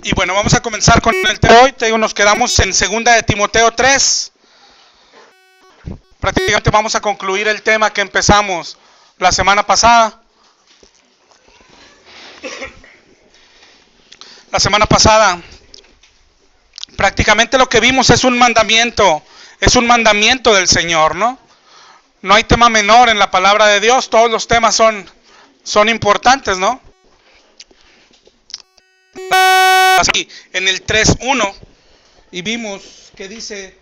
Y bueno, vamos a comenzar con el tema de hoy. Te digo, nos quedamos en 2 de Timoteo 3. Prácticamente vamos a concluir el tema que empezamos la semana pasada. La semana pasada prácticamente lo que vimos es un mandamiento del Señor, ¿no? No hay tema menor en la palabra de Dios, todos los temas son importantes, ¿no? Así, en el 3:1, y vimos que dice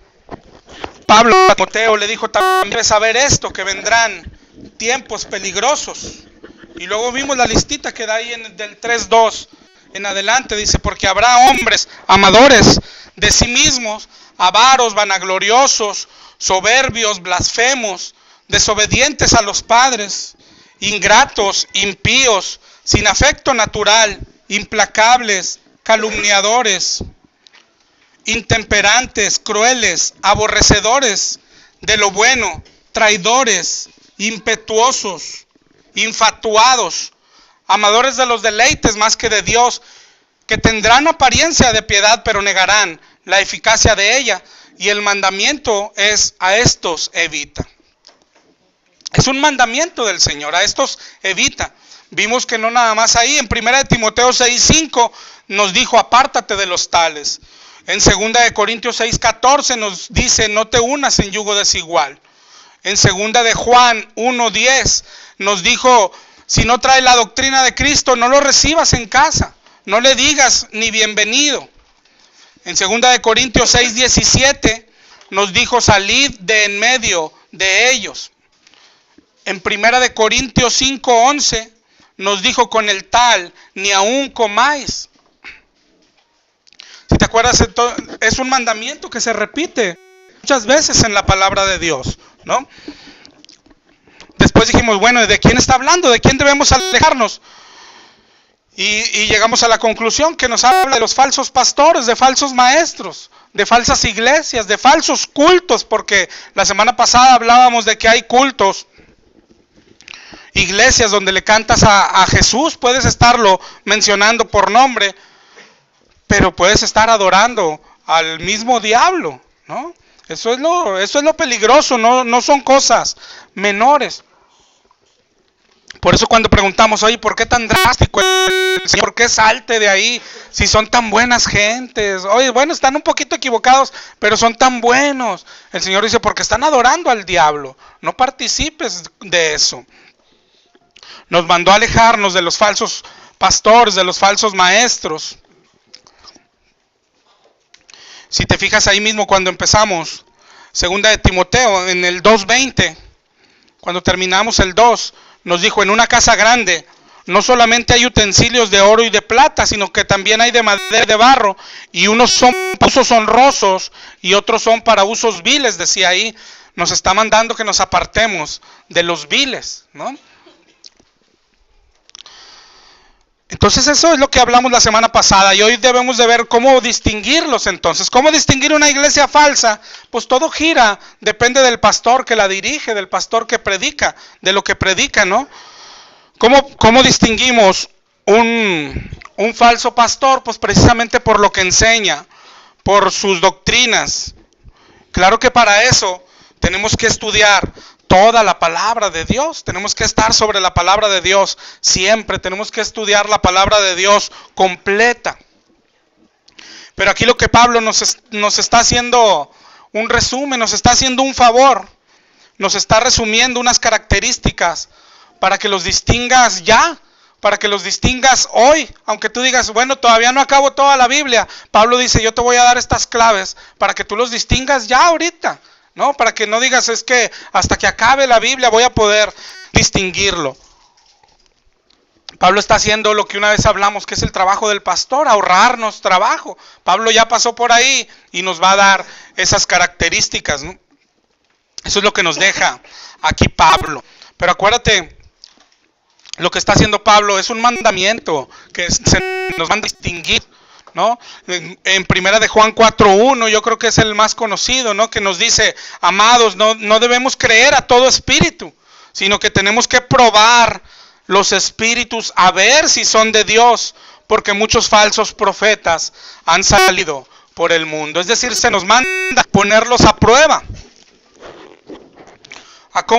Pablo a Timoteo, le dijo también debes saber esto, que vendrán tiempos peligrosos. Y luego vimos la listita que da ahí del 3:2 en adelante, dice, porque habrá hombres amadores de sí mismos, avaros, vanagloriosos, soberbios, blasfemos, desobedientes a los padres, ingratos, impíos, sin afecto natural, implacables, calumniadores, intemperantes, crueles, aborrecedores de lo bueno, traidores, impetuosos, infatuados, amadores de los deleites más que de Dios, que tendrán apariencia de piedad, pero negarán la eficacia de ella. Y el mandamiento es: a estos evita. Es un mandamiento del Señor, a estos evita. Vimos que no nada más ahí, en 1 de Timoteo 6:5 nos dijo apártate de los tales. En 2 de Corintios 6:14 nos dice no te unas en yugo desigual. En 2 de Juan 1:10 nos dijo si no trae la doctrina de Cristo no lo recibas en casa, no le digas ni bienvenido. En 2 de Corintios 6:17 nos dijo salid de en medio de ellos. En 1 de Corintios 5:11 nos dijo con el tal ni aún comáis. Si te acuerdas, es un mandamiento que se repite muchas veces en la palabra de Dios, ¿no? Después dijimos, bueno, ¿de quién está hablando? ¿De quién debemos alejarnos? Y llegamos a la conclusión que nos habla de los falsos pastores, de falsos maestros, de falsas iglesias, de falsos cultos, porque la semana pasada hablábamos de que hay cultos, iglesias donde le cantas a Jesús, puedes estarlo mencionando por nombre, pero puedes estar adorando al mismo diablo, ¿no? Eso es lo peligroso, no son cosas menores. Por eso cuando preguntamos, oye, ¿por qué tan drástico el Señor? ¿Por qué salte de ahí si son tan buenas gentes? Oye, bueno, están un poquito equivocados, pero son tan buenos. El Señor dice, porque están adorando al diablo. No participes de eso. Nos mandó a alejarnos de los falsos pastores, de los falsos maestros. Si te fijas ahí mismo cuando empezamos, 2 de Timoteo, en el 2:20, cuando terminamos el 2, nos dijo, en una casa grande, no solamente hay utensilios de oro y de plata, sino que también hay de madera y de barro, y unos son para usos honrosos y otros son para usos viles, decía ahí. Nos está mandando que nos apartemos de los viles, ¿no? Entonces eso es lo que hablamos la semana pasada y hoy debemos de ver cómo distinguirlos entonces. ¿Cómo distinguir una iglesia falsa? Pues todo gira, depende del pastor que la dirige, del pastor que predica, de lo que predica, ¿no? ¿Cómo distinguimos un falso pastor? Pues precisamente por lo que enseña, por sus doctrinas. Claro que para eso tenemos que estudiar toda la palabra de Dios, tenemos que estar sobre la palabra de Dios siempre, tenemos que estudiar la palabra de Dios completa. Pero aquí lo que Pablo nos está haciendo un resumen, nos está haciendo un favor, nos está resumiendo unas características para que los distingas ya, para que los distingas hoy, aunque tú digas, bueno, todavía no acabo toda la Biblia. Pablo dice, yo te voy a dar estas claves para que tú los distingas ya ahorita. No, para que no digas es que hasta que acabe la Biblia voy a poder distinguirlo. Pablo está haciendo lo que una vez hablamos, que es el trabajo del pastor, ahorrarnos trabajo. Pablo ya pasó por ahí y nos va a dar esas características, ¿no? Eso es lo que nos deja aquí Pablo. Pero acuérdate, lo que está haciendo Pablo es un mandamiento que nos van a distinguir, ¿no? En 1 de Juan 4:1, yo creo que es el más conocido, ¿no? Que nos dice, amados, no debemos creer a todo espíritu, sino que tenemos que probar los espíritus a ver si son de Dios, porque muchos falsos profetas han salido por el mundo. Es decir, se nos manda ponerlos a prueba.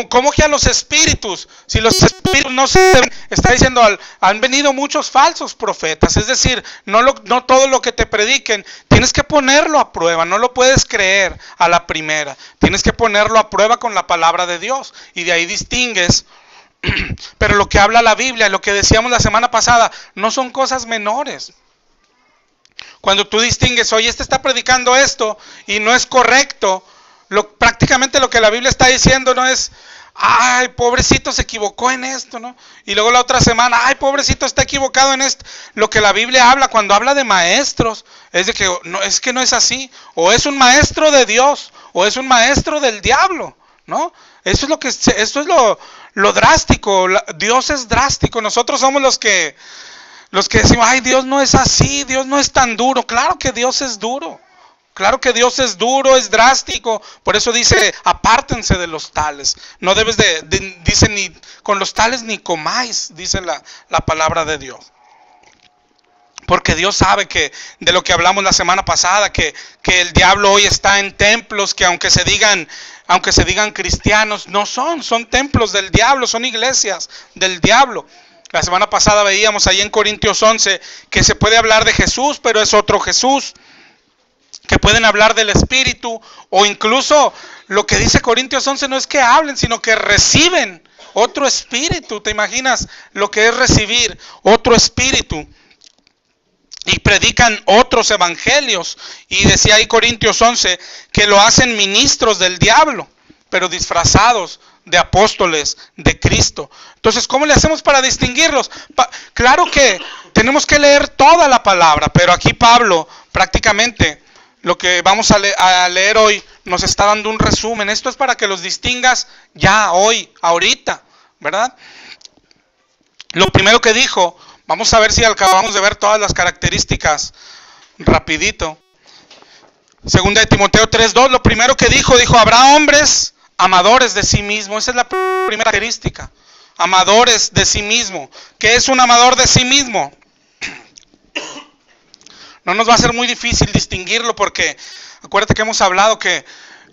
¿Cómo que a los espíritus? Si los espíritus no se ven, está diciendo, han venido muchos falsos profetas. Es decir, no todo lo que te prediquen, tienes que ponerlo a prueba. No lo puedes creer a la primera. Tienes que ponerlo a prueba con la palabra de Dios. Y de ahí distingues. Pero lo que habla la Biblia, lo que decíamos la semana pasada, no son cosas menores. Cuando tú distingues, oye, este está predicando esto y no es correcto. Prácticamente lo que la Biblia está diciendo no es, ay, pobrecito se equivocó en esto, ¿no? Y luego la otra semana, ay, pobrecito está equivocado en esto. Lo que la Biblia habla cuando habla de maestros es de que no es así. O es un maestro de Dios o es un maestro del diablo, ¿no? Eso es lo drástico. Dios es drástico. Nosotros somos los que decimos, ay, Dios no es así, Dios no es tan duro. Claro que Dios es duro. Claro que Dios es duro, es drástico. Por eso dice, apártense de los tales. No debes dice, ni con los tales ni comáis, dice la palabra de Dios. Porque Dios sabe que de lo que hablamos la semana pasada, que el diablo hoy está en templos que aunque se digan cristianos, no son templos del diablo, son iglesias del diablo. La semana pasada veíamos ahí en Corintios 11 que se puede hablar de Jesús, pero es otro Jesús. Que pueden hablar del Espíritu, o incluso lo que dice Corintios 11 no es que hablen, sino que reciben otro espíritu. ¿Te imaginas lo que es recibir otro espíritu? Y predican otros evangelios. Y decía ahí Corintios 11 que lo hacen ministros del diablo, pero disfrazados de apóstoles de Cristo. Entonces, ¿cómo le hacemos para distinguirlos? Claro que tenemos que leer toda la palabra, pero aquí Pablo prácticamente lo que vamos a leer hoy nos está dando un resumen. Esto es para que los distingas ya, hoy, ahorita, ¿verdad? Lo primero que dijo, vamos a ver si acabamos de ver todas las características rapidito. Segunda de Timoteo 3:2, lo primero que dijo, habrá hombres amadores de sí mismo. Esa es la primera característica. Amadores de sí mismo. ¿Qué es un amador de sí mismo? No nos va a ser muy difícil distinguirlo porque acuérdate que hemos hablado que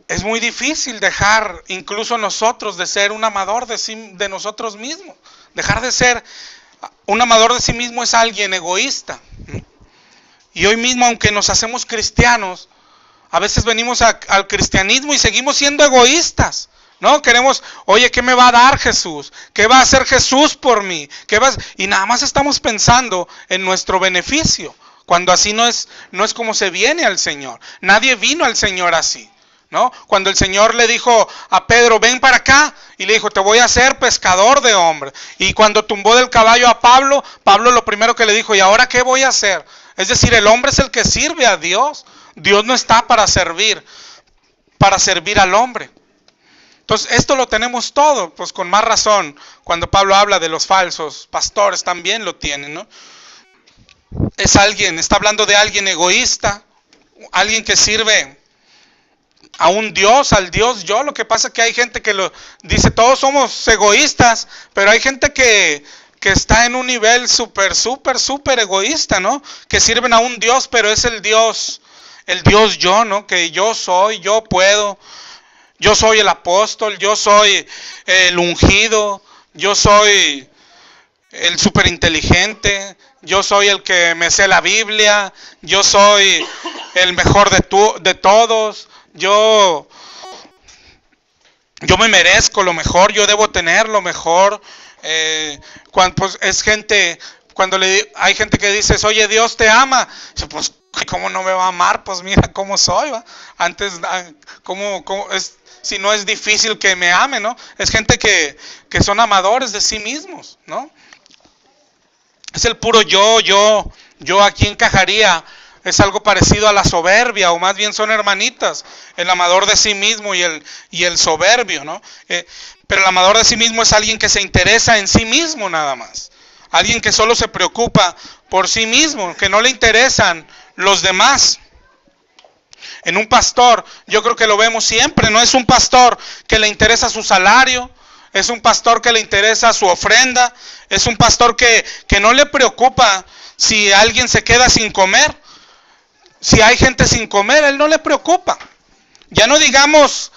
es muy difícil dejar incluso nosotros de ser un amador de nosotros mismos. Dejar de ser un amador de sí mismo es alguien egoísta. Y hoy mismo, aunque nos hacemos cristianos, a veces venimos al cristianismo y seguimos siendo egoístas. No, queremos, oye, ¿qué me va a dar Jesús? ¿Qué va a hacer Jesús por mí? Y nada más estamos pensando en nuestro beneficio. Cuando así no es como se viene al Señor. Nadie vino al Señor así, ¿no? Cuando el Señor le dijo a Pedro, ven para acá, y le dijo, te voy a hacer pescador de hombres. Y cuando tumbó del caballo a Pablo lo primero que le dijo, ¿y ahora qué voy a hacer? Es decir, el hombre es el que sirve a Dios. Dios no está para servir al hombre. Entonces, esto lo tenemos todo, pues con más razón, cuando Pablo habla de los falsos pastores, también lo tienen, ¿no? Está hablando de alguien egoísta, alguien que sirve a un Dios, al Dios yo. Lo que pasa es que hay gente que lo dice, todos somos egoístas, pero hay gente que está en un nivel súper egoísta, ¿no? Que sirven a un Dios, pero es el Dios yo, ¿no? Que yo soy, yo puedo, yo soy el apóstol, yo soy el ungido, yo soy el súper inteligente, yo soy el que me sé la Biblia, yo soy el mejor de todos, yo me merezco lo mejor, yo debo tener lo mejor. Pues hay gente que dice, oye, Dios te ama. Pues, ¿cómo no me va a amar? Pues mira cómo soy, ¿va? Antes, si no es difícil que me ame, ¿no? Es gente que son amadores de sí mismos, ¿no? Es el puro yo aquí encajaría. Es algo parecido a la soberbia, o más bien son hermanitas, el amador de sí mismo y el soberbio, ¿no? Pero el amador de sí mismo es alguien que se interesa en sí mismo nada más. Alguien que solo se preocupa por sí mismo, que no le interesan los demás. En un pastor, yo creo que lo vemos siempre, no es un pastor que le interesa su salario, Es un pastor que le interesa su ofrenda. Es un pastor que no le preocupa si alguien se queda sin comer. Si hay gente sin comer, él no le preocupa. Ya no digamos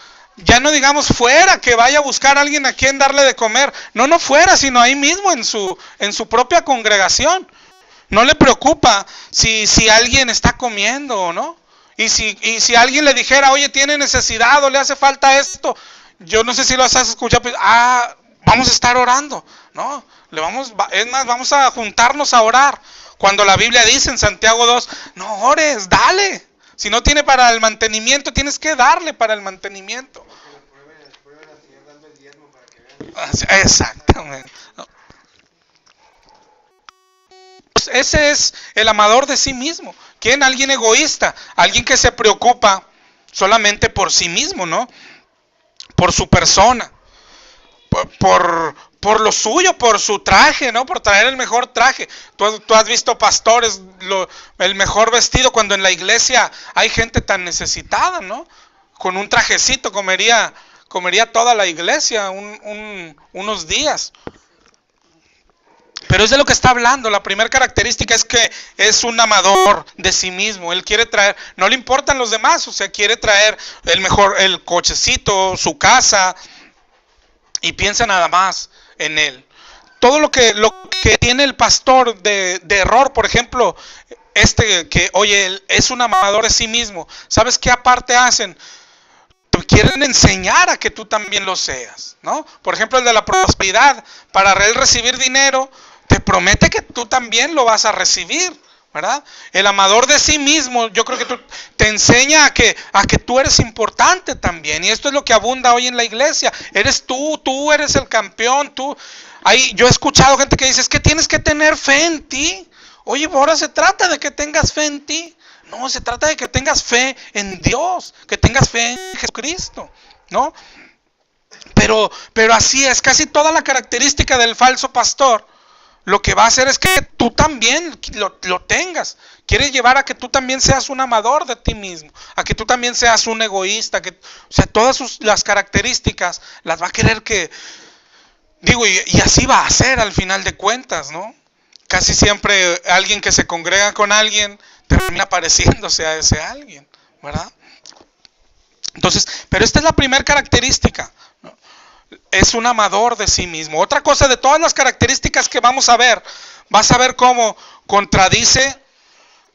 fuera, que vaya a buscar a alguien a quien darle de comer. No fuera, sino ahí mismo en su propia congregación. No le preocupa si alguien está comiendo o no. Y si alguien le dijera, oye, tiene necesidad o le hace falta esto, yo no sé si lo has escuchado, pues, vamos a estar orando, ¿no? Es más, vamos a juntarnos a orar. Cuando la Biblia dice en Santiago 2, no ores, dale. Si no tiene para el mantenimiento, tienes que darle para el mantenimiento. Exactamente. Pues ese es el amador de sí mismo. ¿Quién? Alguien egoísta, alguien que se preocupa solamente por sí mismo, ¿no? Por su persona, por lo suyo, por su traje, ¿no? Por traer el mejor traje. Tú has visto pastores, el mejor vestido, cuando en la iglesia hay gente tan necesitada, ¿no? Con un trajecito comería toda la iglesia unos días. Pero es de lo que está hablando. La primera característica es que es un amador de sí mismo. Él quiere traer, no le importan los demás, o sea, quiere traer el cochecito, su casa, y piensa nada más en él. Todo lo que tiene el pastor de error, por ejemplo, que oye, él es un amador de sí mismo. ¿Sabes qué aparte hacen? Quieren enseñar a que tú también lo seas, ¿no? Por ejemplo, el de la prosperidad, para él recibir dinero, te promete que tú también lo vas a recibir, ¿verdad? El amador de sí mismo, yo creo que te enseña a que tú eres importante también, y esto es lo que abunda hoy en la iglesia. Eres tú eres el campeón, tú. Yo he escuchado gente que dice, es que tienes que tener fe en ti. Oye, ahora se trata de que tengas fe en ti. No, se trata de que tengas fe en Dios, que tengas fe en Jesucristo, ¿no? Pero así es, casi toda la característica del falso pastor, lo que va a hacer es que tú también lo tengas. Quiere llevar a que tú también seas un amador de ti mismo, a que tú también seas un egoísta, o sea, todas las características las va a querer y así va a ser al final de cuentas, ¿no? Casi siempre alguien que se congrega con alguien termina pareciéndose a ese alguien, ¿verdad? Entonces, pero esta es la primera característica, ¿no? Es un amador de sí mismo. Otra cosa, de todas las características que vamos a ver, vas a ver cómo contradice,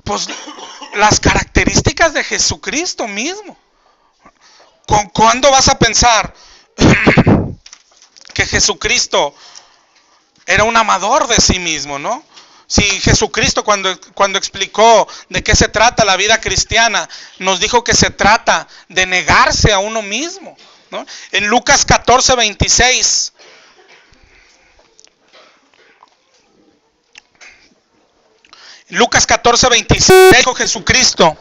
pues, las características de Jesucristo mismo. ¿Cuándo vas a pensar que Jesucristo era un amador de sí mismo, ¿no? Si Jesucristo cuando explicó de qué se trata la vida cristiana, nos dijo que se trata de negarse a uno mismo, ¿no? En Lucas 14:26. Lucas 14:26 dijo Jesucristo: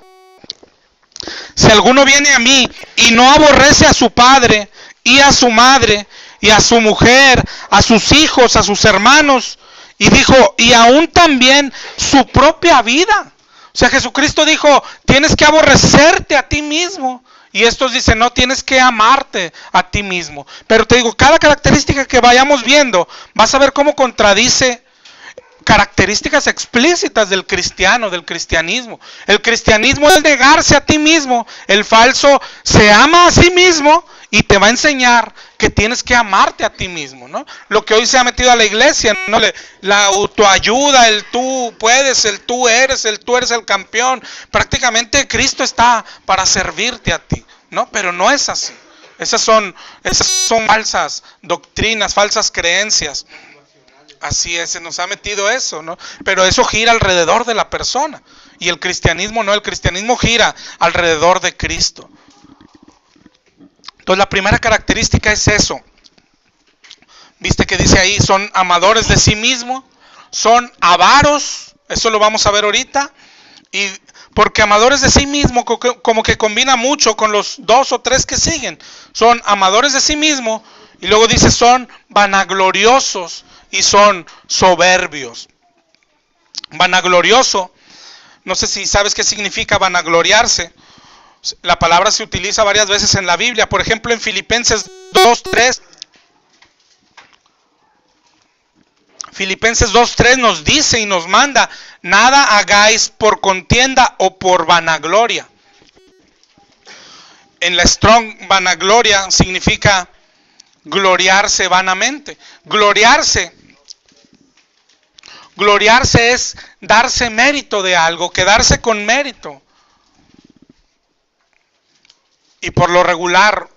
si alguno viene a mí y no aborrece a su padre y a su madre y a su mujer, a sus hijos, a sus hermanos, y dijo, y aún también su propia vida. O sea, Jesucristo dijo, tienes que aborrecerte a ti mismo. Y estos dicen, no, tienes que amarte a ti mismo. Pero te digo, cada característica que vayamos viendo, vas a ver cómo contradice características explícitas del cristiano, del cristianismo. El cristianismo es negarse a ti mismo. El falso se ama a sí mismo y te va a enseñar que tienes que amarte a ti mismo, ¿no? Lo que hoy se ha metido a la iglesia, ¿no? La autoayuda, el tú puedes, el tú eres el campeón. Prácticamente Cristo está para servirte a ti, ¿no? Pero no es así. Esas son falsas doctrinas, falsas creencias. Así es, se nos ha metido eso, ¿no? Pero eso gira alrededor de la persona. Y el cristianismo no, el cristianismo gira alrededor de Cristo. Entonces la primera característica es eso. Viste que dice ahí, son amadores de sí mismos, son avaros, eso lo vamos a ver ahorita. Y porque amadores de sí mismos como que combina mucho con los 2 o 3 que siguen. Son amadores de sí mismos y luego dice son vanagloriosos y son soberbios. Vanaglorioso, no sé si sabes qué significa vanagloriarse. La palabra se utiliza varias veces en la Biblia. Por ejemplo, en Filipenses 2:3 Filipenses 2:3 nos dice y nos manda: nada hagáis por contienda o por vanagloria. En la Strong, vanagloria significa gloriarse vanamente. Gloriarse es darse mérito de algo, quedarse con mérito. Y por lo regular,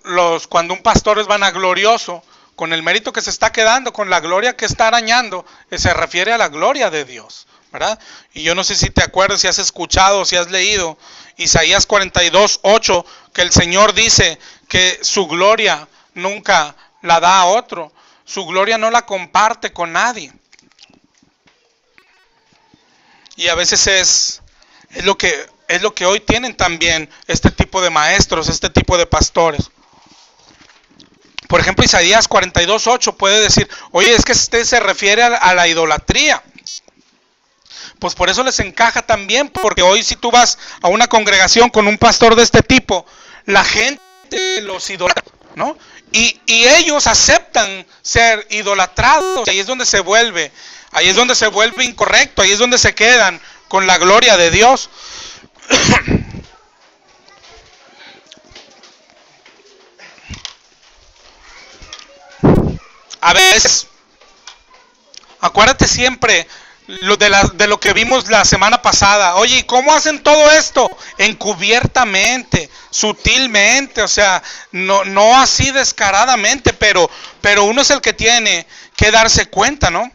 cuando un pastor es vanaglorioso, con el mérito que se está quedando, con la gloria que está arañando, se refiere a la gloria de Dios, ¿verdad? Y yo no sé si te acuerdas, si has escuchado, si has leído Isaías 42:8, que el Señor dice que su gloria nunca la da a otro, su gloria no la comparte con nadie. Y a veces es lo que hoy tienen también este tipo de maestros, este tipo de pastores. Por ejemplo, Isaías 42:8 puede decir: oye, es que este se refiere a la idolatría. Pues por eso les encaja también, porque hoy si tú vas a una congregación con un pastor de este tipo, la gente los idolatra, ¿no? Y ellos aceptan ser idolatrados. Ahí es donde se vuelve incorrecto, ahí es donde se quedan con la gloria de Dios. A veces, acuérdate siempre de lo que vimos la semana pasada. Oye, ¿y cómo hacen todo esto? Encubiertamente, sutilmente, o sea, no así descaradamente, pero uno es el que tiene que darse cuenta, ¿no?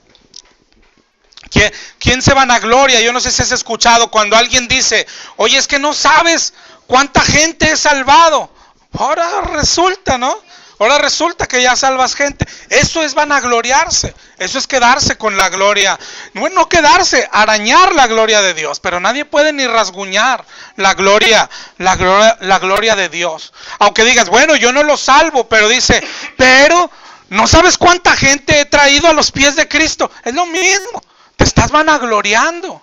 ¿Quién se vanagloria? Yo no sé si has escuchado cuando alguien dice: oye, es que no sabes cuánta gente he salvado. Ahora resulta, ¿no? Ahora resulta que ya salvas gente. Eso es vanagloriarse. Eso es quedarse con la gloria. No quedarse, arañar la gloria de Dios. Pero nadie puede ni rasguñar la gloria de Dios. Aunque digas: bueno, yo no lo salvo, pero dice: pero no sabes cuánta gente he traído a los pies de Cristo. Es lo mismo. Te estás vanagloriando.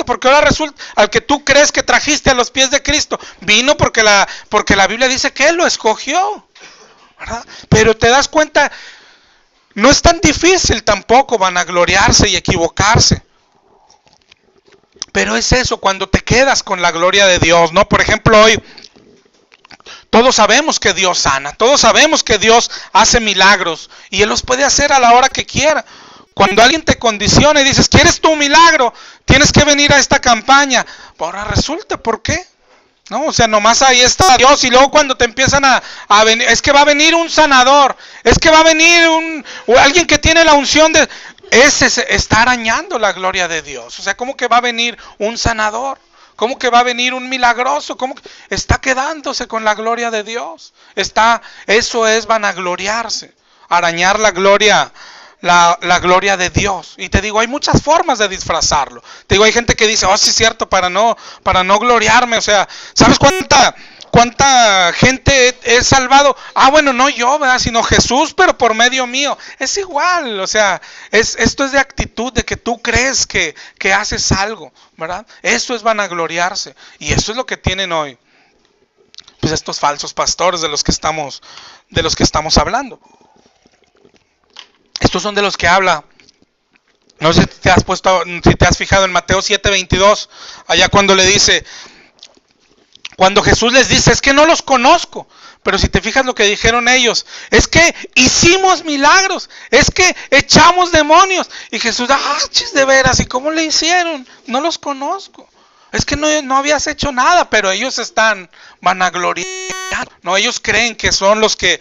Porque ahora resulta, al que tú crees que trajiste a los pies de Cristo, vino porque la Biblia dice que Él lo escogió, ¿verdad? Pero te das cuenta, no es tan difícil tampoco vanagloriarse y equivocarse. Pero es eso, cuando te quedas con la gloria de Dios, ¿no? Por ejemplo, hoy todos sabemos que Dios sana, todos sabemos que Dios hace milagros y Él los puede hacer a la hora que quiera. Cuando alguien te condiciona y dices: ¿quieres tu milagro? Tienes que venir a esta campaña. Ahora resulta, ¿por qué? No, o sea, nomás ahí está Dios, y luego cuando te empiezan a venir, es que va a venir un sanador, es que va a venir alguien que tiene la unción de... Ese se está arañando la gloria de Dios. O sea, ¿cómo que va a venir un sanador? ¿Cómo que va a venir un milagroso? ¿Cómo que está quedándose con la gloria de Dios? Eso es vanagloriarse, arañar la gloria de Dios. Y te digo, hay muchas formas de disfrazarlo. Te digo, hay gente que dice: oh, sí es cierto, para no gloriarme. O sea, ¿sabes cuánta gente he salvado? Ah, bueno, no yo, ¿verdad? Sino Jesús, pero por medio mío. Es igual, o sea, esto es de actitud, de que tú crees que haces algo, ¿verdad? Eso es vanagloriarse. Y eso es lo que tienen hoy, pues, estos falsos pastores de los que estamos hablando. Estos son de los que habla. No sé si te has fijado en Mateo 7:22, allá cuando le dice, cuando Jesús les dice: es que no los conozco. Pero si te fijas lo que dijeron ellos: es que hicimos milagros, es que echamos demonios. Y Jesús: de veras, ¿y cómo le hicieron? No los conozco. Es que no habías hecho nada, pero ellos están vanagloriando. No, ellos creen que son los que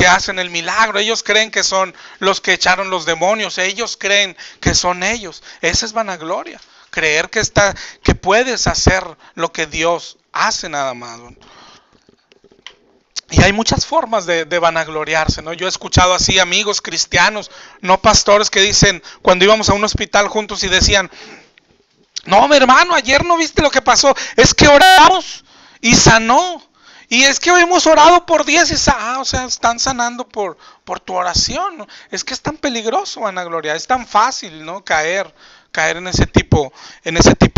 hacen el milagro. Ellos creen que son los que echaron los demonios. Ellos creen que son ellos. Esa es vanagloria. Creer que puedes hacer lo que Dios hace nada más. Y hay muchas formas de vanagloriarse, ¿no? Yo he escuchado así amigos cristianos, no pastores, que dicen, cuando íbamos a un hospital juntos y decían: no, mi hermano, ayer no viste lo que pasó, es que oramos y sanó. Y es que hoy hemos orado por 10 y o sea, están sanando por tu oración, ¿no? Es que es tan peligroso vanagloriar, es tan fácil, ¿no? Caer en ese tipo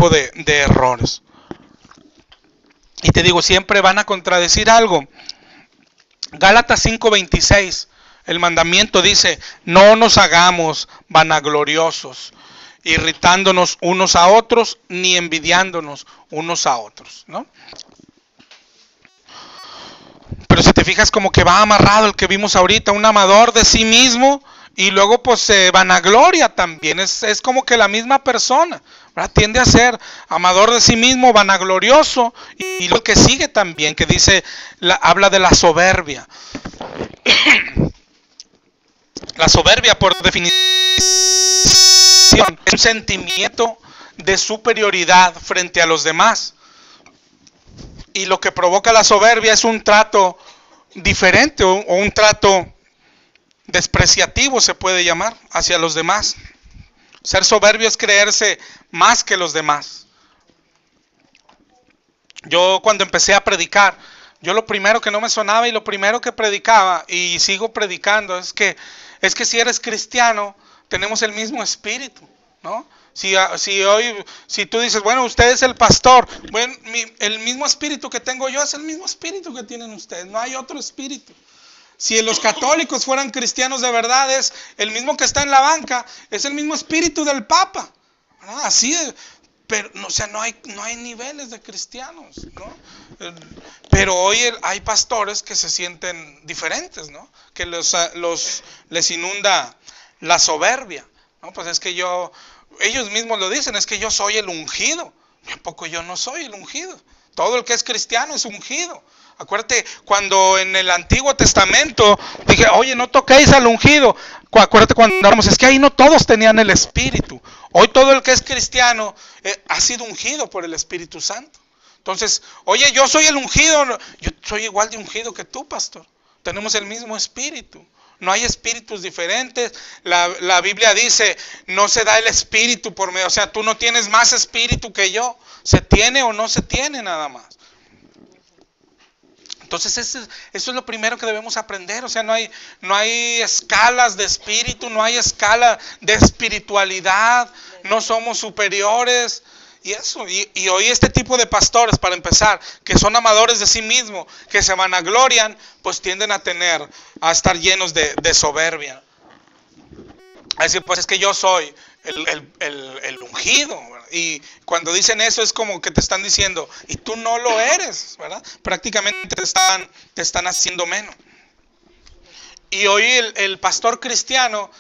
de errores. Y te digo, siempre van a contradecir algo. Gálatas 5:26 El mandamiento dice, no nos hagamos vanagloriosos, irritándonos unos a otros, ni envidiándonos unos a otros, ¿no? Pero si te fijas, como que va amarrado el que vimos ahorita, un amador de sí mismo, y luego pues se vanagloria también, es como que la misma persona, ¿verdad? Tiende a ser amador de sí mismo, vanaglorioso, y lo que sigue también, que dice, habla de la soberbia. La soberbia, por definición, es un sentimiento de superioridad frente a los demás. Y lo que provoca la soberbia es un trato diferente o un trato despreciativo, se puede llamar, hacia los demás. Ser soberbio es creerse más que los demás. Yo cuando empecé a predicar, yo lo primero que no me sonaba y lo primero que predicaba y sigo predicando es que si eres cristiano tenemos el mismo espíritu, ¿no? Si tú dices, bueno, usted es el pastor, bueno, el mismo espíritu que tengo yo es el mismo espíritu que tienen ustedes, no hay otro espíritu. Si los católicos fueran cristianos de verdad, es el mismo que está en la banca, es el mismo espíritu del Papa, ¿verdad? Así de, pero o sea, no hay niveles de cristianos, ¿no? Pero hoy hay pastores que se sienten diferentes, ¿no? Que les inunda la soberbia, ¿no? Pues es que ellos mismos lo dicen, es que yo soy el ungido. ¿A poco yo no soy el ungido? Todo el que es cristiano es ungido. Acuérdate, cuando en el Antiguo Testamento dije, oye, no toquéis al ungido. Acuérdate cuando hablamos, es que ahí no todos tenían el Espíritu. Hoy todo el que es cristiano ha sido ungido por el Espíritu Santo. Entonces, oye, yo soy el ungido, yo soy igual de ungido que tú, pastor. Tenemos el mismo Espíritu. No hay espíritus diferentes. La Biblia dice, no se da el espíritu por medio. O sea, tú no tienes más espíritu que yo. Se tiene o no se tiene nada más. Entonces eso es lo primero que debemos aprender. O sea, no hay escalas de espíritu, no hay escala de espiritualidad. No somos superiores. Y eso, y hoy este tipo de pastores, para empezar, que son amadores de sí mismos, que se vanaglorian, pues tienden a estar llenos de soberbia. A decir, pues es que yo soy el ungido, ¿verdad? Y cuando dicen eso es como que te están diciendo, y tú no lo eres, ¿verdad? Prácticamente te están haciendo menos. Y hoy el pastor cristiano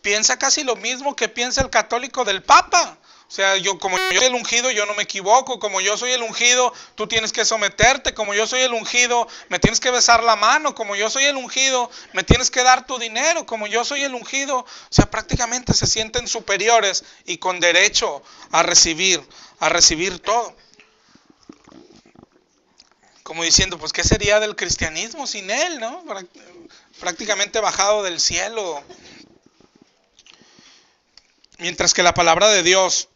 piensa casi lo mismo que piensa el católico del Papa. O sea, como yo soy el ungido, yo no me equivoco. Como yo soy el ungido, tú tienes que someterte. Como yo soy el ungido, me tienes que besar la mano. Como yo soy el ungido, me tienes que dar tu dinero. Como yo soy el ungido, o sea, prácticamente se sienten superiores y con derecho a recibir todo. Como diciendo, pues, ¿qué sería del cristianismo sin él, no? Prácticamente bajado del cielo. Mientras que la palabra de Dios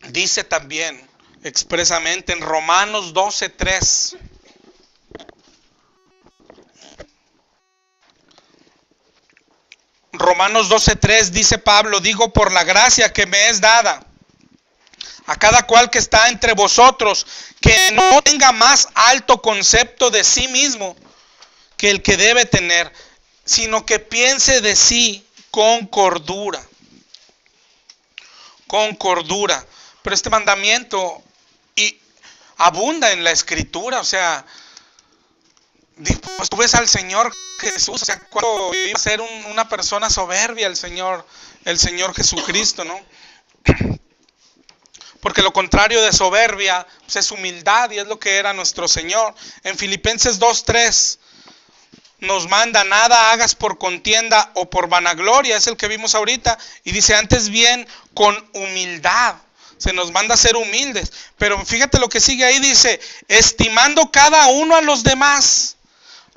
dice también expresamente en Romanos 12:3. Romanos 12:3 dice Pablo, digo por la gracia que me es dada a cada cual que está entre vosotros, que no tenga más alto concepto de sí mismo que el que debe tener, sino que piense de sí con cordura. Con cordura. Pero este mandamiento abunda en la Escritura. O sea, pues tú ves al Señor Jesús, o sea, cuando iba a ser una persona soberbia el Señor Jesucristo, ¿no? Porque lo contrario de soberbia pues es humildad, y es lo que era nuestro Señor. En Filipenses 2:3 nos manda, nada hagas por contienda o por vanagloria, es el que vimos ahorita, y dice, antes bien con humildad. Se nos manda a ser humildes. Pero fíjate lo que sigue ahí, dice, estimando cada uno a los demás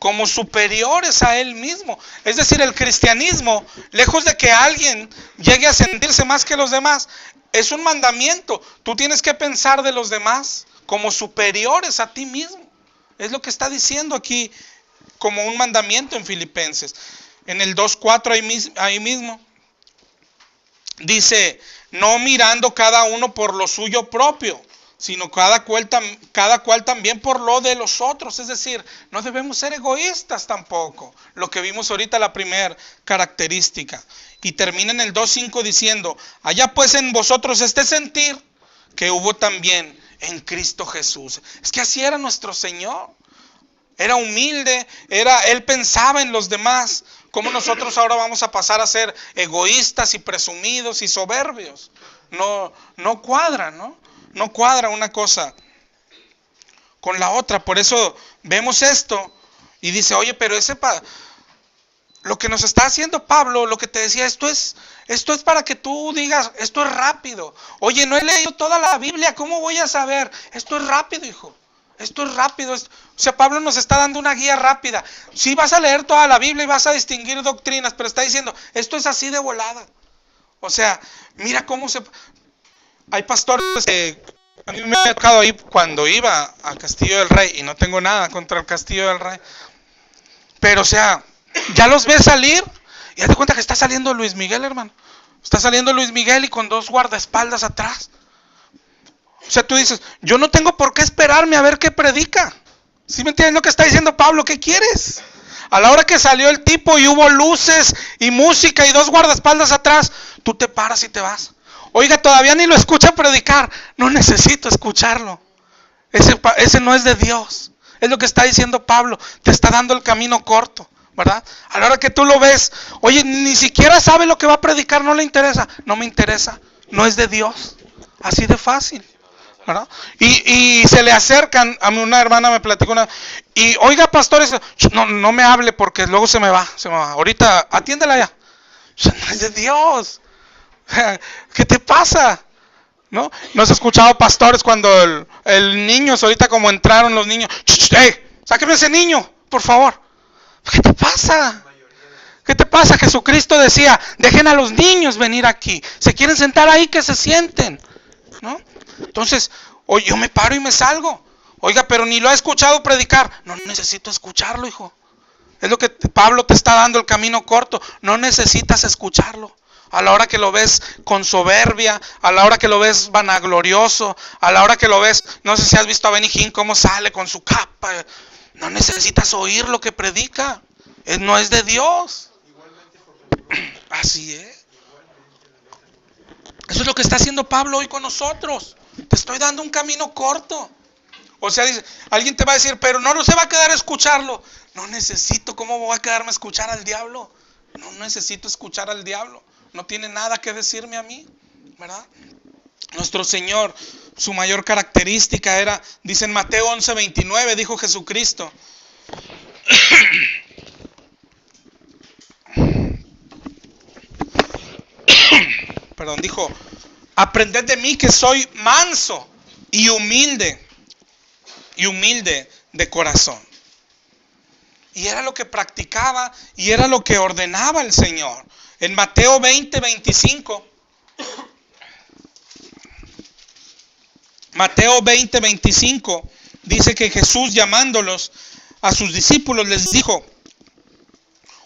como superiores a él mismo. Es decir, el cristianismo, lejos de que alguien llegue a sentirse más que los demás, es un mandamiento. Tú tienes que pensar de los demás como superiores a ti mismo. Es lo que está diciendo aquí como un mandamiento en Filipenses. En el 2:4 ahí mismo dice, no mirando cada uno por lo suyo propio, sino cada cual también por lo de los otros. Es decir, no debemos ser egoístas tampoco. Lo que vimos ahorita, la primera característica. Y termina en el 2:5 diciendo, allá pues en vosotros este sentir que hubo también en Cristo Jesús. Es que así era nuestro Señor. Era humilde, Él pensaba en los demás. ¿Cómo nosotros ahora vamos a pasar a ser egoístas y presumidos y soberbios? No cuadra, ¿no? No cuadra una cosa con la otra. Por eso vemos esto y dice, oye, pero lo que nos está haciendo Pablo, lo que te decía, esto es para que tú digas, esto es rápido. Oye, no he leído toda la Biblia, ¿cómo voy a saber? Esto es rápido, hijo. Esto es rápido. O sea, Pablo nos está dando una guía rápida. Sí, vas a leer toda la Biblia y vas a distinguir doctrinas, pero está diciendo, esto es así de volada. O sea, mira cómo hay pastores que a mí me ha tocado ahí cuando iba a Castillo del Rey, y no tengo nada contra el Castillo del Rey, pero o sea, ya los ves salir y date cuenta que está saliendo Luis Miguel, hermano. Está saliendo Luis Miguel y con 2 guardaespaldas atrás. O sea, tú dices, yo no tengo por qué esperarme a ver qué predica. ¿Sí me entiendes lo que está diciendo Pablo? ¿Qué quieres? A la hora que salió el tipo y hubo luces y música y 2 guardaespaldas atrás, tú te paras y te vas. Oiga, todavía ni lo escucha predicar. No necesito escucharlo. Ese no es de Dios. Es lo que está diciendo Pablo. Te está dando el camino corto, ¿verdad? A la hora que tú lo ves, oye, ni siquiera sabe lo que va a predicar, no le interesa. No me interesa. No es de Dios. Así de fácil, ¿verdad? Y se le acercan, a mí una hermana me platicó y oiga, pastores, no me hable porque luego se me va. Ahorita, atiéndela ya. No es de Dios. ¿Qué te pasa? ¿No has escuchado pastores cuando el niño, ahorita como entraron los niños, ¡hey! Sáqueme ese niño, por favor. ¿Qué te pasa? ¿Qué te pasa? Jesucristo decía, dejen a los niños venir aquí. Se quieren sentar ahí, que se sienten, ¿no? Entonces, oye, yo me paro y me salgo. Oiga, pero ni lo ha escuchado predicar. No necesito escucharlo, hijo. Es lo que Pablo te está dando, el camino corto. No necesitas escucharlo. A la hora que lo ves con soberbia, a la hora que lo ves vanaglorioso, a la hora que lo ves, no sé si has visto a Benny Hinn cómo sale con su capa. No necesitas oír lo que predica. No es de Dios. Así es. Eso es lo que está haciendo Pablo hoy con nosotros. Te estoy dando un camino corto. O sea, dice, alguien te va a decir, pero no se va a quedar a escucharlo. No necesito, ¿cómo voy a quedarme a escuchar al diablo? No necesito escuchar al diablo. No tiene nada que decirme a mí, ¿verdad? Nuestro Señor, su mayor característica era, dice en Mateo 11:29, dijo Jesucristo. Perdón, dijo, aprended de mí que soy manso y humilde de corazón. Y era lo que practicaba y era lo que ordenaba el Señor. En Mateo 20:25, Mateo 20:25 dice que Jesús, llamándolos a sus discípulos, les dijo,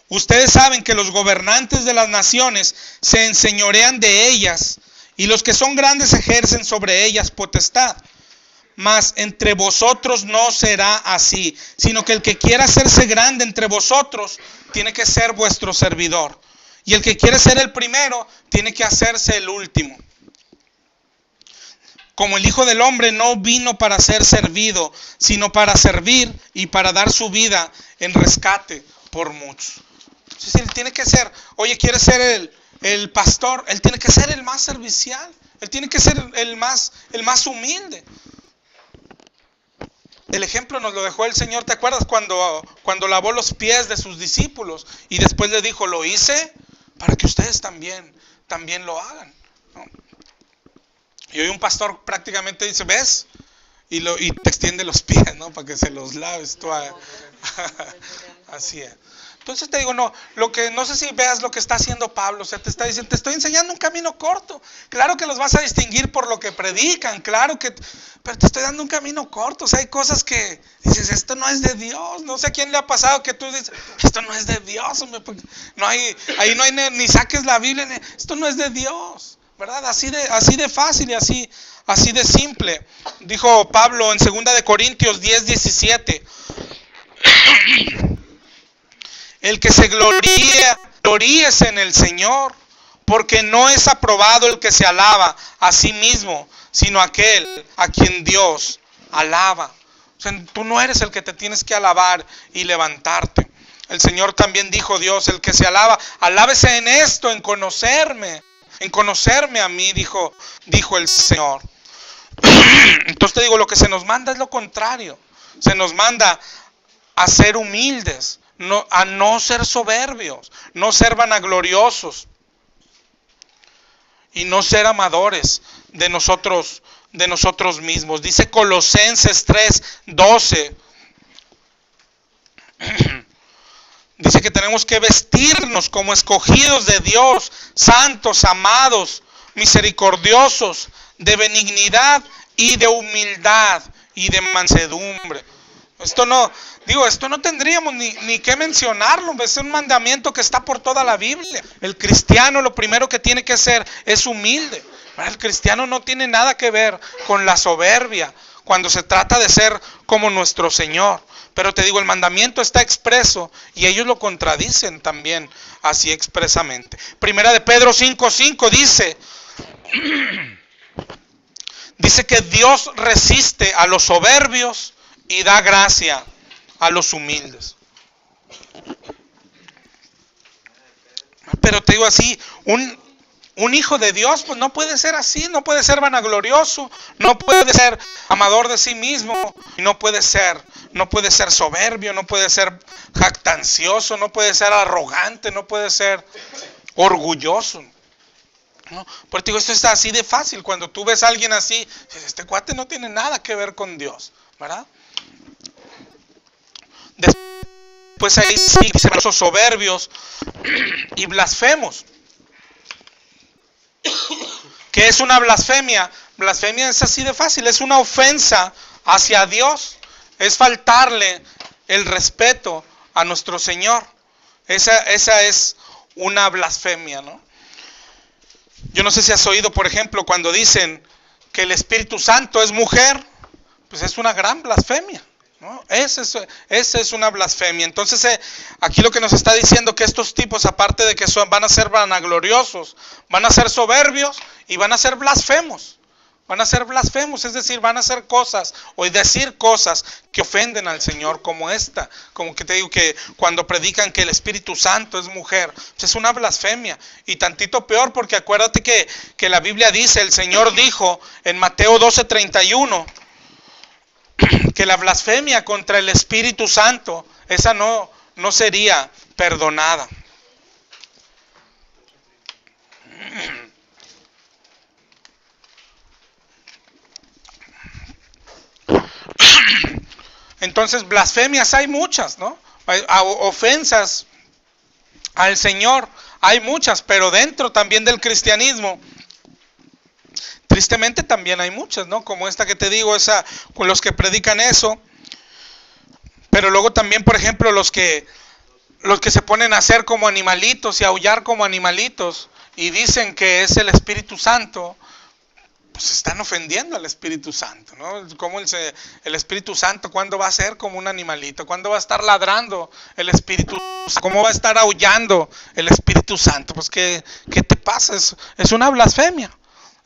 ustedes saben que los gobernantes de las naciones se enseñorean de ellas y los que son grandes ejercen sobre ellas potestad. Mas entre vosotros no será así, sino que el que quiera hacerse grande entre vosotros tiene que ser vuestro servidor. Y el que quiere ser el primero tiene que hacerse el último. Como el Hijo del Hombre no vino para ser servido, sino para servir y para dar su vida en rescate por muchos. Entonces él tiene que ser, oye, quiere ser el pastor, él tiene que ser el más servicial, él tiene que ser el más humilde. El ejemplo nos lo dejó el Señor, ¿te acuerdas cuando lavó los pies de sus discípulos? Y después le dijo, lo hice para que ustedes también lo hagan, ¿no? Y hoy un pastor prácticamente dice, ¿ves? Y te extiende los pies, ¿no? Para que se los laves tú. Así es. Entonces te digo, no sé si veas lo que está haciendo Pablo. O sea, te está diciendo, te estoy enseñando un camino corto. Claro que los vas a distinguir por lo que predican, pero te estoy dando un camino corto. O sea, hay cosas que dices, esto no es de Dios. No sé a quién le ha pasado que tú dices, esto no es de Dios, hombre, ahí no hay ni saques la Biblia, esto no es de Dios, ¿verdad? Así de fácil y así de simple. Dijo Pablo en 2 de Corintios 10:17. El que se gloríese en el Señor, porque no es aprobado el que se alaba a sí mismo, sino aquel a quien Dios alaba. O sea, tú no eres el que te tienes que alabar y levantarte. El Señor también dijo, Dios, el que se alaba, alábese en esto, en conocerme a mí, dijo el Señor. Entonces te digo, lo que se nos manda es lo contrario. Se nos manda a ser humildes, a no ser soberbios, no ser vanagloriosos y no ser amadores de nosotros mismos. Dice Colosenses 3:12. Dice que tenemos que vestirnos como escogidos de Dios, santos, amados, misericordiosos, de benignidad y de humildad y de mansedumbre. Esto no tendríamos ni que mencionarlo, es un mandamiento que está por toda la Biblia. El cristiano lo primero que tiene que ser es humilde. El cristiano no tiene nada que ver con la soberbia cuando se trata de ser como nuestro Señor. Pero te digo, el mandamiento está expreso y ellos lo contradicen también así expresamente. Primera de Pedro 5:5 dice que Dios resiste a los soberbios y da gracia a los humildes. Pero te digo así, un hijo de Dios pues no puede ser así, no puede ser vanaglorioso, no puede ser amador de sí mismo, y no puede ser soberbio, no puede ser jactancioso, no puede ser arrogante, no puede ser orgulloso. ¿No? Porque digo, esto está así de fácil. Cuando tú ves a alguien así, este cuate no tiene nada que ver con Dios, ¿verdad? Después ahí sí dicen los soberbios y blasfemos. ¿Qué es una blasfemia? Blasfemia es así de fácil, es una ofensa hacia Dios, es faltarle el respeto a nuestro Señor. Esa es una blasfemia, ¿no? Yo no sé si has oído, por ejemplo, cuando dicen que el Espíritu Santo es mujer, pues es una gran blasfemia, ¿no? Esa es una blasfemia. Entonces aquí lo que nos está diciendo que estos tipos, aparte de que van a ser vanagloriosos, van a ser soberbios y van a ser blasfemos. Van a ser blasfemos, es decir, van a hacer cosas o decir cosas que ofenden al Señor, como esta, como que te digo que cuando predican que el Espíritu Santo es mujer, pues es una blasfemia. Y tantito peor, porque acuérdate que la Biblia dice, el Señor dijo en Mateo 12:31, que la blasfemia contra el Espíritu Santo, esa no sería perdonada. Entonces, blasfemias hay muchas, ¿no? Ofensas al Señor hay muchas, pero dentro también del cristianismo, tristemente también hay muchas, ¿no? Como esta que te digo, esa con los que predican eso. Pero luego también, por ejemplo, los que se ponen a hacer como animalitos y a aullar como animalitos y dicen que es el Espíritu Santo, pues están ofendiendo al Espíritu Santo, ¿no? Como el Espíritu Santo, ¿cuándo va a ser como un animalito? ¿Cuándo va a estar ladrando el Espíritu Santo? ¿Cómo va a estar aullando el Espíritu Santo? Pues ¿qué te pasa? Es una blasfemia.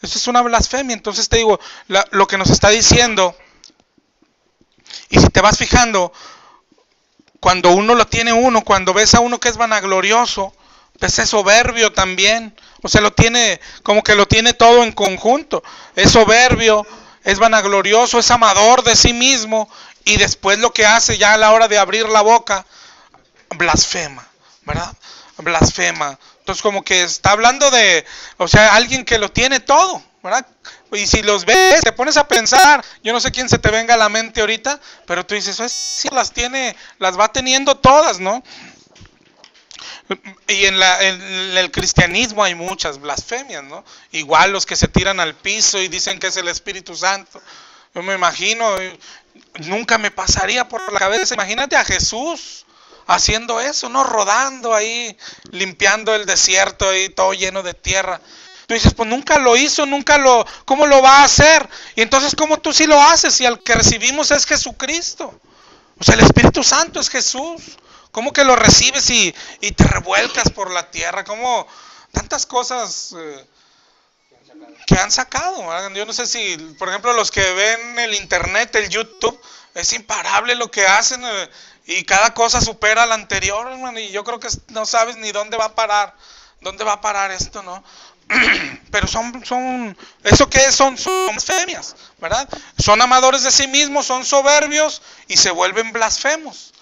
Eso es una blasfemia. Entonces te digo, lo que nos está diciendo, y si te vas fijando, cuando cuando ves a uno que es vanaglorioso, ves es soberbio también. O sea, lo tiene todo en conjunto. Es soberbio, es vanaglorioso, es amador de sí mismo. Y después lo que hace ya a la hora de abrir la boca, blasfema, ¿verdad? Blasfema. Entonces como que está hablando de, o sea, alguien que lo tiene todo, ¿verdad? Y si los ves, te pones a pensar, yo no sé quién se te venga a la mente ahorita, pero tú dices, sí, las va teniendo todas, ¿no? Y en el cristianismo hay muchas blasfemias, ¿no? Igual los que se tiran al piso y dicen que es el Espíritu Santo. Yo me imagino, nunca me pasaría por la cabeza, imagínate a Jesús haciendo eso, ¿no? Rodando ahí, limpiando el desierto ahí, todo lleno de tierra. Tú dices, pues nunca lo hizo, ¿cómo lo va a hacer? Y entonces, ¿cómo tú sí lo haces? Si al que recibimos es Jesucristo. O sea, el Espíritu Santo es Jesús. ¿Cómo que lo recibes y te revuelcas por la tierra? ¿Cómo tantas cosas que han sacado? ¿Verdad? Yo no sé si, por ejemplo, los que ven el internet, el YouTube, es imparable lo que hacen y cada cosa supera a la anterior, hermano, y yo creo que no sabes ni dónde va a parar esto, ¿no? Pero ¿eso qué es? Son blasfemias, ¿verdad? Son amadores de sí mismos, son soberbios y se vuelven blasfemos.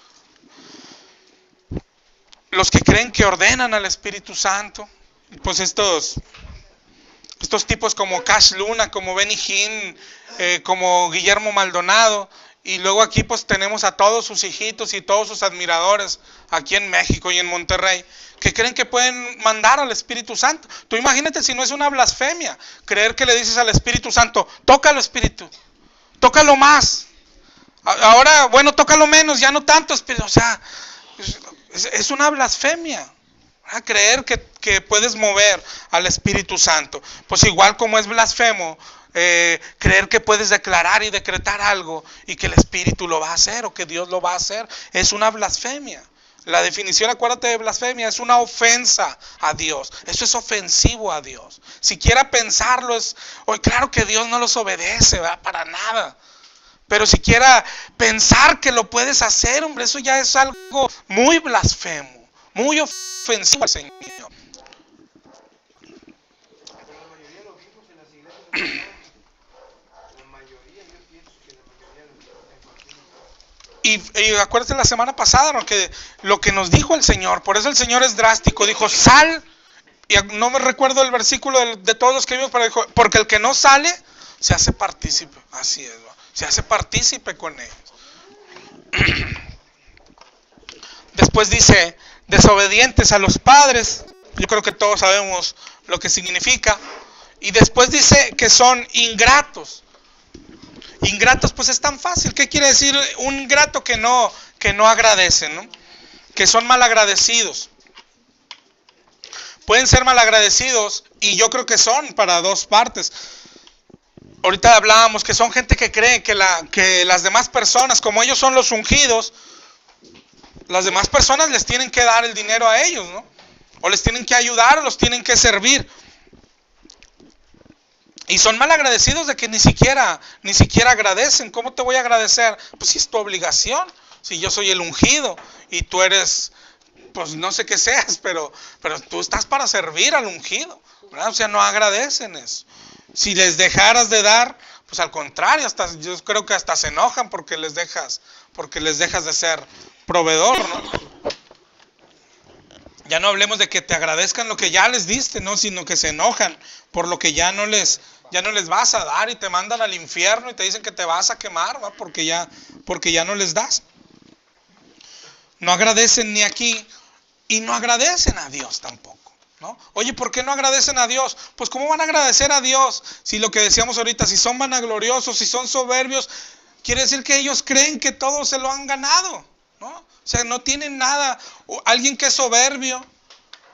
Los que creen que ordenan al Espíritu Santo, pues estos tipos como Cash Luna, como Benny Hinn, como Guillermo Maldonado, y luego aquí pues tenemos a todos sus hijitos y todos sus admiradores aquí en México y en Monterrey, que creen que pueden mandar al Espíritu Santo. Tú imagínate si no es una blasfemia creer que le dices al Espíritu Santo, tócalo Espíritu, tócalo más. Ahora, bueno, tócalo menos, ya no tanto Espíritu. O sea, es una blasfemia. A creer que puedes mover al Espíritu Santo. Pues igual como es blasfemo creer que puedes declarar y decretar algo y que el Espíritu lo va a hacer o que Dios lo va a hacer, es una blasfemia. La definición, acuérdate, de blasfemia es una ofensa a Dios. Eso es ofensivo a Dios. Siquiera pensarlo es, claro que Dios no los obedece, ¿verdad? Para nada. Pero siquiera pensar que lo puedes hacer, hombre, eso ya es algo muy blasfemo, muy ofensivo al Señor. Y acuérdate la semana pasada, ¿no? Que lo que nos dijo el Señor, por eso el Señor es drástico, dijo, sal, y no me recuerdo el versículo de todos los que vimos, pero dijo, porque el que no sale, se hace partícipe, así es, ¿no? Se hace partícipe con ellos. Después dice, desobedientes a los padres, yo creo que todos sabemos lo que significa, y después dice que son ingratos. Ingratos, pues es tan fácil. ¿Qué quiere decir un ingrato? Que no agradece, ¿no? Que son malagradecidos. Pueden ser malagradecidos y yo creo que son para dos partes. Ahorita hablábamos que son gente que cree que las demás personas, como ellos son los ungidos, las demás personas les tienen que dar el dinero a ellos, ¿no? O les tienen que ayudar o los tienen que servir. Y son mal agradecidos de que ni siquiera agradecen. ¿Cómo te voy a agradecer? Pues si es tu obligación. Si yo soy el ungido y tú eres, pues no sé qué seas, pero tú estás para servir al ungido, ¿verdad? O sea, no agradecen eso. Si les dejaras de dar, pues al contrario, yo creo que hasta se enojan porque les dejas de ser proveedor, ¿no? Ya no hablemos de que te agradezcan lo que ya les diste, ¿no? Sino que se enojan por lo que ya no les vas a dar y te mandan al infierno y te dicen que te vas a quemar, ¿va? Porque ya no les das. No agradecen ni aquí y no agradecen a Dios tampoco, ¿no? Oye, ¿por qué no agradecen a Dios? Pues ¿cómo van a agradecer a Dios si lo que decíamos ahorita, si son vanagloriosos, si son soberbios, quiere decir que ellos creen que todo se lo han ganado, ¿no? O sea, no tienen nada. Alguien que es soberbio,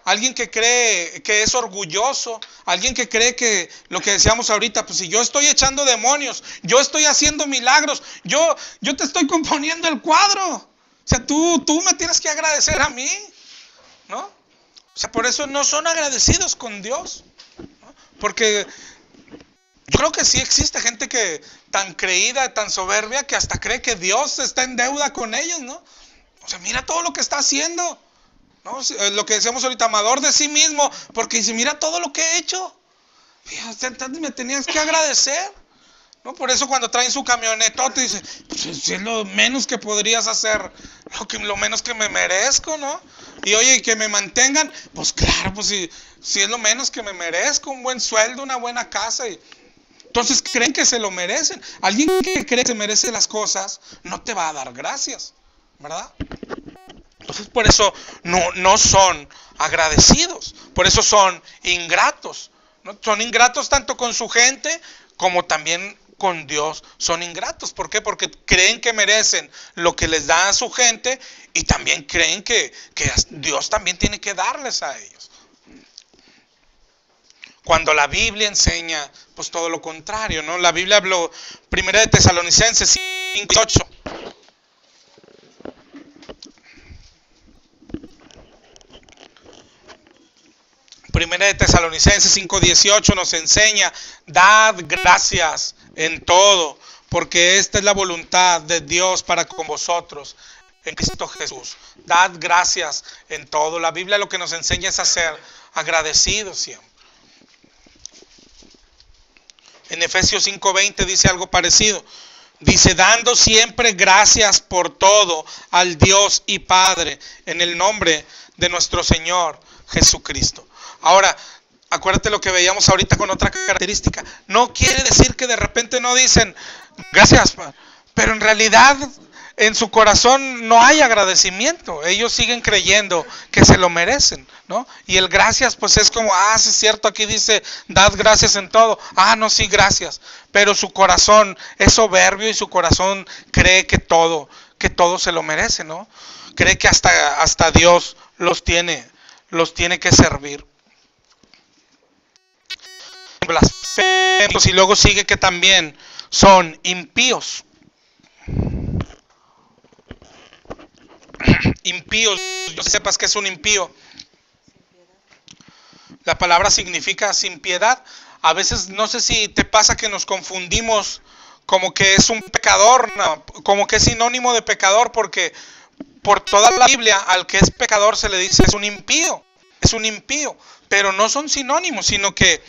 alguien que cree que es orgulloso, alguien que cree que lo que decíamos ahorita, pues si yo estoy echando demonios, yo estoy haciendo milagros, yo te estoy componiendo el cuadro. O sea, tú me tienes que agradecer a mí, ¿no? O sea, por eso no son agradecidos con Dios, ¿no? Porque yo creo que sí existe gente que tan creída, tan soberbia, que hasta cree que Dios está en deuda con ellos, ¿no? O sea, mira todo lo que está haciendo, ¿no? Lo que decíamos ahorita, amador de sí mismo, porque dice, mira todo lo que he hecho. Fíjate, me tenías que agradecer, ¿no? Por eso cuando traen su camionetota dice, pues si es lo menos que podrías hacer, lo menos que me merezco, ¿no? Y oye, que me mantengan, pues claro, pues si es lo menos que me merezco, un buen sueldo, una buena casa. Entonces creen que se lo merecen. Alguien que cree que se merece las cosas no te va a dar gracias, ¿verdad? Entonces por eso no son agradecidos, por eso son ingratos, ¿no? Son ingratos tanto con su gente como también con Dios. Son ingratos, ¿por qué? Porque creen que merecen lo que les da a su gente y también creen que Dios también tiene que darles a ellos. Cuando la Biblia enseña pues todo lo contrario, ¿no? La Biblia habló, Primera de Tesalonicenses 5:8. Primera de Tesalonicenses 5:18 nos enseña: dad gracias en todo, porque esta es la voluntad de Dios para con vosotros en Cristo Jesús. Dad gracias en todo. La Biblia lo que nos enseña es a ser agradecidos siempre. En Efesios 5:20 dice algo parecido. Dice: dando siempre gracias por todo al Dios y Padre, en el nombre de nuestro Señor Jesucristo. Ahora, acuérdate lo que veíamos ahorita con otra característica. No quiere decir que de repente no dicen gracias, pero en realidad en su corazón no hay agradecimiento. Ellos siguen creyendo que se lo merecen, ¿no? Y el gracias pues es como, sí es cierto, aquí dice dad gracias en todo. No, sí, gracias. Pero su corazón es soberbio y su corazón cree que todo se lo merece, ¿no? Cree que hasta Dios los tiene que servir. Blasfemos, y luego sigue que también son impíos. Impíos, yo sepas que es un impío. La palabra significa sin piedad. A veces no sé si te pasa que nos confundimos como que es un pecador, no, como que es sinónimo de pecador, porque por toda la Biblia al que es pecador se le dice es un impío, pero no son sinónimos, sino que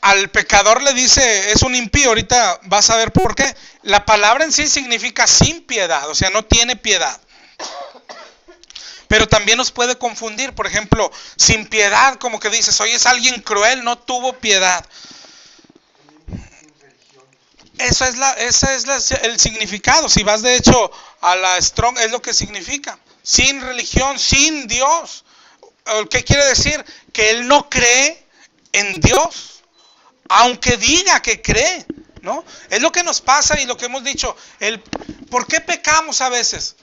al pecador le dice es un impío. Ahorita vas a ver por qué. La palabra en sí significa sin piedad, o sea, no tiene piedad. Pero también nos puede confundir, por ejemplo, sin piedad, como que dices, oye, es alguien cruel, no tuvo piedad. Ese es el significado. Si vas de hecho a la Strong, es lo que significa. Sin religión, sin Dios. ¿Qué quiere decir? Que él no cree en Dios, aunque diga que cree, ¿no? Es lo que nos pasa y lo que hemos dicho. ¿Por qué pecamos a veces?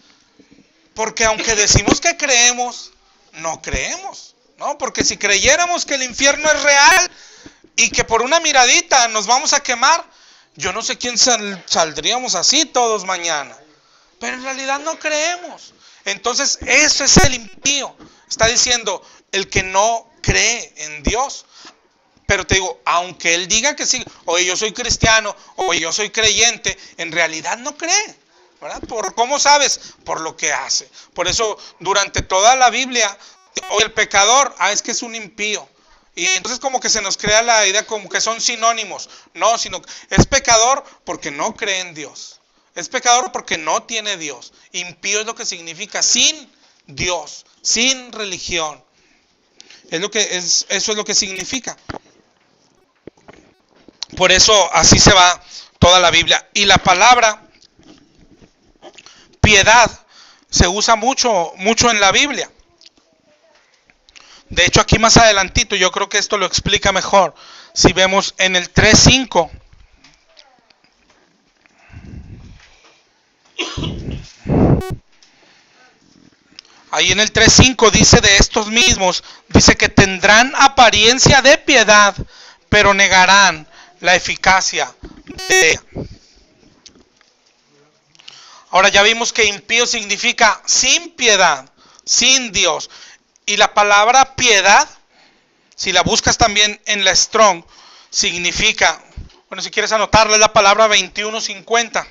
Porque aunque decimos que creemos, no creemos, ¿no? Porque si creyéramos que el infierno es real y que por una miradita nos vamos a quemar, yo no sé quién saldríamos así todos mañana. Pero en realidad no creemos. Entonces, eso es el impío. Está diciendo el que no cree en Dios. Pero te digo, aunque él diga que sí, oye, yo soy cristiano, oye, yo soy creyente, en realidad no cree, ¿verdad? ¿Cómo sabes? Por lo que hace. Por eso, durante toda la Biblia, oye, el pecador, es que es un impío. Y entonces como que se nos crea la idea como que son sinónimos. No, sino es pecador porque no cree en Dios. Es pecador porque no tiene Dios. Impío es lo que significa sin Dios, sin religión. Eso es lo que significa. Por eso así se va toda la Biblia. Y la palabra piedad se usa mucho en la Biblia. De hecho, aquí más adelantito, yo creo que esto lo explica mejor. Si vemos en el 3:5. Ahí en el 3:5 dice de estos mismos, dice que tendrán apariencia de piedad, pero negarán la eficacia de ella. Ahora ya vimos que impío significa sin piedad, sin Dios. Y la palabra piedad, si la buscas también en la Strong, significa, bueno, si quieres anotarla, es la palabra 2150.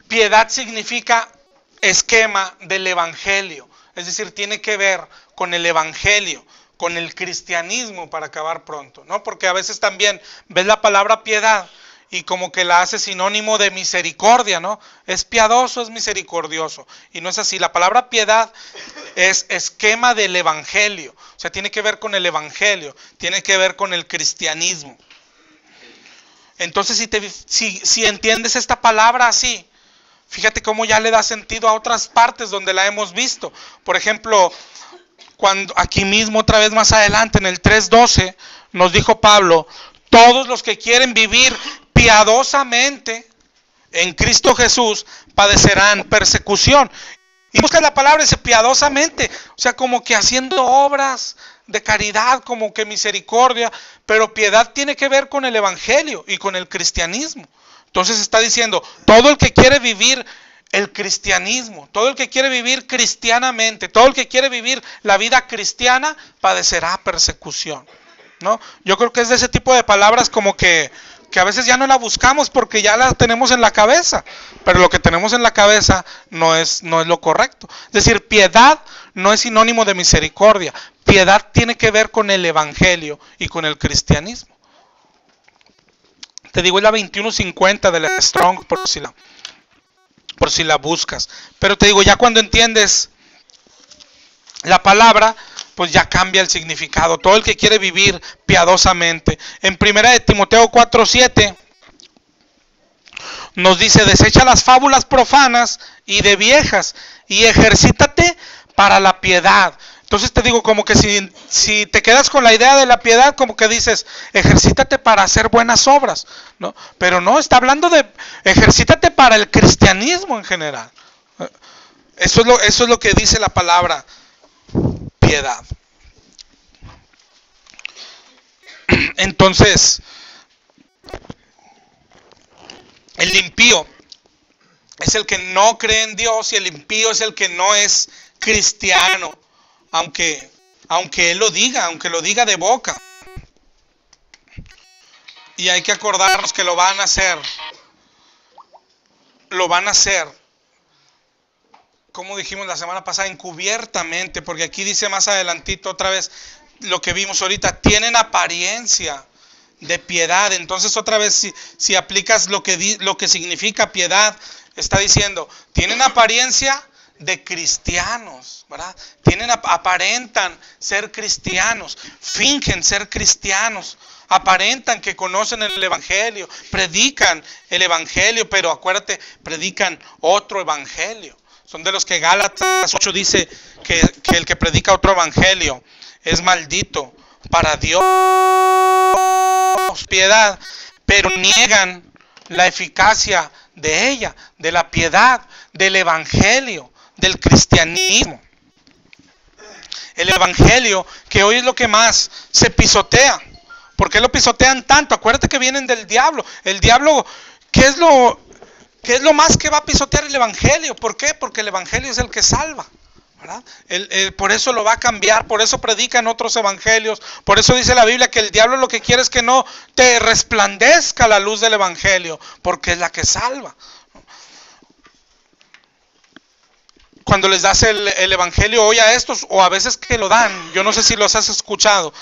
Piedad significa esquema del evangelio, es decir, tiene que ver con el evangelio, con el cristianismo, para acabar pronto, ¿no? Porque a veces también ves la palabra piedad y como que la hace sinónimo de misericordia, ¿no? Es piadoso, es misericordioso. Y no es así. La palabra piedad es esquema del evangelio. O sea, tiene que ver con el evangelio, tiene que ver con el cristianismo. Entonces, si entiendes esta palabra así, fíjate cómo ya le da sentido a otras partes donde la hemos visto. Por ejemplo, cuando aquí mismo otra vez más adelante en el 3:12 nos dijo Pablo, todos los que quieren vivir piadosamente en Cristo Jesús padecerán persecución. Y busca la palabra, dice piadosamente, o sea, como que haciendo obras de caridad, como que misericordia, pero piedad tiene que ver con el evangelio y con el cristianismo. Entonces está diciendo, todo el que quiere vivir el cristianismo, todo el que quiere vivir cristianamente, todo el que quiere vivir la vida cristiana, padecerá persecución, ¿no? Yo creo que es de ese tipo de palabras como que a veces ya no la buscamos porque ya la tenemos en la cabeza, pero lo que tenemos en la cabeza no es lo correcto. Es decir, piedad no es sinónimo de misericordia. Piedad tiene que ver con el evangelio y con el cristianismo. Te digo, es la 2150 de la Strong, por si la buscas. Pero te digo, ya cuando entiendes la palabra, pues ya cambia el significado. Todo el que quiere vivir piadosamente. En 1 de Timoteo 4:7 nos dice, desecha las fábulas profanas y de viejas y ejercítate para la piedad. Entonces te digo, como que si te quedas con la idea de la piedad, como que dices, ejercítate para hacer buenas obras, ¿no? Pero no, está hablando de ejercítate para el cristianismo en general. Eso es lo que dice la palabra piedad. Entonces, el impío es el que no cree en Dios y el impío es el que no es cristiano. Aunque él lo diga, aunque lo diga de boca. Y hay que acordarnos que lo van a hacer. Lo van a hacer, como dijimos la semana pasada, encubiertamente. Porque aquí dice más adelantito otra vez lo que vimos ahorita. Tienen apariencia de piedad. Entonces otra vez si aplicas lo que significa piedad, está diciendo, tienen apariencia de cristianos, ¿verdad? Aparentan ser cristianos, fingen ser cristianos, aparentan que conocen el evangelio, predican el evangelio, pero acuérdate, predican otro evangelio. Son de los que Gálatas 8 dice que el que predica otro evangelio es maldito para Dios. Piedad, pero niegan la eficacia de ella, de la piedad, del evangelio, del cristianismo. El evangelio, que hoy es lo que más se pisotea. ¿Por qué lo pisotean tanto? Acuérdate que vienen del diablo. El diablo, ¿qué es lo más que va a pisotear el evangelio? ¿Por qué? Porque el evangelio es el que salva, ¿verdad? Por eso lo va a cambiar, por eso predican otros evangelios, por eso dice la Biblia que el diablo lo que quiere es que no te resplandezca la luz del evangelio, porque es la que salva. Cuando les das el evangelio hoy a estos, o a veces que lo dan, yo no sé si los has escuchado,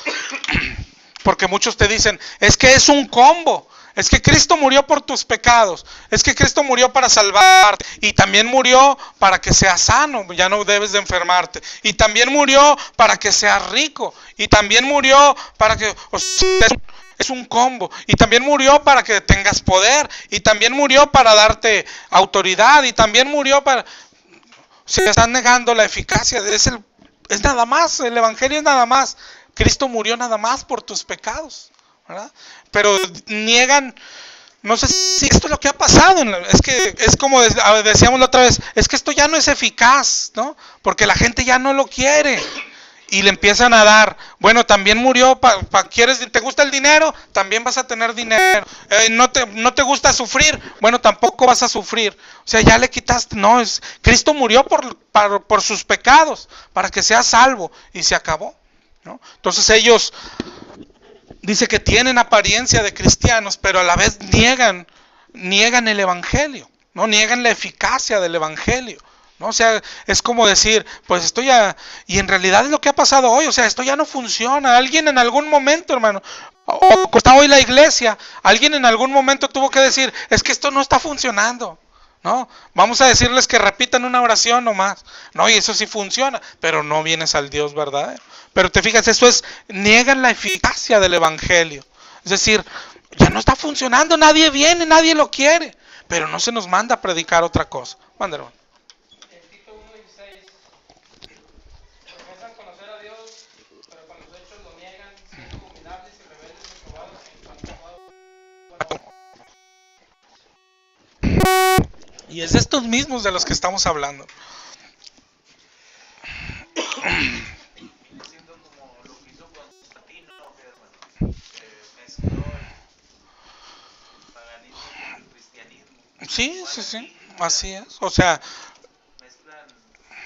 porque muchos te dicen, es que es un combo, es que Cristo murió por tus pecados, es que Cristo murió para salvarte, y también murió para que seas sano, ya no debes de enfermarte, y también murió para que seas rico, y también murió para que, o sea, es un combo, y también murió para que tengas poder, y también murió para darte autoridad, y también murió para... Se están negando la eficacia, es nada más, el evangelio es nada más. Cristo murió nada más por tus pecados, ¿verdad? Pero niegan, no sé si esto es lo que ha pasado, es que es como decíamos la otra vez, es que esto ya no es eficaz, ¿no? Porque la gente ya no lo quiere. Y le empiezan a dar, bueno, también murió, ¿te gusta el dinero? También vas a tener dinero. ¿No te gusta sufrir? Bueno, tampoco vas a sufrir. O sea, ya le quitaste, no, Cristo murió por sus pecados, para que seas salvo, y se acabó, ¿no? Entonces ellos, dice que tienen apariencia de cristianos, pero a la vez niegan el evangelio, ¿no? Niegan la eficacia del evangelio, ¿no? O sea, es como decir, pues esto ya, y en realidad es lo que ha pasado hoy, o sea, esto ya no funciona. Alguien en algún momento, hermano, o está hoy la iglesia, alguien en algún momento tuvo que decir, es que esto no está funcionando, ¿no? Vamos a decirles que repitan una oración nomás, ¿no? Y eso sí funciona, pero no vienes al Dios verdadero. Pero te fijas, eso es, niegan la eficacia del evangelio. Es decir, ya no está funcionando, nadie viene, nadie lo quiere, pero no se nos manda a predicar otra cosa. Mándalo. Y es de estos mismos de los que estamos hablando. Siendo como lo que hizo Constantino, que mezcló el paganismo con el cristianismo. Sí, Igual sí, sí, aquí, o sea, así es. O sea, mezclan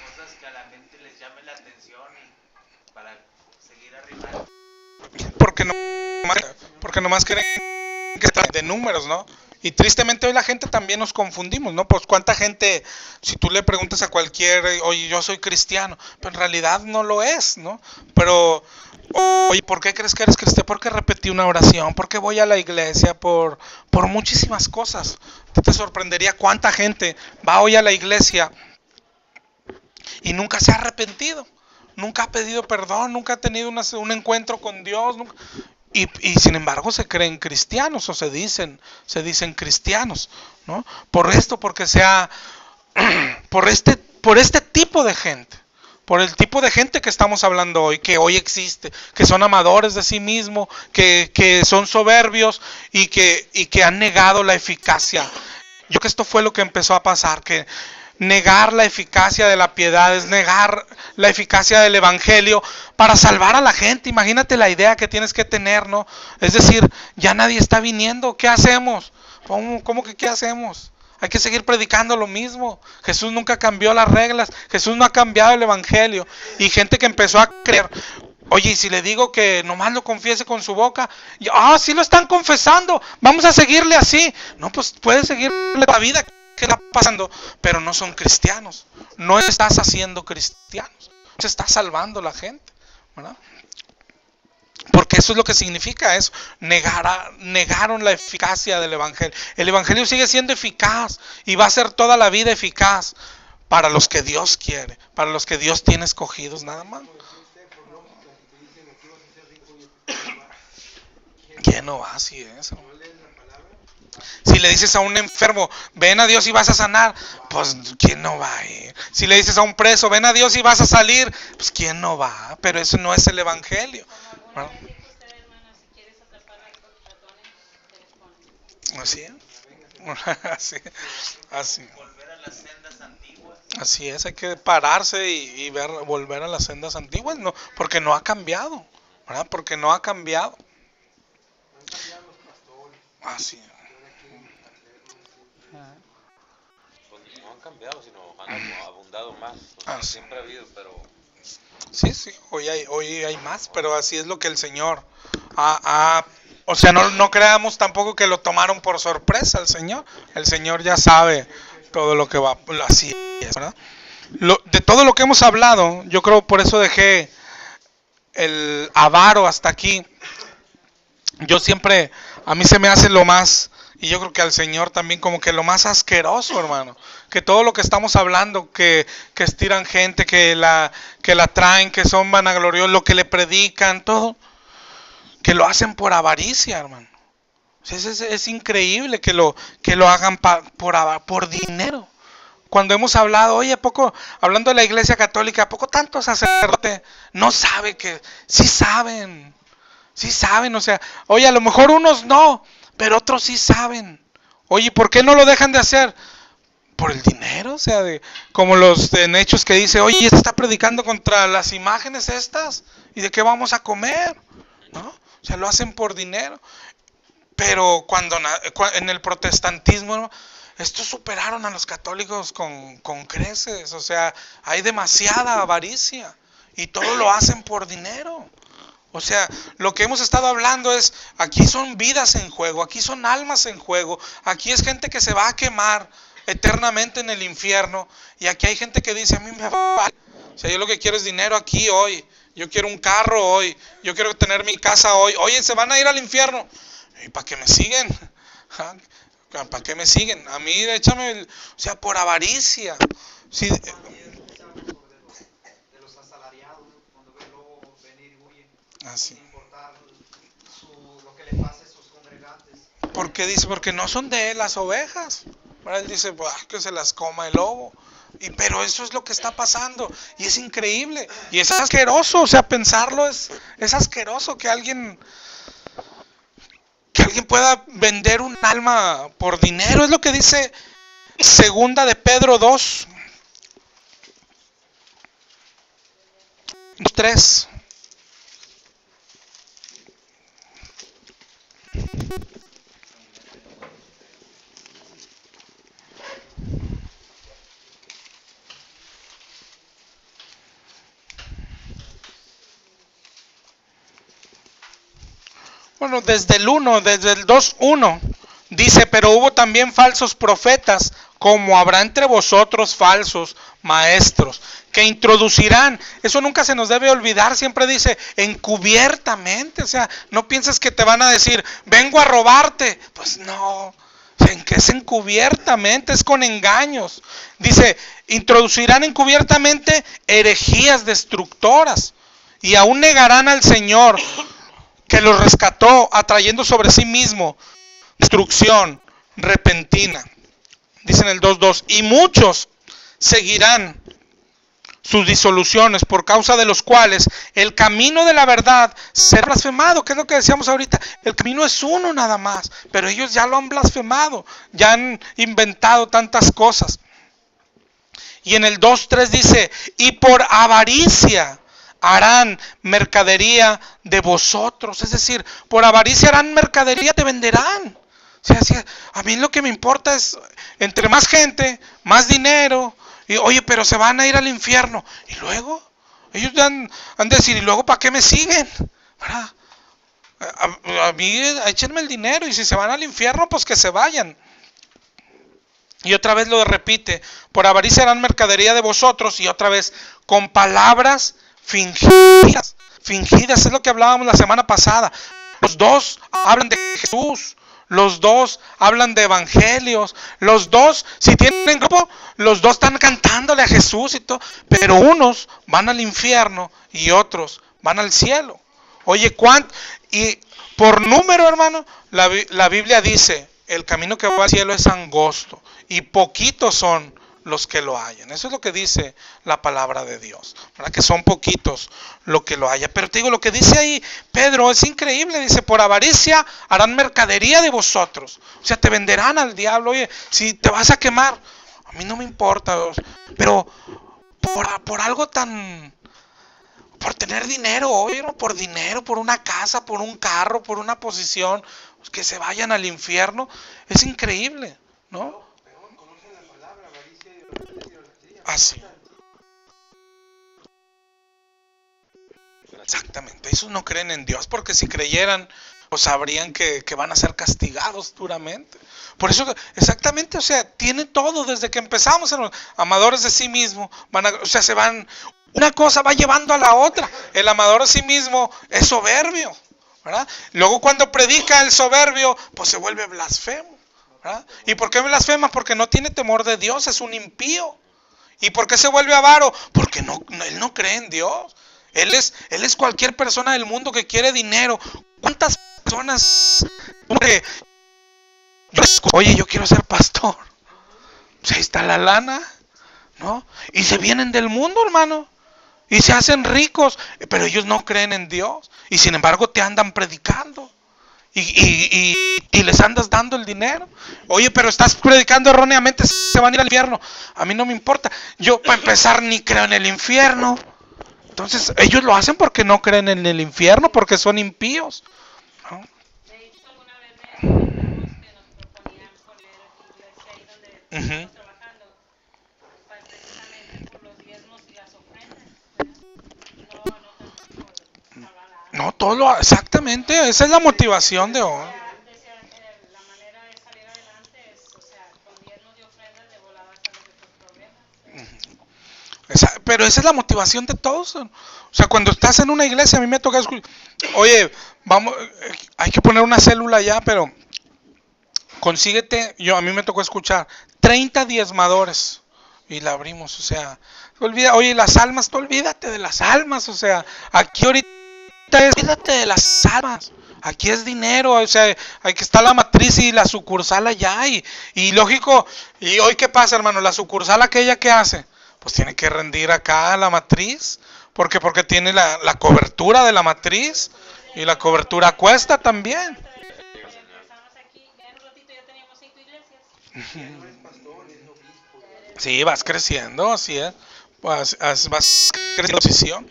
cosas que a la mente les llamen la atención y para seguir arribando. porque no, porque nomás creen que está de números, ¿no? Y tristemente hoy la gente también nos confundimos, ¿no? Pues cuánta gente, si tú le preguntas a cualquier, oye, yo soy cristiano, pero en realidad no lo es, ¿no? Pero, oye, ¿por qué crees que eres cristiano? Porque repetí una oración, porque voy a la iglesia, por muchísimas cosas. Te sorprendería cuánta gente va hoy a la iglesia y nunca se ha arrepentido, nunca ha pedido perdón, nunca ha tenido un encuentro con Dios, nunca, y sin embargo se creen cristianos o se dicen cristianos, ¿no? Por esto, porque sea por este tipo de gente, por el tipo de gente que estamos hablando hoy, que hoy existe, que son amadores de sí mismo, que son soberbios y que han negado la eficacia. Yo creo que esto fue lo que empezó a pasar, que negar la eficacia de la piedad es negar la eficacia del evangelio para salvar a la gente. Imagínate la idea que tienes que tener, ¿no? Es decir, ya nadie está viniendo, ¿qué hacemos? ¿Cómo que qué hacemos? Hay que seguir predicando lo mismo. Jesús nunca cambió las reglas, Jesús no ha cambiado el evangelio. Y gente que empezó a creer, oye, y si le digo que nomás lo confiese con su boca, sí lo están confesando, vamos a seguirle así. No, pues puedes seguirle la vida que está pasando, pero no son cristianos. No estás haciendo cristianos, se está salvando la gente, ¿verdad? Porque eso es lo que significa eso. Negaron la eficacia del evangelio. El evangelio sigue siendo eficaz y va a ser toda la vida eficaz para los que Dios quiere, para los que Dios tiene escogidos, nada más. ¿Quién no va? Así es. Si le dices a un enfermo, ven a Dios y vas a sanar, pues ¿quién no va a ir? Si le dices a un preso, ven a Dios y vas a salir, pues ¿quién no va? Pero eso no es el evangelio, ¿no? Así es. Así. Volver a las sendas antiguas. Así es, hay que pararse y volver a las sendas antiguas, no, porque no ha cambiado, ¿verdad? Porque no ha cambiado. Así es. No han cambiado, sino han abundado más. O sea, siempre ha habido, pero... Sí, hoy hay más, pero así es lo que el Señor o sea, no creamos tampoco que lo tomaron por sorpresa el Señor. El Señor ya sabe todo lo que va, así es, ¿verdad? De todo lo que hemos hablado, yo creo por eso dejé el avaro hasta aquí. Yo siempre, a mí se me hace lo más, y yo creo que al Señor también, como que lo más asqueroso, hermano, que todo lo que estamos hablando, que estiran gente, que la traen, que son vanagloriosos, lo que le predican, todo, que lo hacen por avaricia, hermano. O sea, es increíble que lo hagan por dinero. Cuando hemos hablado, oye, hablando de la Iglesia Católica, ¿a poco tanto sacerdote no sabe que sí saben? Sí saben, o sea, oye, a lo mejor unos no, pero otros sí saben. Oye, ¿por qué no lo dejan de hacer? Por el dinero, o sea, como los en Hechos que dice, oye, este está predicando contra las imágenes estas, ¿y de qué vamos a comer? ¿No? O sea, lo hacen por dinero. Pero cuando en el protestantismo, ¿no?, estos superaron a los católicos con creces. O sea, hay demasiada avaricia y todo lo hacen por dinero. O sea, lo que hemos estado hablando es, aquí son vidas en juego, aquí son almas en juego, aquí es gente que se va a quemar eternamente en el infierno, y aquí hay gente que dice, a mí me vale. O sea, yo lo que quiero es dinero aquí hoy, yo quiero un carro hoy, yo quiero tener mi casa hoy. Oye, se van a ir al infierno. ¿Y para qué me siguen? ¿Para qué me siguen? A mí échame, o sea, por avaricia. Sí. De los asalariados, cuando ven luego venir y huyen, Así. sin importar lo que le pase a sus congregantes. Porque dice, porque no son de él las ovejas. Ahora él dice, pues, que se las coma el lobo. Pero eso es lo que está pasando. Y es increíble. Y es asqueroso. O sea, pensarlo es asqueroso que alguien pueda vender un alma por dinero. Es lo que dice segunda de Pedro 2. 3. Bueno, desde el 2:1 dice, pero hubo también falsos profetas, como habrá entre vosotros falsos maestros, que introducirán. Eso nunca se nos debe olvidar, siempre dice encubiertamente, o sea, no pienses que te van a decir, vengo a robarte. Pues no, ¿en qué es encubiertamente? Es con engaños. Dice, introducirán encubiertamente herejías destructoras, y aún negarán al Señor que los rescató, atrayendo sobre sí mismo destrucción repentina. Dice en el 2:2, y muchos seguirán sus disoluciones, por causa de los cuales el camino de la verdad será blasfemado. Que es lo que decíamos ahorita, el camino es uno nada más, pero ellos ya lo han blasfemado, ya han inventado tantas cosas. Y en el 2:3 dice, y por avaricia harán mercadería de vosotros. Es decir, por avaricia harán mercadería, te venderán. O sea, a mí lo que me importa es, entre más gente, más dinero. Y oye, pero se van a ir al infierno. Y luego, ellos han de decir, ¿y luego para qué me siguen? ¿Verdad? A mí, échenme el dinero, y si se van al infierno, pues que se vayan. Y otra vez lo repite, por avaricia harán mercadería de vosotros, y otra vez, con palabras fingidas, es lo que hablábamos la semana pasada. Los dos hablan de Jesús, los dos hablan de evangelios, los dos, si tienen grupo, los dos están cantándole a Jesús y todo, pero unos van al infierno y otros van al cielo. Oye, ¿cuánto? Y por número, hermano, la Biblia dice, el camino que va al cielo es angosto, y poquitos son los que lo hallan. Eso es lo que dice la palabra de Dios, ¿verdad? Que son poquitos los que lo hallan. Pero te digo, lo que dice ahí Pedro es increíble. Dice, por avaricia harán mercadería de vosotros. O sea, te venderán al diablo. Oye, si te vas a quemar, a mí no me importa. Pero por algo tan... por tener dinero, oye, ¿no? Por dinero, por una casa, por un carro, por una posición, pues que se vayan al infierno. Es increíble, ¿no? Así. Exactamente, esos no creen en Dios, porque si creyeran, pues sabrían que van a ser castigados duramente. Por eso, exactamente, o sea, tiene todo desde que empezamos, hermanos, amadores de sí mismo, o sea, se van, una cosa va llevando a la otra. El amador de sí mismo es soberbio, ¿verdad? Luego cuando predica el soberbio, pues se vuelve blasfemo, ¿verdad? ¿Y por qué blasfema? Porque no tiene temor de Dios, es un impío. ¿Y por qué se vuelve avaro? Porque él no cree en Dios. Él es cualquier persona del mundo que quiere dinero. ¿Cuántas personas? Oye, yo quiero ser pastor. Pues ahí está la lana, ¿no? Y se vienen del mundo, hermano. Y se hacen ricos, pero ellos no creen en Dios. Y sin embargo te andan predicando. Y les andas dando el dinero. Oye, pero estás predicando erróneamente, se van a ir al infierno. A mí no me importa. Yo, para empezar, ni creo en el infierno. Entonces, ellos lo hacen porque no creen en el infierno, porque son impíos, ¿no? De hecho, alguna vez me comentamos que nos proponían poner iglesia ahí donde estamos trabajando, precisamente por los diezmos y las ofrendas, ¿verdad? No tanto por hablar. No, exactamente, esa es la motivación de hoy. Decía, la manera de salir adelante es, o sea, con diezmos y ofrendas de volada salen de tus problemas. Pero esa es la motivación de todos. O sea, cuando estás en una iglesia, a mí me toca escuchar, oye, vamos, hay que poner una célula ya, pero consíguete, a mí me tocó escuchar 30 diezmadores y la abrimos. O sea, oye, las almas, tú olvídate de las almas. O sea, aquí ahorita olvídate de las almas. Aquí es dinero, o sea, aquí está la matriz y la sucursal allá. Y lógico, ¿y hoy qué pasa, hermano? La sucursal aquella, ¿qué hace? Pues tiene que rendir acá a la matriz, porque tiene la cobertura de la matriz, y la cobertura cuesta también. Empezamos aquí, en un ratito ya teníamos 5 iglesias. Sí, vas creciendo, así es. Vas creciendo en posición.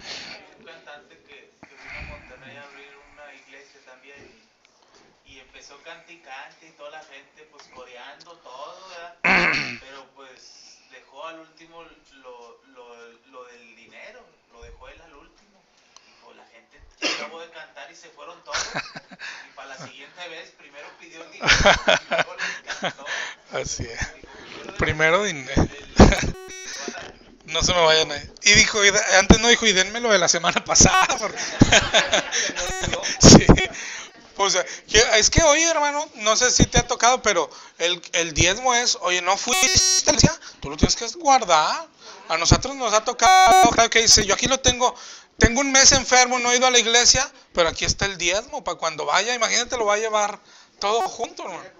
empezó canticante y toda la gente pues coreando todo, ¿verdad? Pero pues dejó al último lo del dinero, lo dejó él al último. Dijo, la gente ya acabó de cantar y se fueron todos. Y para la siguiente vez primero pidió el dinero y luego les cantó. Así es. Dijo, Primero dinero. No se me vayan a ir. Y dijo, antes no dijo, y denme lo de la semana pasada. Sí. Pues es que oye, hermano, no sé si te ha tocado, pero el diezmo es, oye, no fuiste a la iglesia, tú lo tienes que guardar. A nosotros nos ha tocado, que dice, yo aquí lo tengo un mes enfermo, no he ido a la iglesia, pero aquí está el diezmo, para cuando vaya, imagínate, lo va a llevar todo junto, hermano.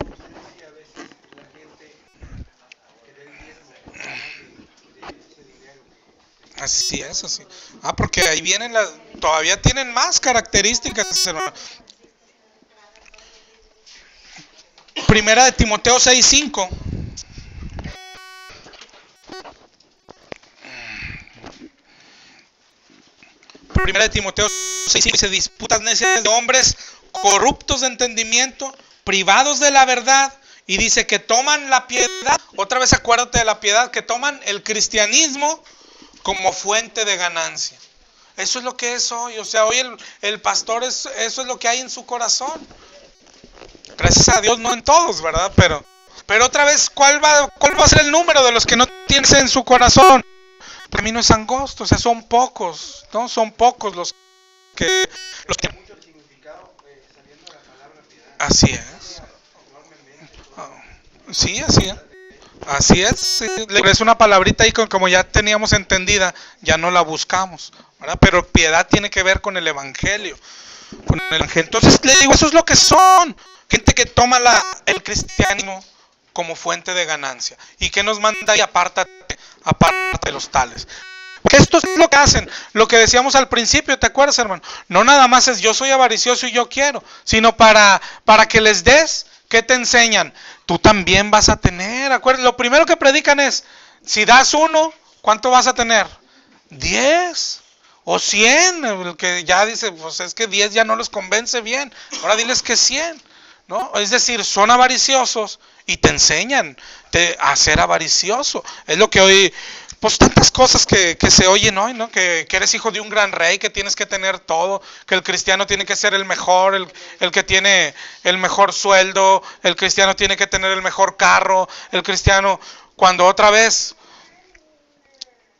Así es, así. Porque ahí vienen todavía tienen más características, hermano. Primera de Timoteo 6:5. Primera de Timoteo 6:5 dice, disputas necias de hombres corruptos de entendimiento, privados de la verdad, y dice que toman la piedad, otra vez acuérdate de la piedad, que toman el cristianismo como fuente de ganancia. Eso es lo que es hoy, o sea, hoy el pastor eso es lo que hay en su corazón. Gracias a Dios no en todos, ¿verdad? Pero otra vez, ¿cuál va a ser el número de los que no tienen en su corazón? El camino es angosto, o sea, son pocos, ¿no? Son pocos los que Mucho el significado saliendo de la palabra piedad. Así es. Sí, así es. Así es. Sí. Es una palabrita ahí como ya teníamos entendida, ya no la buscamos, ¿verdad? Pero piedad tiene que ver con el evangelio. Entonces le digo, eso es lo que son. Gente que toma el cristianismo como fuente de ganancia. ¿Y que nos manda? Y apártate de los tales. Porque esto es lo que hacen, lo que decíamos al principio, ¿te acuerdas, hermano? No nada más es yo soy avaricioso y yo quiero, sino para que les des, ¿qué te enseñan? Tú también vas a tener, acuérdate, lo primero que predican es, si das 1, ¿cuánto vas a tener? 10 o 100, el que ya dice, pues es que 10 ya no les convence bien, ahora diles que 100, ¿no? Es decir, son avariciosos y te enseñan a ser avaricioso, es lo que hoy... Pues tantas cosas que se oyen hoy, ¿no? Que eres hijo de un gran rey, que tienes que tener todo, que el cristiano tiene que ser el mejor, el que tiene el mejor sueldo, el cristiano tiene que tener el mejor carro, el cristiano, cuando otra vez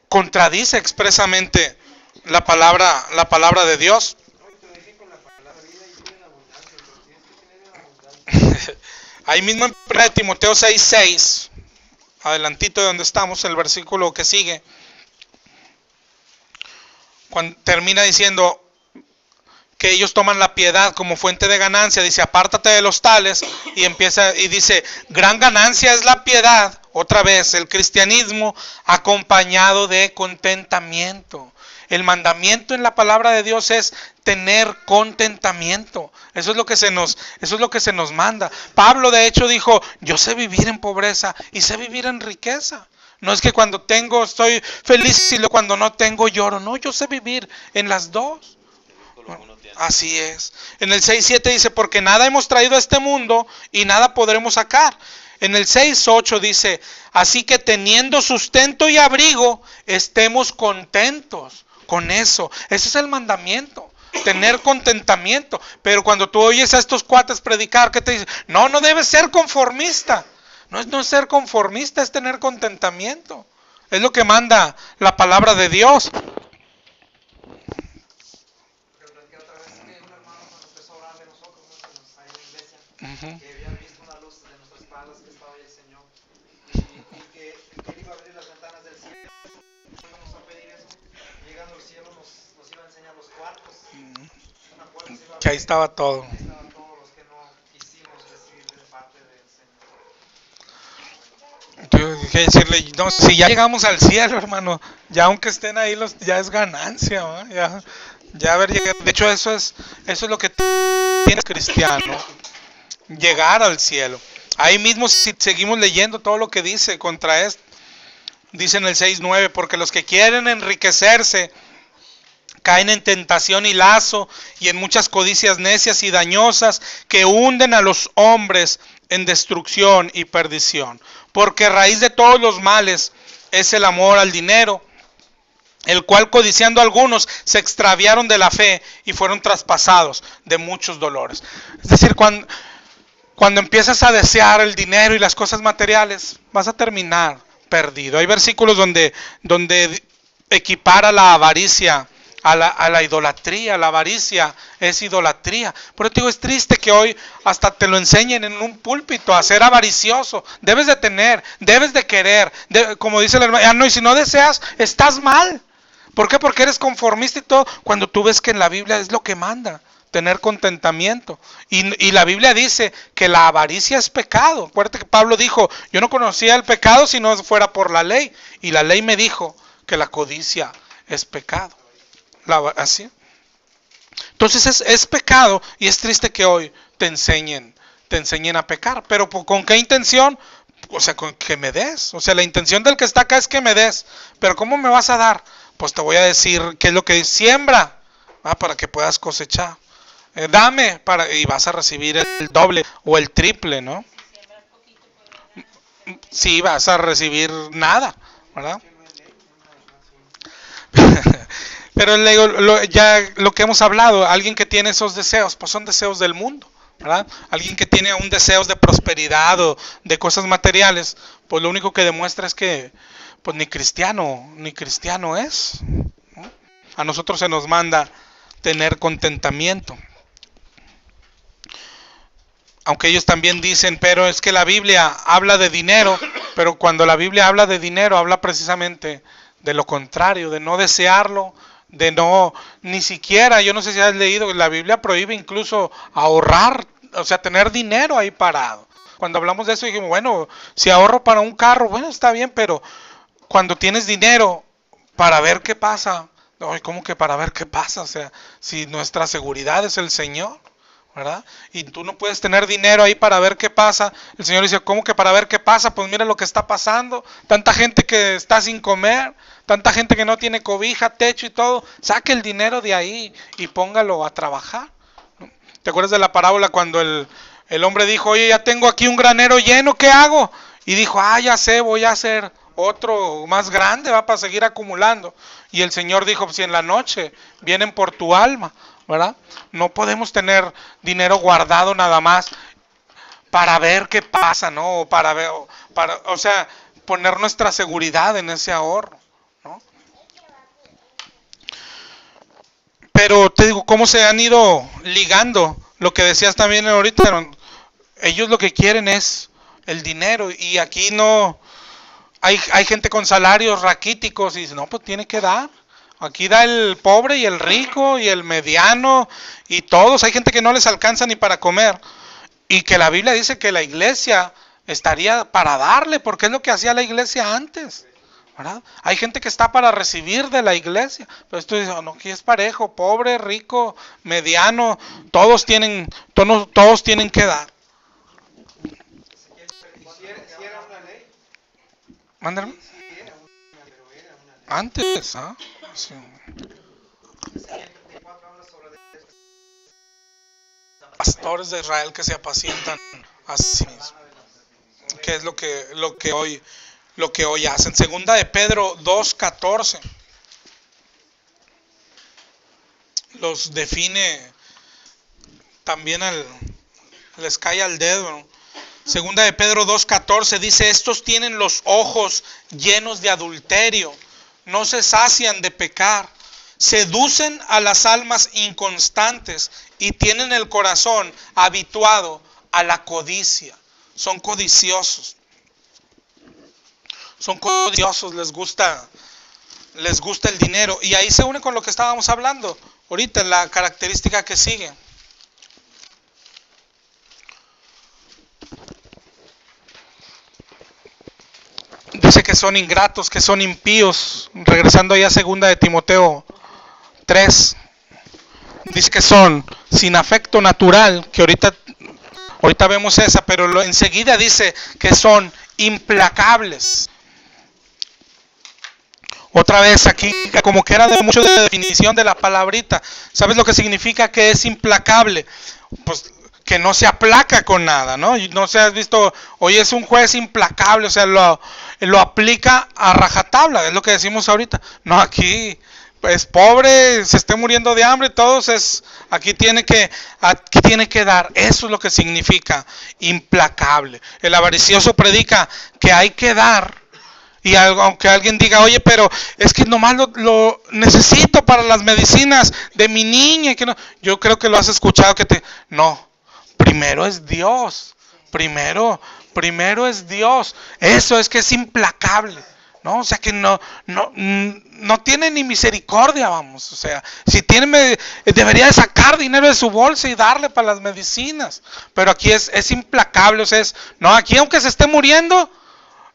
contradice expresamente la palabra de Dios. Ahí mismo en 1 Timoteo 6:6. Adelantito de donde estamos, el versículo que sigue, cuando termina diciendo que ellos toman la piedad como fuente de ganancia, dice apártate de los tales, y dice gran ganancia es la piedad, otra vez el cristianismo acompañado de contentamiento. El mandamiento en la palabra de Dios es tener contentamiento. Eso es lo que se nos manda. Pablo de hecho dijo, yo sé vivir en pobreza y sé vivir en riqueza. No es que cuando tengo estoy feliz y cuando no tengo lloro. No, yo sé vivir en las dos. Así es. En el 6:7 dice, porque nada hemos traído a este mundo y nada podremos sacar. En el 6:8 dice, así que teniendo sustento y abrigo, estemos contentos con eso. Ese es el mandamiento, tener contentamiento. Pero cuando tú oyes a estos cuates predicar, ¿qué te dicen? No debes ser conformista. No es ser conformista, es tener contentamiento. Es lo que manda la palabra de Dios. Que había visto una luz de nuestras espaldas que estaba ahí el Señor y que Él iba a abrir las ventanas del cielo. Íbamos a pedir eso. Llegando al cielo nos iba a enseñar los cuartos. Una puerta se iba a abrir. Que ahí estaba todo. Ahí estaban todos los que no quisimos recibir de parte del Señor. Yo dije decirle, no, si ya llegamos al cielo, hermano, ya aunque estén ahí ya es ganancia, ¿no? Ya haber llegado. De hecho eso es lo que tiene cristiano. Llegar al cielo. Ahí mismo si seguimos leyendo todo lo que dice contra esto, dice en el 6:9, porque los que quieren enriquecerse Caen en tentación y lazo y en muchas codicias necias y dañosas que hunden a los hombres en destrucción y perdición. Porque raíz de todos los males es el amor al dinero, el cual codiciando algunos se extraviaron de la fe y fueron traspasados de muchos dolores. Es decir, cuando empiezas a desear el dinero y las cosas materiales, vas a terminar perdido. Hay versículos donde equipara la avaricia a la idolatría. La avaricia es idolatría. Por eso te digo, es triste que hoy hasta te lo enseñen en un púlpito a ser avaricioso. Debes de tener, debes de querer. Como dice el hermano, y si no deseas, estás mal. ¿Por qué? Porque eres conformista y todo, cuando tú ves que en la Biblia es lo que manda, tener contentamiento. Y la Biblia dice que la avaricia es pecado. Acuérdate que Pablo dijo, yo no conocía el pecado si no fuera por la ley. Y la ley me dijo que la codicia es pecado. ¿Así? Entonces es pecado y es triste que hoy te enseñen a pecar. Pero ¿con qué intención? O sea, con que me des. O sea, la intención del que está acá es que me des. Pero ¿cómo me vas a dar? Pues te voy a decir qué es lo que dice. Siembra, para que puedas cosechar. Dame y vas a recibir el doble o el triple, ¿no? Sí, vas a recibir nada, ¿verdad? Pero ya lo que hemos hablado, alguien que tiene esos deseos, pues son deseos del mundo, ¿verdad? Alguien que tiene un deseo de prosperidad o de cosas materiales, pues lo único que demuestra es que pues ni cristiano es, ¿no? A nosotros se nos manda tener contentamiento. Aunque ellos también dicen, pero es que la Biblia habla de dinero, pero cuando la Biblia habla de dinero, habla precisamente de lo contrario, de no desearlo, de no, ni siquiera, yo no sé si has leído, la Biblia prohíbe incluso ahorrar, o sea, tener dinero ahí parado. Cuando hablamos de eso dijimos, bueno, si ahorro para un carro, bueno, está bien, pero cuando tienes dinero para ver qué pasa, ¿cómo que para ver qué pasa? O sea, si nuestra seguridad es el Señor, ¿verdad? Y tú no puedes tener dinero ahí para ver qué pasa. El Señor dice, ¿cómo que para ver qué pasa? Pues mira lo que está pasando. Tanta gente que está sin comer, tanta gente que no tiene cobija, techo y todo. Saque el dinero de ahí y póngalo a trabajar. ¿Te acuerdas de la parábola cuando el hombre dijo, oye, ya tengo aquí un granero lleno, ¿qué hago? Y dijo, ya sé, voy a hacer otro más grande, va para seguir acumulando. Y el Señor dijo, si en la noche vienen por tu alma, ¿verdad? No podemos tener dinero guardado nada más para ver qué pasa, ¿no? O sea, poner nuestra seguridad en ese ahorro, ¿no? Pero te digo, cómo se han ido ligando, lo que decías también ahorita, ellos lo que quieren es el dinero, y aquí no, hay gente con salarios raquíticos y dice, no, pues tiene que dar. Aquí da el pobre y el rico y el mediano y todos. Hay gente que no les alcanza ni para comer. Y que la Biblia dice que la iglesia estaría para darle, porque es lo que hacía la iglesia antes, ¿verdad? Hay gente que está para recibir de la iglesia. Pero esto dice, no, aquí es parejo, pobre, rico, mediano, todos tienen que dar. Si era una ley. Mándame. Sí, era una, pero era una ley. Antes, sí. Pastores de Israel que se apacientan a sí mismos. ¿Qué es lo que hoy hacen? Segunda de Pedro 2:14 los define también les cae al dedo, ¿no? Segunda de Pedro 2:14 dice, estos tienen los ojos llenos de adulterio, no se sacian de pecar, seducen a las almas inconstantes y tienen el corazón habituado a la codicia. Son codiciosos, les gusta el dinero. Y ahí se une con lo que estábamos hablando ahorita, la característica que sigue. Dice que son ingratos, que son impíos. Regresando ahí a segunda de Timoteo 3. Dice que son sin afecto natural, que ahorita vemos esa, pero enseguida dice que son implacables. Otra vez aquí, como que era de mucho de definición de la palabrita. ¿Sabes lo que significa que es implacable? Pues que no se aplaca con nada, ¿no? Y no se has visto, hoy es un juez implacable, o sea, lo aplica a rajatabla, es lo que decimos ahorita. No, aquí es pobre, se esté muriendo de hambre, todos es, aquí tiene que dar. Eso es lo que significa implacable. El avaricioso predica que hay que dar. Y aunque alguien diga, oye, pero es que nomás lo necesito para las medicinas de mi niña, y que no, yo creo que lo has escuchado no, primero es Dios, primero es Dios. Eso es que es implacable, ¿no? O sea que no tiene ni misericordia, vamos. O sea, si tiene, debería de sacar dinero de su bolsa y darle para las medicinas. Pero aquí es implacable, o sea, no, aquí aunque se esté muriendo,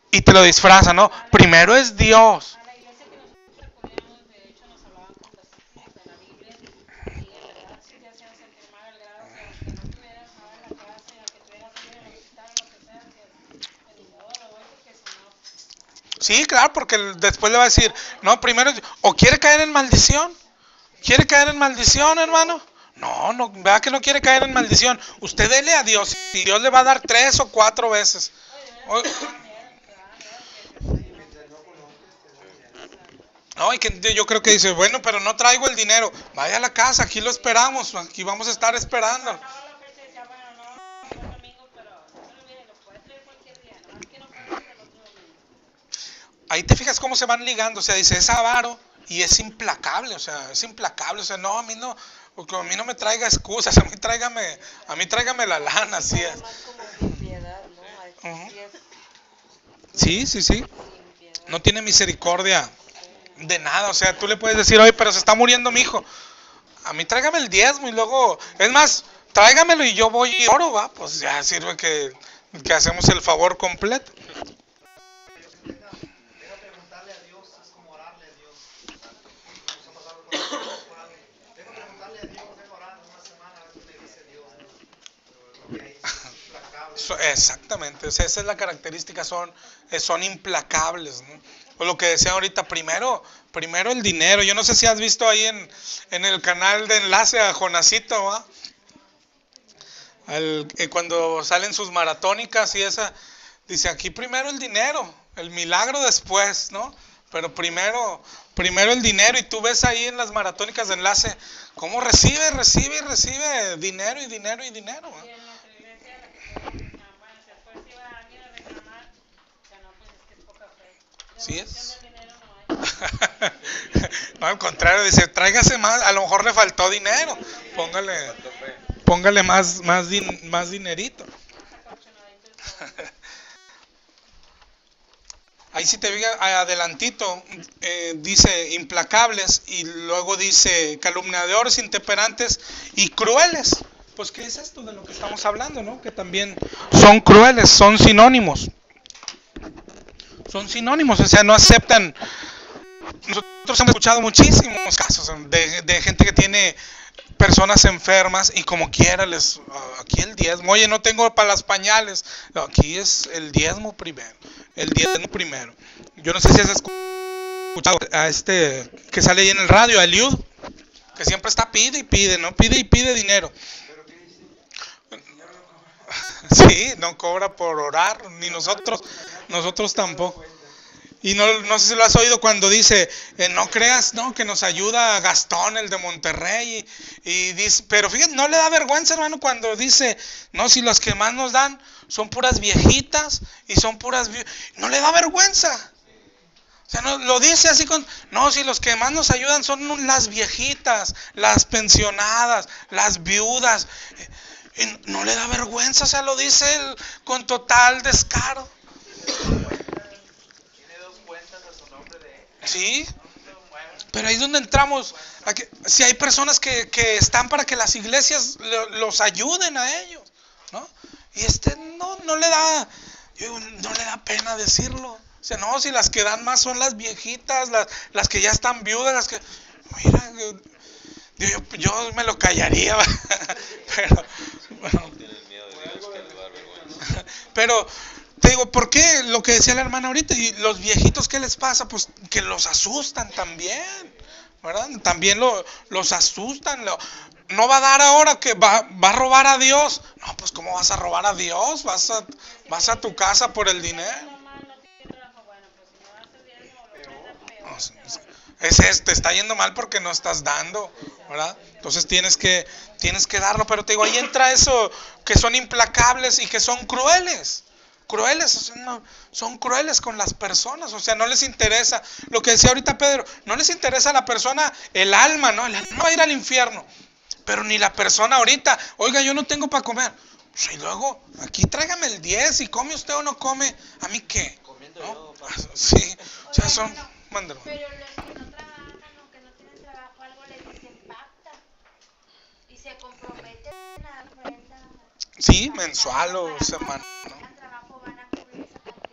y te lo disfraza, ¿no? Primero es Dios. A la iglesia que nosotros acudíamos, de hecho, nos hablaban cosas de la Biblia y en verdad sí te hacían sentir mal al grado que no tuvieras nada en la casa y aunque tuvieras que ir al hospital o lo que sea, que ni modo lo voy porque si no. Sí, claro, porque después le va a decir, no, primero, o quiere caer en maldición. ¿Quiere caer en maldición, hermano? No, vea que no quiere caer en maldición. Usted dele a Dios y Dios le va a dar 3 o 4 veces. No, y que yo creo que dice, bueno, pero no traigo el dinero. Vaya a la casa, aquí lo esperamos, aquí vamos a estar esperando. Pasaba la fecha y decía, bueno, no, fue domingo, pero no se lo olvide, lo puede traer cualquier día, nomás que no pase el otro domingo. Ahí te fijas cómo se van ligando, o sea, dice, es avaro y es implacable, o sea, no, a mí no me traiga excusas, a mí tráigame la lana, así es. Más como sin piedad, ¿no? Ujú. Sí es Sí. sin piedad. No tiene misericordia de nada, o sea, tú le puedes decir, oye, pero se está muriendo mi hijo. A mí tráigame el diezmo y luego, es más, tráigamelo y yo voy y oro, va, pues ya sirve que hacemos el favor completo. Deja preguntarle a Dios, es como orarle a Dios. Nos ha pasado con nosotros por algo. Deja preguntarle a Dios, deja orar una semana a ver qué me dice Dios, ¿no? Pero lo que hay es implacable. Exactamente, o sea, esa es la característica, son implacables, ¿no? O lo que decía ahorita, primero el dinero. Yo no sé si has visto ahí en el canal de enlace a Jonasito, ¿va? Cuando salen sus maratónicas y esa, dice aquí primero el dinero, el milagro después, ¿no? Pero primero el dinero, y tú ves ahí en las maratónicas de enlace cómo recibe dinero y dinero y dinero, ¿va? Y en nuestra iglesia, la que bueno, si después iba alguien a reclamar, que no, pues es que es poca fe. Sí es. Devolución del dinero no hay. No, al contrario, dice, tráigase más, a lo mejor le faltó dinero, póngale más dinerito. Ahí si te fijas, adelantito, dice implacables y luego dice calumniadores, intemperantes y crueles. Pues ¿qué es esto de lo que estamos hablando, no? Que también son crueles, son sinónimos. Son sinónimos, o sea, no aceptan. Nosotros hemos escuchado muchísimos casos de gente que tiene personas enfermas y como quiera aquí el diezmo, oye, no tengo para las pañales, no, aquí es el diezmo primero, yo no sé si has escuchado a que sale ahí en el radio, a Eliud, que siempre está pide y pide dinero. Sí, no cobra por orar, ni nosotros tampoco. Y no sé si lo has oído cuando dice, no creas, no, que nos ayuda Gastón, el de Monterrey, y dice, pero fíjate, no le da vergüenza, hermano, cuando dice, no, si los que más nos dan son puras viejitas, y son no le da vergüenza. O sea, no, lo dice así no, si los que más nos ayudan son las viejitas, las pensionadas, las viudas, y no le da vergüenza, o sea, lo dice él con total descaro. Sí, pero ahí es donde entramos. Si hay personas que están para que las iglesias los ayuden a ellos, ¿no? Y no le da pena decirlo. O sea, no, si las que dan más son las viejitas, las que ya están viudas, las que, mira, yo me lo callaría, pero, bueno, Tienen miedo de Dios que les va a dar vergüenza. pero te digo, ¿por qué? Lo que decía la hermana ahorita, y los viejitos, ¿qué les pasa? Pues que los asustan también, ¿verdad? También los asustan. No va a dar ahora que va a robar a Dios. No, pues ¿cómo vas a robar a Dios? Vas a tu casa por el dinero. Te está yendo mal porque no estás dando, ¿verdad? Entonces tienes que darlo, pero te digo, ahí entra eso, que son implacables y que son crueles, o sea, son crueles con las personas, o sea, no les interesa, lo que decía ahorita Pedro, no les interesa a la persona el alma, ¿no? El alma va a ir al infierno, pero ni la persona ahorita, oiga, yo no tengo para comer, pues, y luego, aquí tráigame el 10, y come usted o no come, ¿a mí qué? ¿No? Sí, o sea, son... Mándalo. Pero los que no trabajan o que no tienen trabajo, algo les dicen pacta y se comprometen a ofrenda. Sí, mensual o semanal, ¿no? Al trabajo van a cubrir esa cantidad.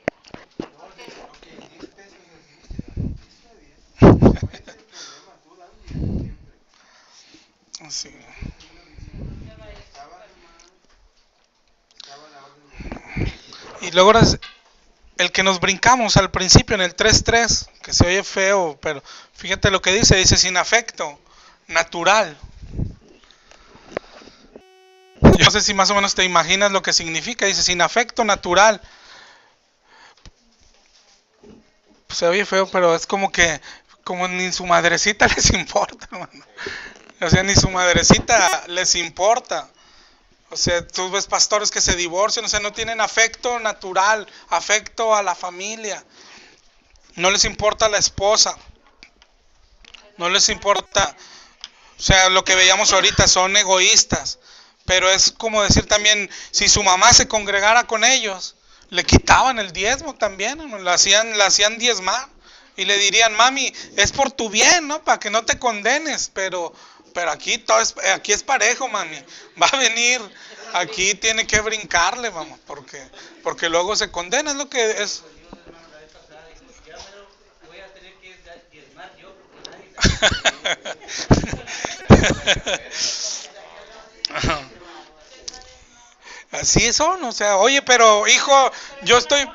Sí. Y luego el que nos brincamos al principio en el 3:3, que se oye feo, pero fíjate lo que dice sin afecto, natural. Yo no sé si más o menos te imaginas lo que significa, dice sin afecto natural. Se oye feo, pero es como ni su madrecita les importa, hermano. O sea, ni su madrecita les importa. O sea, tú ves pastores que se divorcian, o sea, no tienen afecto natural, afecto a la familia. No les importa la esposa. No les importa. O sea, lo que veíamos ahorita, son egoístas. Pero es como decir también, si su mamá se congregara con ellos, le quitaban el diezmo también, ¿no? La hacían diezmar. Y le dirían, mami, es por tu bien, ¿no? Para que no te condenes, pero aquí aquí es parejo, mami. Va a venir, aquí tiene que brincarle, vamos, porque luego se condena, es lo que es. Así son, o sea, oye, pero hijo, yo estoy...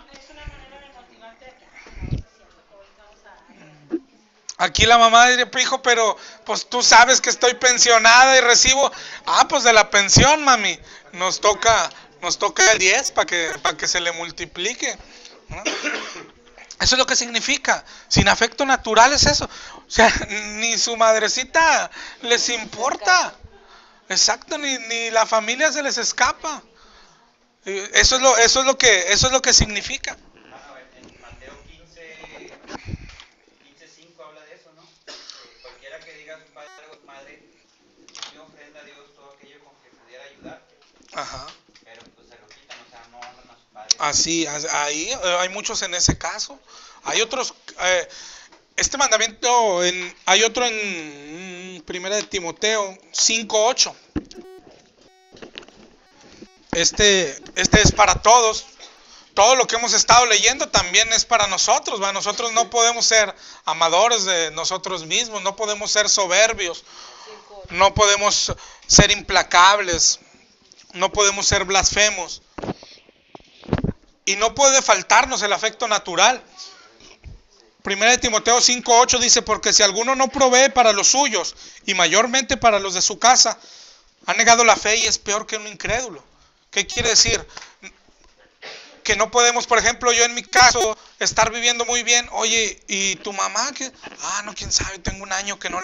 Aquí la mamá dice, hijo, pero pues tú sabes que estoy pensionada y recibo, pues de la pensión, mami, nos toca el 10 para que se le multiplique, ¿no? Eso es lo que significa, sin afecto natural es eso, o sea, ni su madrecita les importa, exacto, ni la familia se les escapa, eso es lo que significa. En Mateo 15:5 habla de eso, ¿no? Cualquiera que diga a su padre o madre, me ofrenda a Dios todo aquello con que pudiera ayudar. Ajá. Pero pues se lo quitan, o sea, no honran a su padre. Así, ahí hay muchos en ese caso. Hay otros, este mandamiento, hay otro en 1 de Timoteo 5:8. Este es para todos. Todo lo que hemos estado leyendo también es para nosotros, ¿va? Nosotros no podemos ser amadores de nosotros mismos, no podemos ser soberbios, no podemos ser implacables, no podemos ser blasfemos. Y no puede faltarnos el afecto natural. 1 de Timoteo 5:8 dice, porque si alguno no provee para los suyos, y mayormente para los de su casa, ha negado la fe y es peor que un incrédulo. ¿Qué quiere decir? Que no podemos, por ejemplo, yo en mi caso, estar viviendo muy bien. Oye, ¿y tu mamá qué? No, quién sabe, tengo un año que no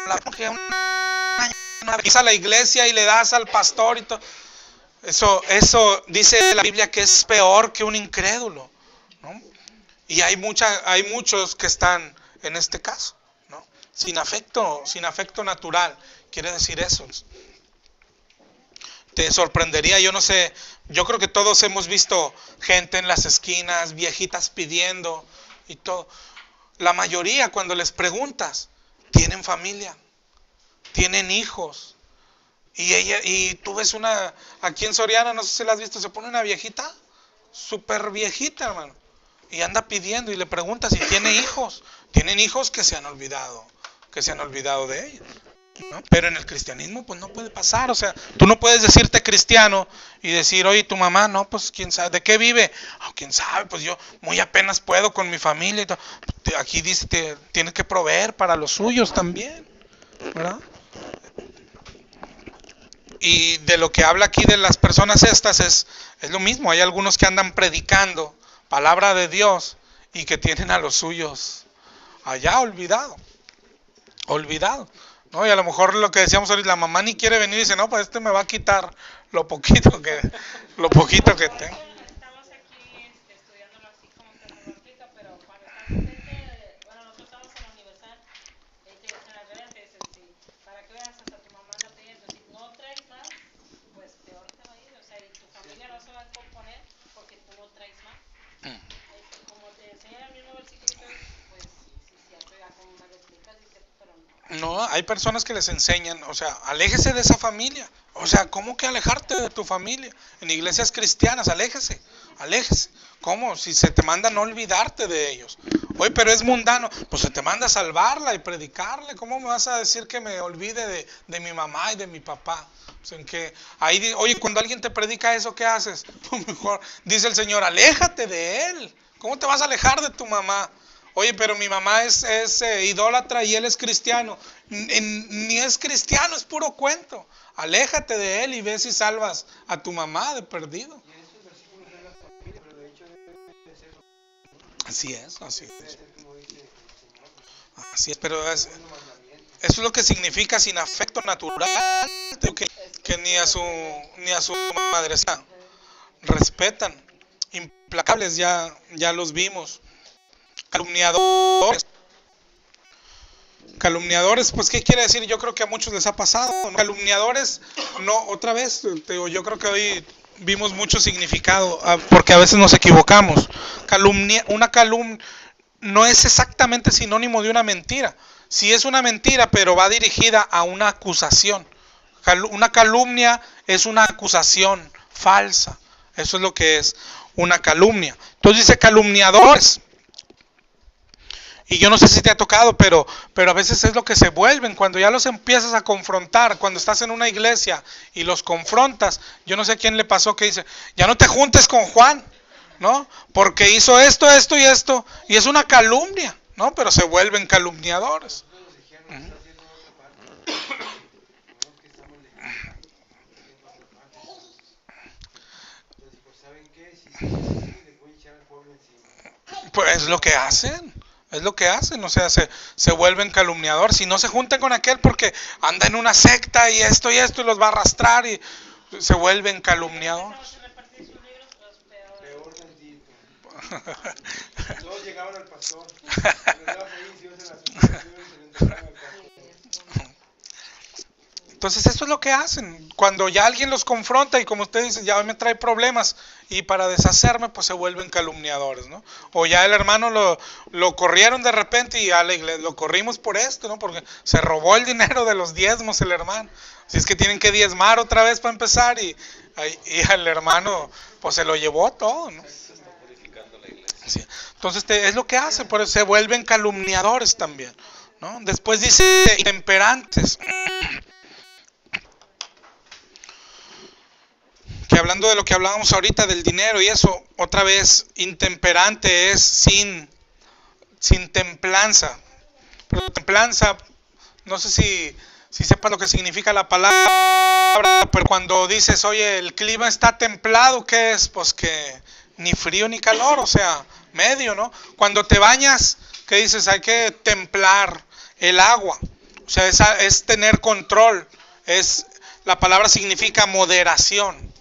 vas a la iglesia y le das al pastor y todo. Eso dice la Biblia que es peor que un incrédulo, ¿no? Y hay muchos que están en este caso, ¿no? Sin afecto natural, quiere decir eso. Te sorprendería, yo no sé, yo creo que todos hemos visto gente en las esquinas, viejitas pidiendo y todo. La mayoría, cuando les preguntas, tienen familia, tienen hijos. Y tú ves aquí en Soriana, no sé si la has visto, se pone una viejita, súper viejita, hermano, y anda pidiendo y le pregunta si tiene hijos. Tienen hijos que se han olvidado de ellos. ¿no? Pero en el cristianismo pues no puede pasar, o sea, tú no puedes decirte cristiano y decir, oye, tu mamá, no, pues quién sabe, ¿de qué vive? Oh, quién sabe, pues yo muy apenas puedo con mi familia y todo. Aquí dice, tienes que proveer para los suyos también, ¿verdad? Y de lo que habla aquí de las personas estas es lo mismo, hay algunos que andan predicando palabra de Dios y que tienen a los suyos allá olvidado, ¿no? Y a lo mejor lo que decíamos ahorita, la mamá ni quiere venir y dice, no, pues me va a quitar lo poquito que tengo. Estamos aquí estudiándolo así como que se lo aplica, pero cuando nosotros estamos en la universidad, te dicen al revés, te dicen, sí, para que veas hasta tu mamá anda pidiendo, si no traes más, pues peor te va a ir, o sea, y tu familia no se va a componer porque tú no traes más. Como te enseña el mismo versículo, pues sí, como me lo explicas, dice, pero no. No, hay personas que les enseñan, o sea, aléjese de esa familia. O sea, ¿cómo que alejarte de tu familia? En iglesias cristianas, aléjese. ¿Cómo? Si se te manda no olvidarte de ellos. Oye, pero es mundano. Pues se te manda a salvarla y predicarle. ¿Cómo me vas a decir que me olvide de mi mamá y de mi papá? Pues en que ahí, oye, cuando alguien te predica eso, ¿qué haces? Pues mejor dice el Señor, aléjate de él. ¿Cómo te vas a alejar de tu mamá? Oye, pero mi mamá es idólatra y él es cristiano. Ni es cristiano, es puro cuento. Aléjate de él y ve si salvas a tu mamá de perdido. Así es. Así es, pero eso es lo que significa sin afecto natural, que ni a su madre respetan. Implacables, ya los vimos. Calumniadores, pues ¿qué quiere decir? Yo creo que a muchos les ha pasado, ¿no? Calumniadores, no, otra vez, yo creo que hoy vimos mucho significado, porque a veces nos equivocamos. Una calumnia no es exactamente sinónimo de una mentira. Sí es una mentira, pero va dirigida a una acusación. Una calumnia es una acusación falsa. Eso es lo que es una calumnia. Entonces dice calumniadores. Y yo no sé si te ha tocado, pero a veces es lo que se vuelven. Cuando ya los empiezas a confrontar, cuando estás en una iglesia y los confrontas, yo no sé a quién le pasó que dice, ya no te juntes con Juan, ¿no? Porque hizo esto y esto, y es una calumnia, ¿no? Pero se vuelven calumniadores. Pues es lo que hacen. O sea, se vuelven calumniadores. Si no se juntan con aquel porque anda en una secta y esto y los va a arrastrar y se vuelven calumniadores. Todos llegaban al pastor. Entonces eso es lo que hacen. Cuando ya alguien los confronta y como usted dice, ya me trae problemas y para deshacerme, pues se vuelven calumniadores, ¿no? O ya el hermano lo corrieron de repente y ya lo corrimos por esto, ¿no? Porque se robó el dinero de los diezmos el hermano. Si es que tienen que diezmar otra vez para empezar y al hermano pues se lo llevó todo, ¿no? Sí. Entonces es lo que hacen, por eso se vuelven calumniadores también, ¿no? Después dice intemperantes. Que hablando de lo que hablábamos ahorita del dinero y eso, otra vez, intemperante es sin templanza. Pero templanza, no sé si sepas lo que significa la palabra, pero cuando dices, oye, el clima está templado, ¿qué es? Pues que ni frío ni calor, o sea, medio, ¿no? Cuando te bañas, ¿qué dices? Hay que templar el agua, o sea, es tener control, la palabra significa moderación.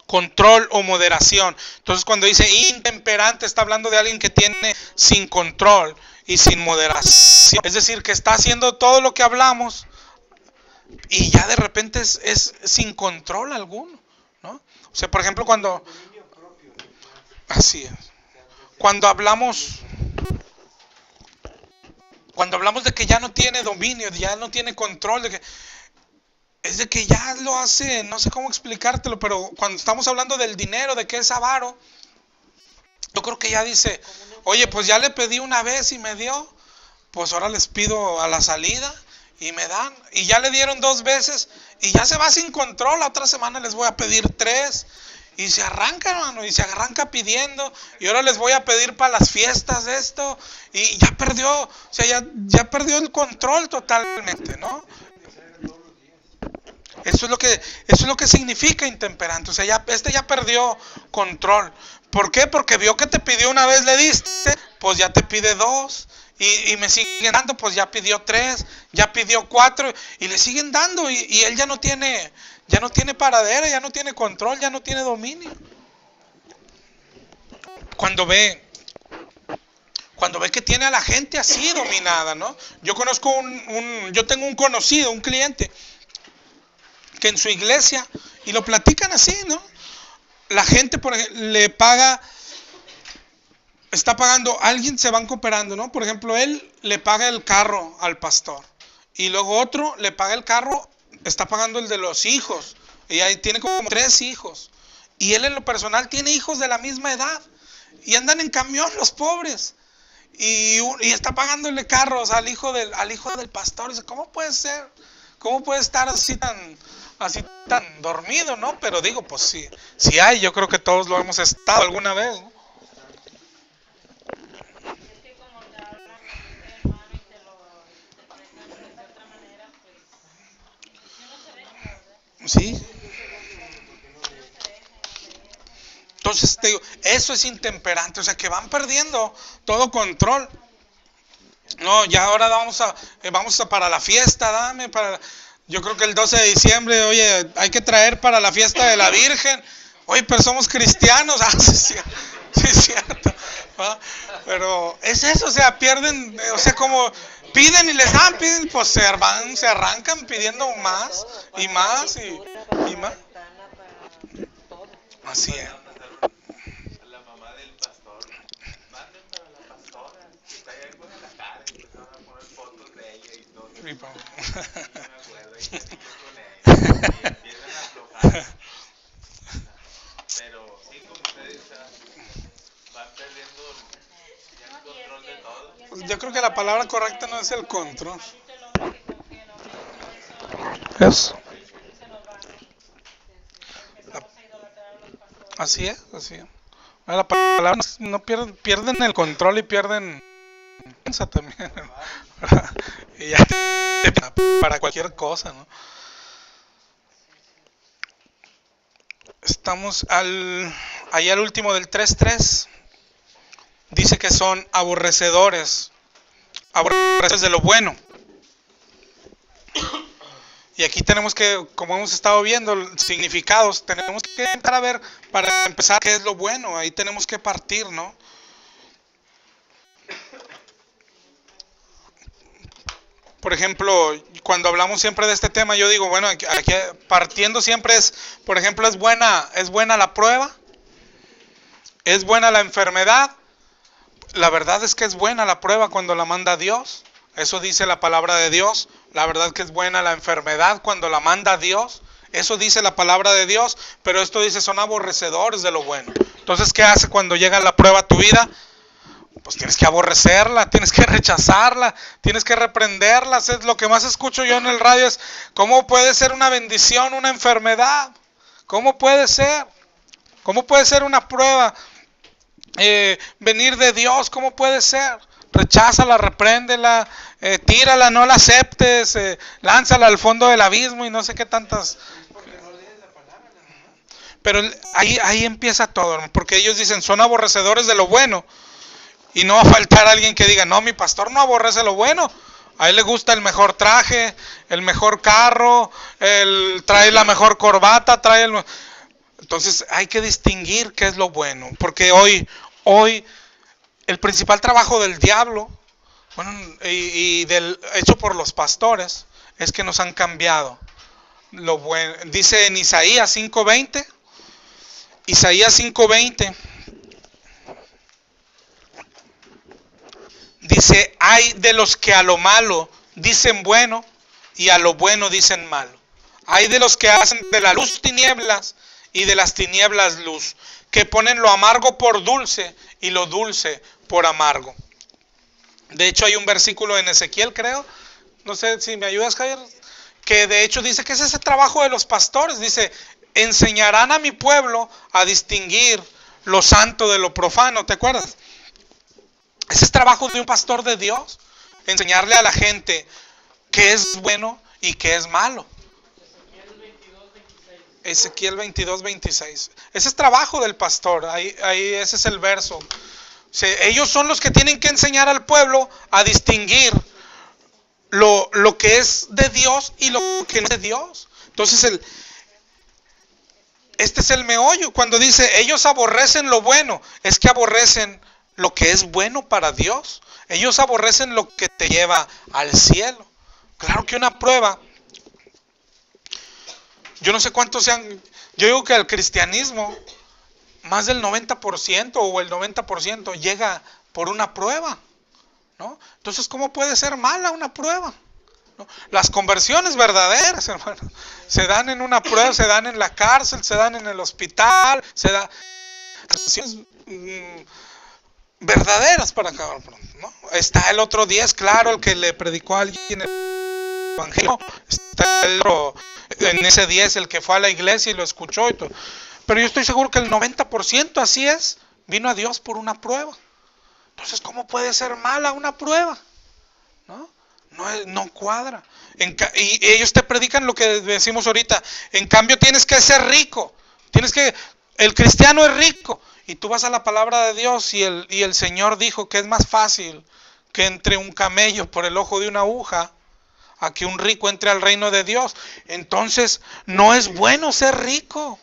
Control o moderación. Entonces cuando dice intemperante está hablando de alguien que tiene sin control y sin moderación. Es decir, que está haciendo todo lo que hablamos y ya de repente es sin control alguno, ¿no? O sea, por ejemplo, así es. Cuando hablamos de que ya no tiene dominio, ya no tiene control, es de que ya lo hace, no sé cómo explicártelo, pero cuando estamos hablando del dinero, de que es avaro, yo creo que ya dice, oye, pues ya le pedí una vez y me dio, pues ahora les pido a la salida y me dan. Y ya le dieron 2 veces y ya se va sin control. La otra semana les voy a pedir 3. Y se arranca, hermano, y se arranca pidiendo. Y ahora les voy a pedir para las fiestas esto. Y ya perdió, o sea, ya perdió el control totalmente, ¿no? Eso es lo que significa intemperante. O sea, ya perdió control. ¿Por qué? Porque vio que te pidió una vez, le diste, pues ya te pide 2. Y me siguen dando, pues ya pidió 3, ya pidió 4. Y le siguen dando. Y él ya no tiene paradera, ya no tiene control, ya no tiene dominio. Cuando ve que tiene a la gente así dominada, ¿no? Yo conozco yo tengo un conocido, un cliente, que en su iglesia, y lo platican así, ¿no? La gente, por ejemplo, le paga, está pagando, alguien se van cooperando, ¿no? Por ejemplo, él le paga el carro al pastor, y luego otro le paga el carro, está pagando el de los hijos, y ahí tiene como 3 hijos, y él en lo personal tiene hijos de la misma edad, y andan en camión los pobres, y está pagándole carros al hijo del pastor. Dice, ¿cómo puede ser? ¿Cómo puede estar así tan dormido, no? Pero digo, pues sí hay, yo creo que todos lo hemos estado alguna vez, ¿no? Es que como te hablan, hermano, y te presentan de otra manera, pues uno se deja, ¿verdad? Sí. Entonces te digo, eso es intemperante, o sea que van perdiendo todo control. No, ya ahora vamos a para la fiesta, yo creo que el 12 de diciembre, oye, hay que traer para la fiesta de la Virgen. Oye, pero somos cristianos, sí es cierto. Pero es eso, o sea, pierden, o sea, como piden y les dan, pues se arrancan pidiendo más y más y más. Así es. La mamá del pastor, manden para la pastora, que está allá en Guadalajara, y empezaron a poner fotos de ella y todo. Mi papá. No me acuerdo, y platico con ella, y empiezan a aflojar. Pero sí, como ustedes van perdiendo ya el control de todo. Yo creo que la palabra correcta no es el control. Maldito el hombre que confía en hombre, y eso Eso. se nos va, ¿no? Empezamos a idolatrar a los pastores. Así es. La palabra no pierden el control y pierden piensa también, y ya para cualquier cosa, ¿no? Estamos ahí al último del 3:3. Dice que son aborrecedores de lo bueno. Y aquí tenemos que, como hemos estado viendo, significados, tenemos que entrar a ver, para empezar, qué es lo bueno. Ahí tenemos que partir, ¿no? Por ejemplo, cuando hablamos siempre de este tema, yo digo, bueno, aquí partiendo siempre es, por ejemplo, es buena la prueba, es buena la enfermedad. La verdad es que es buena la prueba cuando la manda Dios. Eso dice la palabra de Dios. La verdad que es buena la enfermedad cuando la manda Dios. Eso dice la palabra de Dios. Pero esto dice, son aborrecedores de lo bueno. Entonces, ¿qué hace cuando llega la prueba a tu vida? Pues tienes que aborrecerla, tienes que rechazarla, tienes que reprenderla. Es lo que más escucho yo en el radio, es ¿cómo puede ser una bendición una enfermedad? ¿Cómo puede ser? ¿Cómo puede ser una prueba venir de Dios? ¿Cómo puede ser? Recházala, repréndela, tírala, no la aceptes, lánzala al fondo del abismo y no sé qué tantas. Pero ahí empieza todo, porque ellos dicen, son aborrecedores de lo bueno. Y no va a faltar alguien que diga, no, mi pastor no aborrece lo bueno. A él le gusta el mejor traje, el mejor carro, trae la mejor corbata, Entonces hay que distinguir qué es lo bueno. Porque hoy el principal trabajo del diablo, hecho por los pastores, es que nos han cambiado lo bueno. Dice en Isaías 5:20, dice, hay de los que a lo malo dicen bueno y a lo bueno dicen malo. Hay de los que hacen de la luz tinieblas y de las tinieblas luz, que ponen lo amargo por dulce y lo dulce por amargo. De hecho hay un versículo en Ezequiel, creo, no sé si me ayudas, Javier, que de hecho dice que ese es el trabajo de los pastores. Dice, enseñarán a mi pueblo a distinguir lo santo de lo profano, ¿te acuerdas? Ese es trabajo de un pastor de Dios, enseñarle a la gente qué es bueno y qué es malo. Ezequiel 22:26. Ese es trabajo del pastor, ahí ese es el verso. O sea, ellos son los que tienen que enseñar al pueblo a distinguir lo que es de Dios y lo que no es de Dios. Entonces este es el meollo. Cuando dice ellos aborrecen lo bueno, es que aborrecen lo que es bueno para Dios. Ellos aborrecen lo que te lleva al cielo. Claro que una prueba, yo no sé cuántos sean, yo digo que al cristianismo más del 90% o el 90% llega por una prueba, ¿no? Entonces, ¿cómo puede ser mala una prueba? ¿No? Las conversiones verdaderas, hermano, se dan en una prueba, se dan en la cárcel, se dan en el hospital, se dan verdaderas para acabar pronto, ¿no? Está el otro 10, claro, el que le predicó a alguien el evangelio, está el otro, en ese 10 el que fue a la iglesia y lo escuchó y todo. Pero yo estoy seguro que el 90% así es, vino a Dios por una prueba. Entonces, ¿cómo puede ser mala una prueba? No cuadra. Y ellos te predican lo que decimos ahorita. En cambio, tienes que ser rico. El cristiano es rico. Y tú vas a la palabra de Dios y el Señor dijo que es más fácil que entre un camello por el ojo de una aguja a que un rico entre al reino de Dios. Entonces, no es bueno ser rico.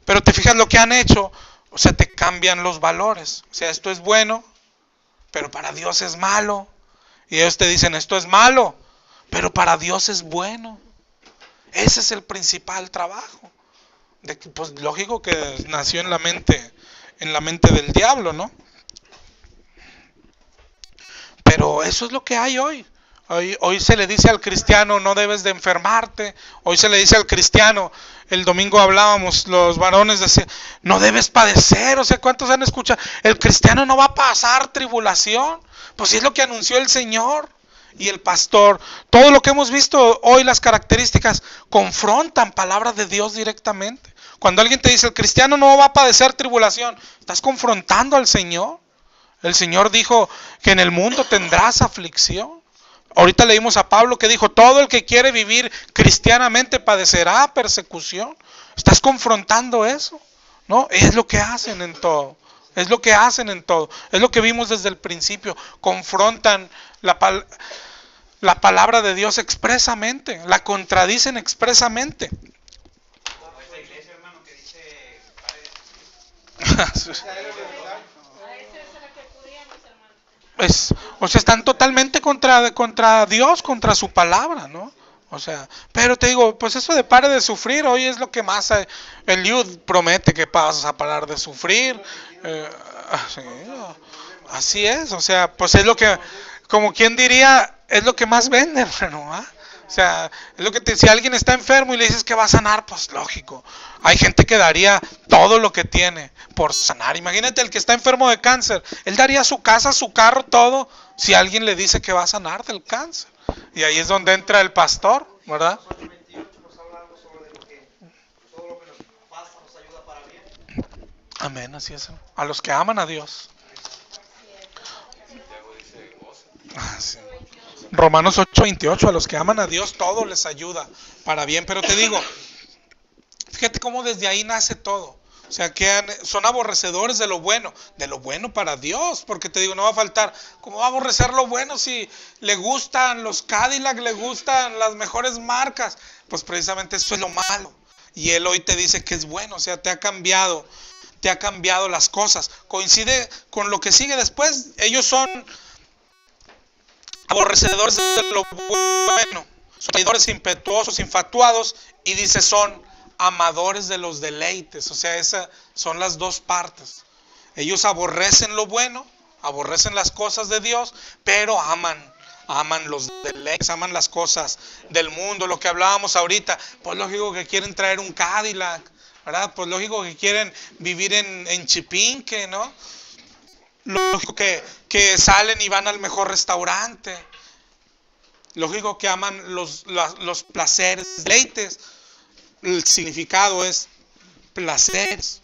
Pero te fijas lo que han hecho, o sea, te cambian los valores. O sea, esto es bueno, pero para Dios es malo. Y ellos te dicen, esto es malo, pero para Dios es bueno. Ese es el principal trabajo. Pues lógico que nació en la mente del diablo, ¿no? Pero eso es lo que hay hoy. Hoy se le dice al cristiano, no debes de enfermarte. Hoy se le dice al cristiano, el domingo hablábamos, los varones decían, no debes padecer. O sea, ¿cuántos han escuchado? El cristiano no va a pasar tribulación. Pues sí es lo que anunció el Señor y el pastor. Todo lo que hemos visto hoy, las características, confrontan palabras de Dios directamente. Cuando alguien te dice, el cristiano no va a padecer tribulación, estás confrontando al Señor. El Señor dijo que en el mundo tendrás aflicción. Ahorita leímos a Pablo que dijo, todo el que quiere vivir cristianamente padecerá persecución. Estás confrontando eso, ¿no? Es lo que hacen en todo. Es lo que hacen en todo. Es lo que vimos desde el principio. Confrontan la palabra de Dios expresamente. La contradicen expresamente. Como esa iglesia, hermano, que dice... O sea, están totalmente contra Dios, contra su palabra, ¿no? O sea, pero te digo, pues eso de pare de sufrir, hoy es lo que más el Yud promete que vas a parar de sufrir. Sí, así es, o sea, pues es lo que, como quien diría, es lo que más vende, hermano, ¿ah? O sea, es lo que si alguien está enfermo y le dices que va a sanar, pues lógico. Hay gente que daría todo lo que tiene por sanar. Imagínate el que está enfermo de cáncer, él daría su casa, su carro, todo, si alguien le dice que va a sanar del cáncer. Y ahí es donde entra el pastor, ¿verdad? Amén, así es. A los que aman a Dios. Sí. Romanos 8:28, a los que aman a Dios todo les ayuda para bien. Pero te digo, fíjate cómo desde ahí nace todo. O sea, que son aborrecedores de lo bueno para Dios. Porque te digo, no va a faltar, ¿cómo va a aborrecer lo bueno si le gustan los Cadillac, le gustan las mejores marcas? Pues precisamente eso es lo malo. Y Él hoy te dice que es bueno, o sea, te ha cambiado las cosas. Coincide con lo que sigue después. Ellos son aborrecedores de lo bueno, son traidores, impetuosos, infatuados, y dice son amadores de los deleites. O sea, esas son las dos partes. Ellos aborrecen lo bueno, aborrecen las cosas de Dios, pero aman los deleites, aman las cosas del mundo. Lo que hablábamos ahorita, pues lógico que quieren traer un Cadillac, ¿verdad? Pues lógico que quieren vivir en Chipinque, ¿no? Lógico que salen y van al mejor restaurante. Lógico que aman los placeres, deleites. El significado es placeres.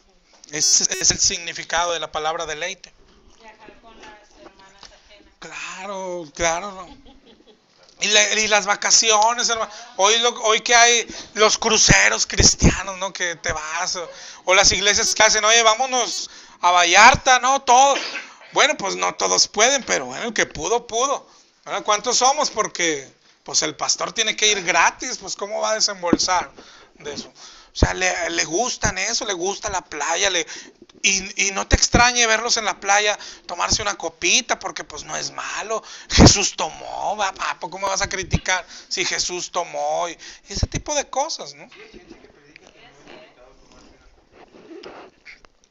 Ese es el significado de la palabra deleite. Viajar con las hermanas ajenas. Claro. ¿No? Y las vacaciones, hermano. Hoy que hay los cruceros cristianos, ¿no? Que te vas. O las iglesias que hacen, oye, vámonos a Vallarta, ¿no? Todo. Bueno, pues no todos pueden, pero bueno, el que pudo. ¿Verdad? ¿Cuántos somos? Porque pues el pastor tiene que ir gratis, pues ¿cómo va a desembolsar de eso? O sea, le gustan eso, le gusta la playa, y no te extrañe verlos en la playa tomarse una copita, porque pues no es malo. Jesús tomó, ¿a poco me vas a criticar si Jesús tomó? Y ese tipo de cosas, ¿no?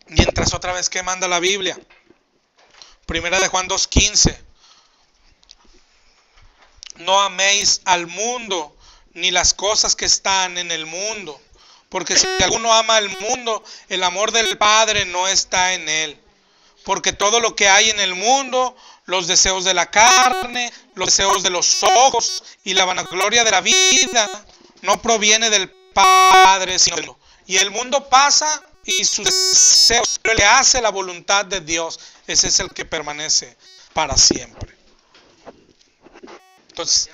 Mientras otra vez, ¿qué manda la Biblia? Primera de Juan 2:15. No améis al mundo, ni las cosas que están en el mundo. Porque si alguno ama al mundo, el amor del Padre no está en él. Porque todo lo que hay en el mundo, los deseos de la carne, los deseos de los ojos y la vanagloria de la vida, no proviene del Padre, sino del mundo. Y el mundo pasa y sus deseos, pero el que hace la voluntad de Dios, ese es el que permanece para siempre. Entonces,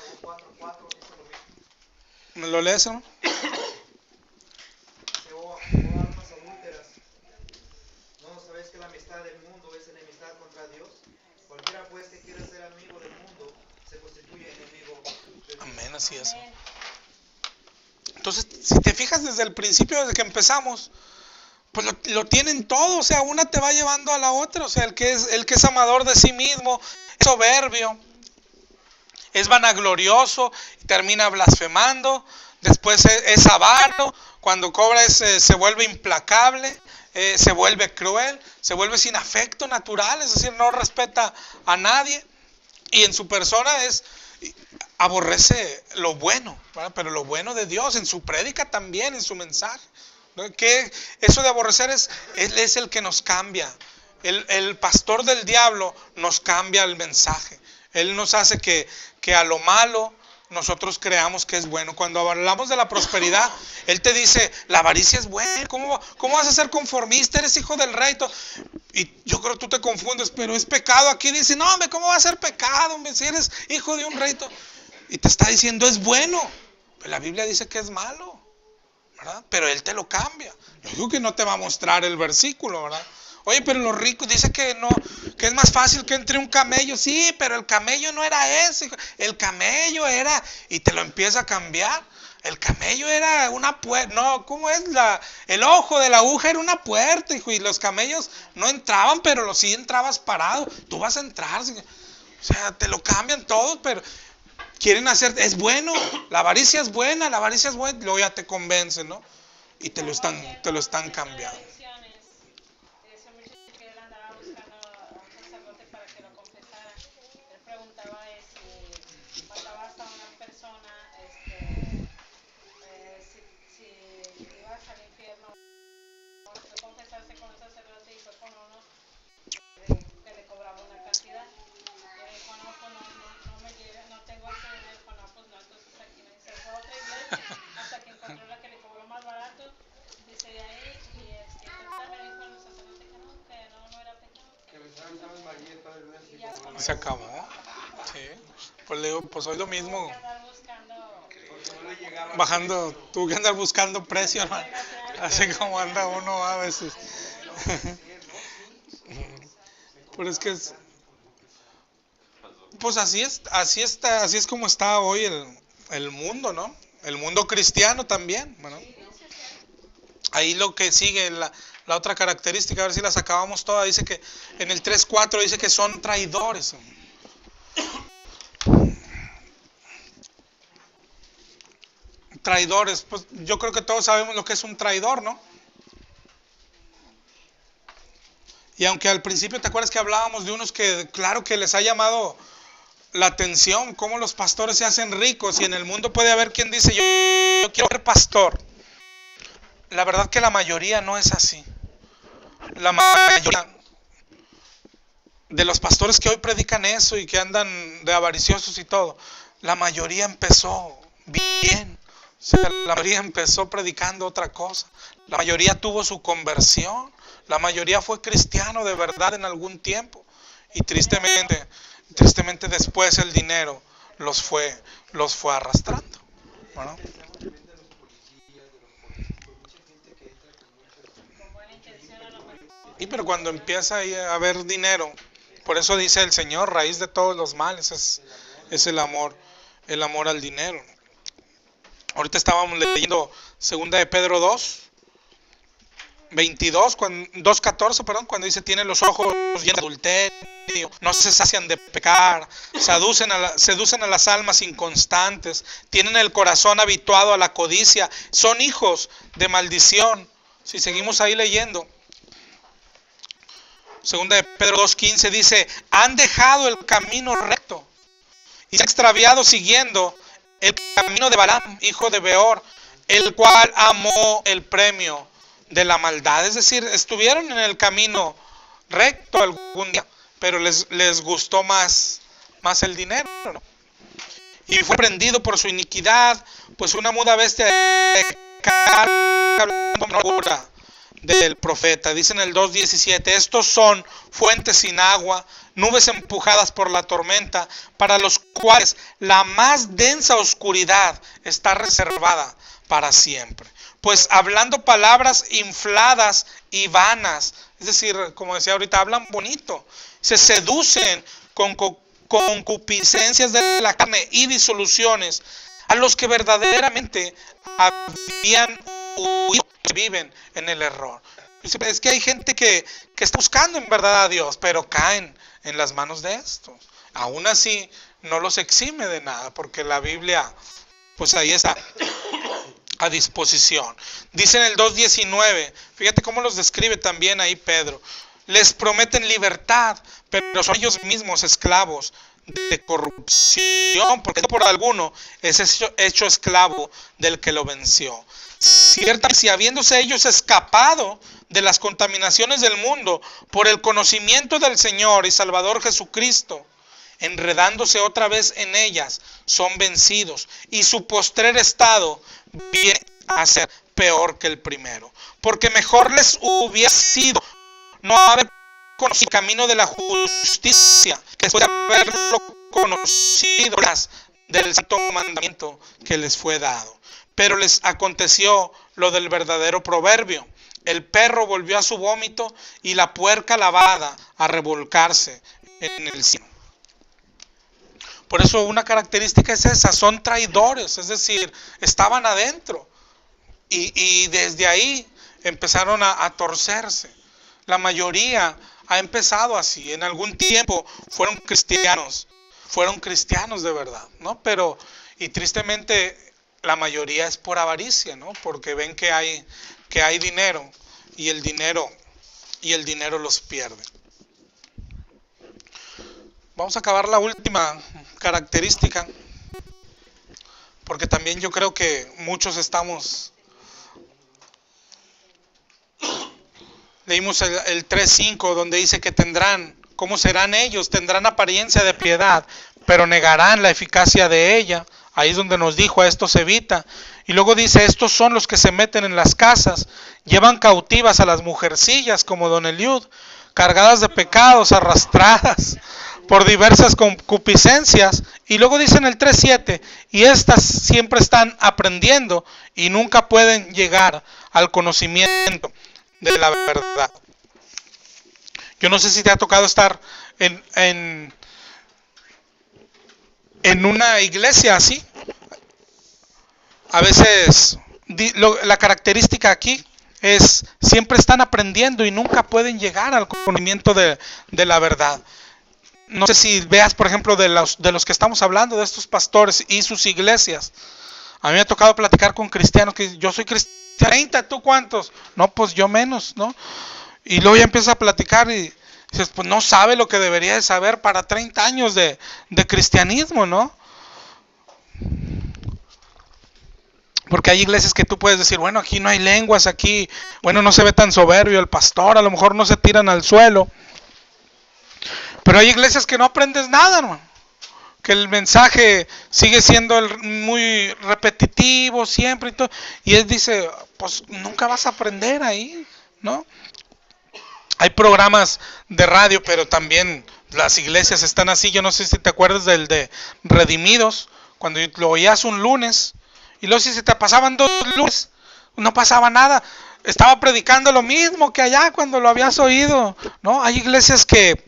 ¿me lo lees, hermano? Almas adúlteras, ¿no sabéis que la amistad del mundo es enemistad contra Dios? Cualquiera pues que quiera ser amigo del mundo se constituye enemigo de Dios. Amén, así es. Entonces, si te fijas desde el principio, desde que empezamos, pues lo tienen todo. O sea, una te va llevando a la otra. O sea, el que es amador de sí mismo, es soberbio, es vanaglorioso, termina blasfemando. Después es avaro, cuando cobra se vuelve implacable, se vuelve cruel, se vuelve sin afecto natural, es decir, no respeta a nadie. Y en su persona aborrece lo bueno, ¿verdad? Pero lo bueno de Dios, en su prédica también, en su mensaje. ¿No? Que eso de aborrecer él es el que nos cambia. El pastor del diablo nos cambia el mensaje. Él nos hace que a lo malo nosotros creamos que es bueno. Cuando hablamos de la prosperidad, Él te dice, la avaricia es buena. ¿Cómo vas a ser conformista? Eres hijo del rey. Y yo creo que tú te confundes, pero es pecado. Aquí dice, no, hombre, ¿cómo va a ser pecado, hombre, si eres hijo de un rey? Y te está diciendo, es bueno. Pero la Biblia dice que es malo, ¿verdad? Pero Él te lo cambia. Yo digo que no te va a mostrar el versículo, ¿verdad? Oye, pero los ricos dice que no, que es más fácil que entre un camello. Sí, pero el camello no era ese. El camello era, y te lo empieza a cambiar. El camello era una puerta. No, ¿cómo es? El ojo de la aguja era una puerta, hijo. Y los camellos no entraban, pero sí entrabas parado. Tú vas a entrar. O sea, te lo cambian todos, pero quieren hacer, es bueno. La avaricia es buena, luego ya te convencen, ¿no? Y te lo están cambiando. Hasta que encontró la que le cobró más barato, dice de ahí, y entonces me dijo el sacerdote que no era pecado. Que besaron Sabes María y Padre Nuestro. Y ya se acabó. Sí. Pues le digo, pues hoy lo mismo. Bajando, tuve que andar buscando precio, hermano. Así como anda uno a veces. Pero es que pues así es como está hoy el mundo, ¿no? El mundo cristiano también, ¿no? Ahí lo que sigue, la otra característica, a ver si las acabamos todas, dice que en el 3:4 dice que son traidores. Traidores, pues yo creo que todos sabemos lo que es un traidor, ¿no? Y aunque al principio te acuerdas que hablábamos de unos que, claro que les ha llamado la atención, cómo los pastores se hacen ricos, y en el mundo puede haber quien dice, yo quiero ser pastor. La verdad que la mayoría no es así. La mayoría de los pastores que hoy predican eso y que andan de avariciosos y todo, la mayoría empezó bien. O sea, la mayoría empezó predicando otra cosa. La mayoría tuvo su conversión. La mayoría fue cristiano de verdad en algún tiempo. Y tristemente después el dinero los fue arrastrando. ¿No? Y pero cuando empieza a haber dinero, por eso dice el Señor, raíz de todos los males es el amor al dinero. Ahorita estábamos leyendo 2 de Pedro 2:14, cuando dice: tienen los ojos llenos de adulterio, no se sacian de pecar, seducen a las almas inconstantes, tienen el corazón habituado a la codicia, son hijos de maldición. Si seguimos ahí leyendo, 2 de Pedro 2:15 dice: han dejado el camino recto y se han extraviado siguiendo el camino de Balaam, hijo de Beor, el cual amó el premio de la maldad. Es decir, estuvieron en el camino recto algún día, pero les gustó más el dinero, ¿no? Y fue prendido por su iniquidad, pues una muda bestia de carne del profeta. Dice en el 2:17: estos son fuentes sin agua, nubes empujadas por la tormenta, para los cuales la más densa oscuridad está reservada para siempre. Pues hablando palabras infladas y vanas, es decir, como decía ahorita, hablan bonito, se seducen con concupiscencias de la carne y disoluciones a los que verdaderamente habían huido, que viven en el error. Es que hay gente que está buscando en verdad a Dios, pero caen en las manos de estos. Aún así no los exime de nada, porque la Biblia pues ahí está a disposición. Dice en el 2:19, fíjate cómo los describe también ahí Pedro: les prometen libertad, pero son ellos mismos esclavos de corrupción, porque por alguno es hecho esclavo del que lo venció. Ciertamente, si habiéndose ellos escapado de las contaminaciones del mundo por el conocimiento del Señor y Salvador Jesucristo, enredándose otra vez en ellas, son vencidos, y su postrer estado viene a ser peor que el primero. Porque mejor les hubiera sido no haber conocido el camino de la justicia, que después de haberlo conocido del santo mandamiento que les fue dado. Pero les aconteció lo del verdadero proverbio: el perro volvió a su vómito y la puerca lavada a revolcarse en el cielo. Por eso una característica es esa: son traidores, es decir, estaban adentro y desde ahí empezaron a torcerse. La mayoría ha empezado así, en algún tiempo fueron cristianos de verdad, ¿no? Pero, y tristemente, la mayoría es por avaricia, ¿no? Porque ven que hay dinero y el dinero los pierde. Vamos a acabar la última característica, porque también yo creo que muchos estamos. Leímos el 3:5, donde dice que ¿cómo serán ellos? Tendrán apariencia de piedad, pero negarán la eficacia de ella. Ahí es donde nos dijo: a estos evita. Y luego dice: estos son los que se meten en las casas, llevan cautivas a las mujercillas como don Eliud, cargadas de pecados, arrastradas por diversas concupiscencias. Y luego dice en el 3:7: y estas siempre están aprendiendo y nunca pueden llegar al conocimiento de la verdad. Yo no sé si te ha tocado estar en una iglesia así. A veces la característica aquí es: siempre están aprendiendo y nunca pueden llegar al conocimiento de la verdad. No sé si veas, por ejemplo, de los que estamos hablando, de estos pastores y sus iglesias. A mí me ha tocado platicar con cristianos que yo soy cristiano. 30, ¿tú cuántos? No, pues yo menos, ¿no? Y luego ya empiezas a platicar y dices: pues no sabe lo que debería de saber para 30 años de cristianismo, ¿no? Porque hay iglesias que tú puedes decir: bueno, aquí no hay lenguas, aquí, bueno, no se ve tan soberbio el pastor, a lo mejor no se tiran al suelo. Pero hay iglesias que no aprendes nada, hermano. Que el mensaje sigue siendo muy repetitivo siempre y todo. Y él dice, pues nunca vas a aprender ahí, ¿no? Hay programas de radio, pero también las iglesias están así. Yo no sé si te acuerdas del de Redimidos, cuando lo oías un lunes, y luego si se te pasaban 2 lunes, no pasaba nada. Estaba predicando lo mismo que allá cuando lo habías oído, ¿no? Hay iglesias que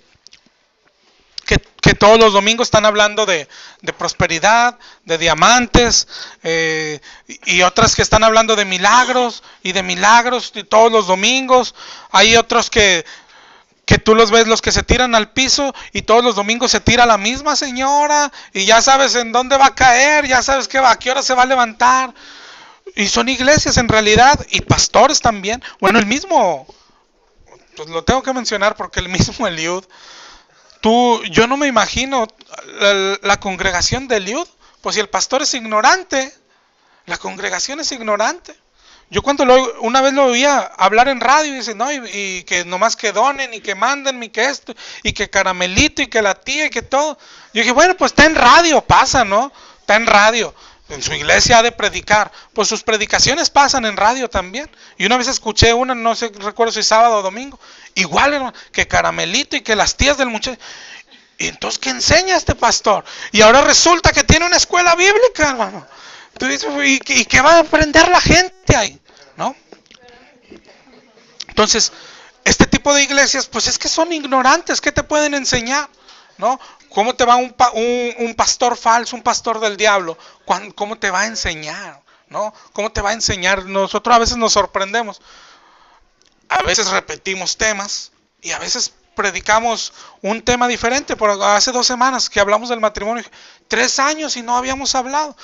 todos los domingos están hablando de prosperidad, de diamantes, y otras que están hablando de milagros y todos los domingos. Hay otros que tú los ves, los que se tiran al piso, y todos los domingos se tira la misma señora, y ya sabes en dónde va a caer, ya sabes a qué hora se va a levantar. Y son iglesias en realidad, y pastores también. Bueno, el mismo, pues lo tengo que mencionar porque el mismo Eliud, yo no me imagino la congregación de Eliud, pues si el pastor es ignorante, la congregación es ignorante. Yo una vez lo oía hablar en radio y dice, no, y que nomás que donen y que manden y que esto, y que caramelito y que la tía y que todo. Yo dije, bueno, pues está en radio, pasa, ¿no? Está en radio. En su iglesia ha de predicar, pues sus predicaciones pasan en radio también. Y una vez escuché una, no sé, recuerdo si sábado o domingo, igual, hermano, que caramelito y que las tías del muchacho. Y entonces, ¿qué enseña este pastor? Y ahora resulta que tiene una escuela bíblica, hermano. Tú dices, ¿y qué va a aprender la gente ahí? ¿No? Entonces, este tipo de iglesias, pues es que son ignorantes, ¿qué te pueden enseñar? ¿No? ¿Cómo te va un pastor falso, un pastor del diablo? ¿Cómo te va a enseñar? ¿No? ¿Cómo te va a enseñar? Nosotros a veces nos sorprendemos. A veces repetimos temas y a veces predicamos un tema diferente. Por hace 2 semanas que hablamos del matrimonio, 3 años y no habíamos hablado.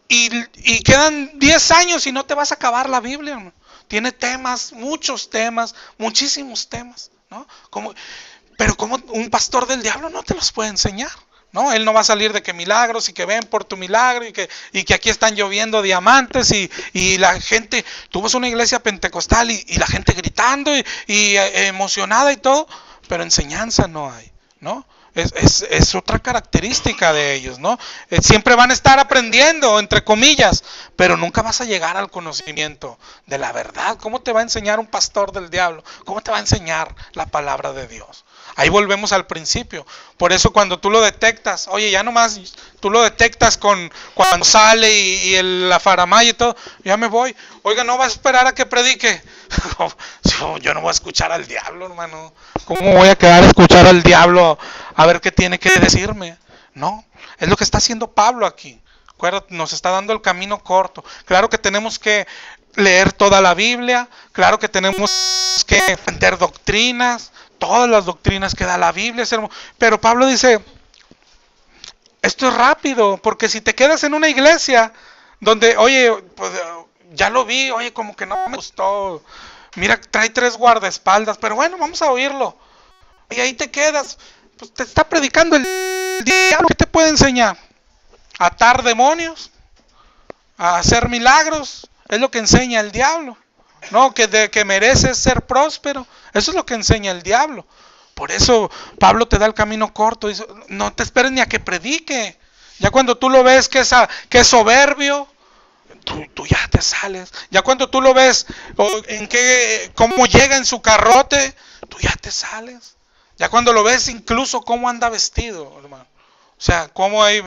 Y quedan 10 años y no te vas a acabar la Biblia, hermano. Tiene temas, muchos temas, muchísimos temas, ¿no? Pero como un pastor del diablo no te los puede enseñar, ¿no? Él no va a salir de que milagros y que ven por tu milagro y que aquí están lloviendo diamantes y la gente, tú ves una iglesia pentecostal y la gente gritando y emocionada y todo, pero enseñanza no hay, ¿no? Es otra característica de ellos, ¿no? Siempre van a estar aprendiendo, entre comillas, pero nunca vas a llegar al conocimiento de la verdad. ¿Cómo te va a enseñar un pastor del diablo? ¿Cómo te va a enseñar la palabra de Dios? Ahí volvemos al principio. Por eso cuando tú lo detectas, oye, ya nomás tú lo detectas cuando sale y la faramaya y todo, ya me voy. Oiga, no va a esperar a que predique. Yo no voy a escuchar al diablo, hermano. ¿Cómo voy a quedar a escuchar al diablo a ver qué tiene que decirme? No, es lo que está haciendo Pablo aquí. Acuérdate, nos está dando el camino corto. Claro que tenemos que leer toda la Biblia, claro que tenemos que entender doctrinas, todas las doctrinas que da la Biblia, pero Pablo dice, esto es rápido, porque si te quedas en una iglesia donde, oye, pues ya lo vi, oye, como que no me gustó, mira, trae 3 guardaespaldas, pero bueno, vamos a oírlo, y ahí te quedas, pues te está predicando el diablo. ¿Qué te puede enseñar? A atar demonios, a hacer milagros, es lo que enseña el diablo. No, que mereces ser próspero. Eso es lo que enseña el diablo. Por eso Pablo te da el camino corto. Dice, no te esperes ni a que predique. Ya cuando tú lo ves que es soberbio, tú ya te sales. Ya cuando tú lo ves cómo llega en su carrote, tú ya te sales. Ya cuando lo ves incluso cómo anda vestido, hermano. O sea, cómo hay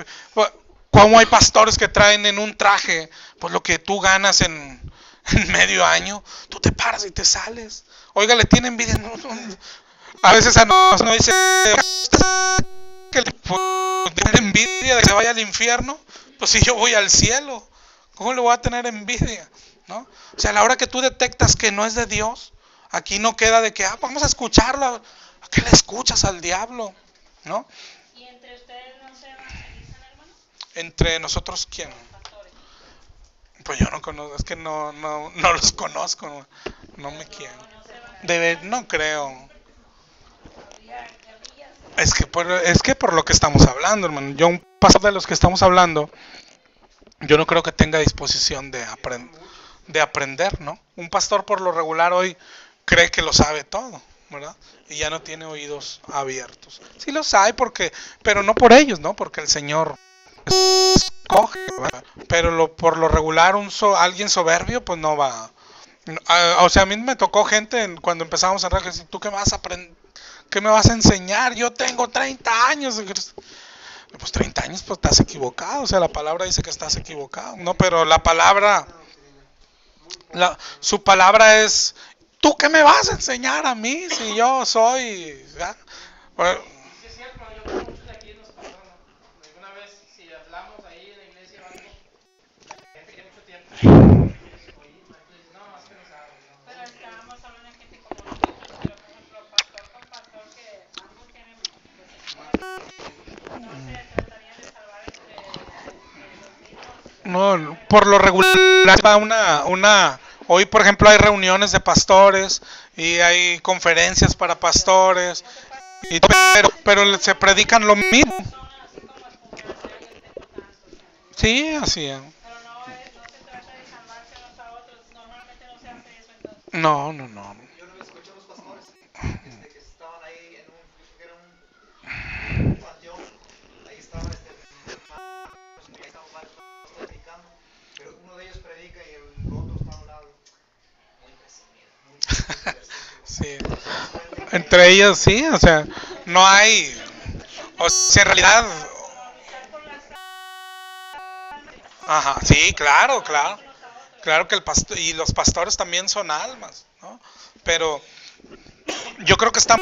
pastores que traen en un traje pues lo que tú ganas en medio año, tú te paras y te sales. Oiga, le tiene envidia. A veces no dice que le tiene envidia de que se vaya al infierno. Pues si yo voy al cielo, ¿cómo le voy a tener envidia? ¿No? O sea, a la hora que tú detectas que no es de Dios, aquí no queda de que vamos a escucharlo. ¿A qué le escuchas al diablo? ¿No? ¿Y entre ustedes no se evangelizan, hermano? ¿Entre nosotros quién? Pues yo no conozco, es que no los conozco, no me quieren. No creo. Es que por lo que estamos hablando, hermano. Yo un pastor de los que estamos hablando, yo no creo que tenga disposición de aprender, ¿no? Un pastor por lo regular hoy cree que lo sabe todo, ¿verdad? Y ya no tiene oídos abiertos. Sí los hay, pero no por ellos, ¿no? Porque el Señor escoge, ¿verdad? Pero por lo regular alguien soberbio pues no va. O sea, a mí me tocó gente cuando empezamos a decir, ¿tú qué me vas a aprender? ¿Qué me vas a enseñar? Yo tengo 30 años. Pues 30 años, pues estás equivocado. O sea, la palabra dice que estás equivocado. No, pero la palabra, su palabra es, ¿tú qué me vas a enseñar a mí si yo soy? ¿Ya? Bueno, Sí, es cierto, yo creo que muchos de aquí nos pasó, ¿no? Alguna vez, si hablamos ahí en la iglesia o algo, la gente tiene mucho tiempo. No, es que no sabes. Pero estábamos hablando de gente como nosotros, pero por ejemplo, pastor con pastor, que ambos tienen no se tratarían de salvar entre los mismos. no, por lo regular va hoy por ejemplo hay reuniones de pastores y hay conferencias para pastores, pero se predican lo mismo. Sí, así es. Pero no se trata de salvarse unos a otros, normalmente no se hace eso entonces. No. Yo no escuché a los pastores que estaban ahí en un panteón, ahí estaban ahí estaban varios pastores predicando, pero uno de ellos predica y el otro está a un lado, muy presumido. Sí. Entre ellos sí, o sea, no hay, o sea, en realidad, ajá, sí, claro que el pastor y los pastores también son almas, ¿no? Pero yo creo que está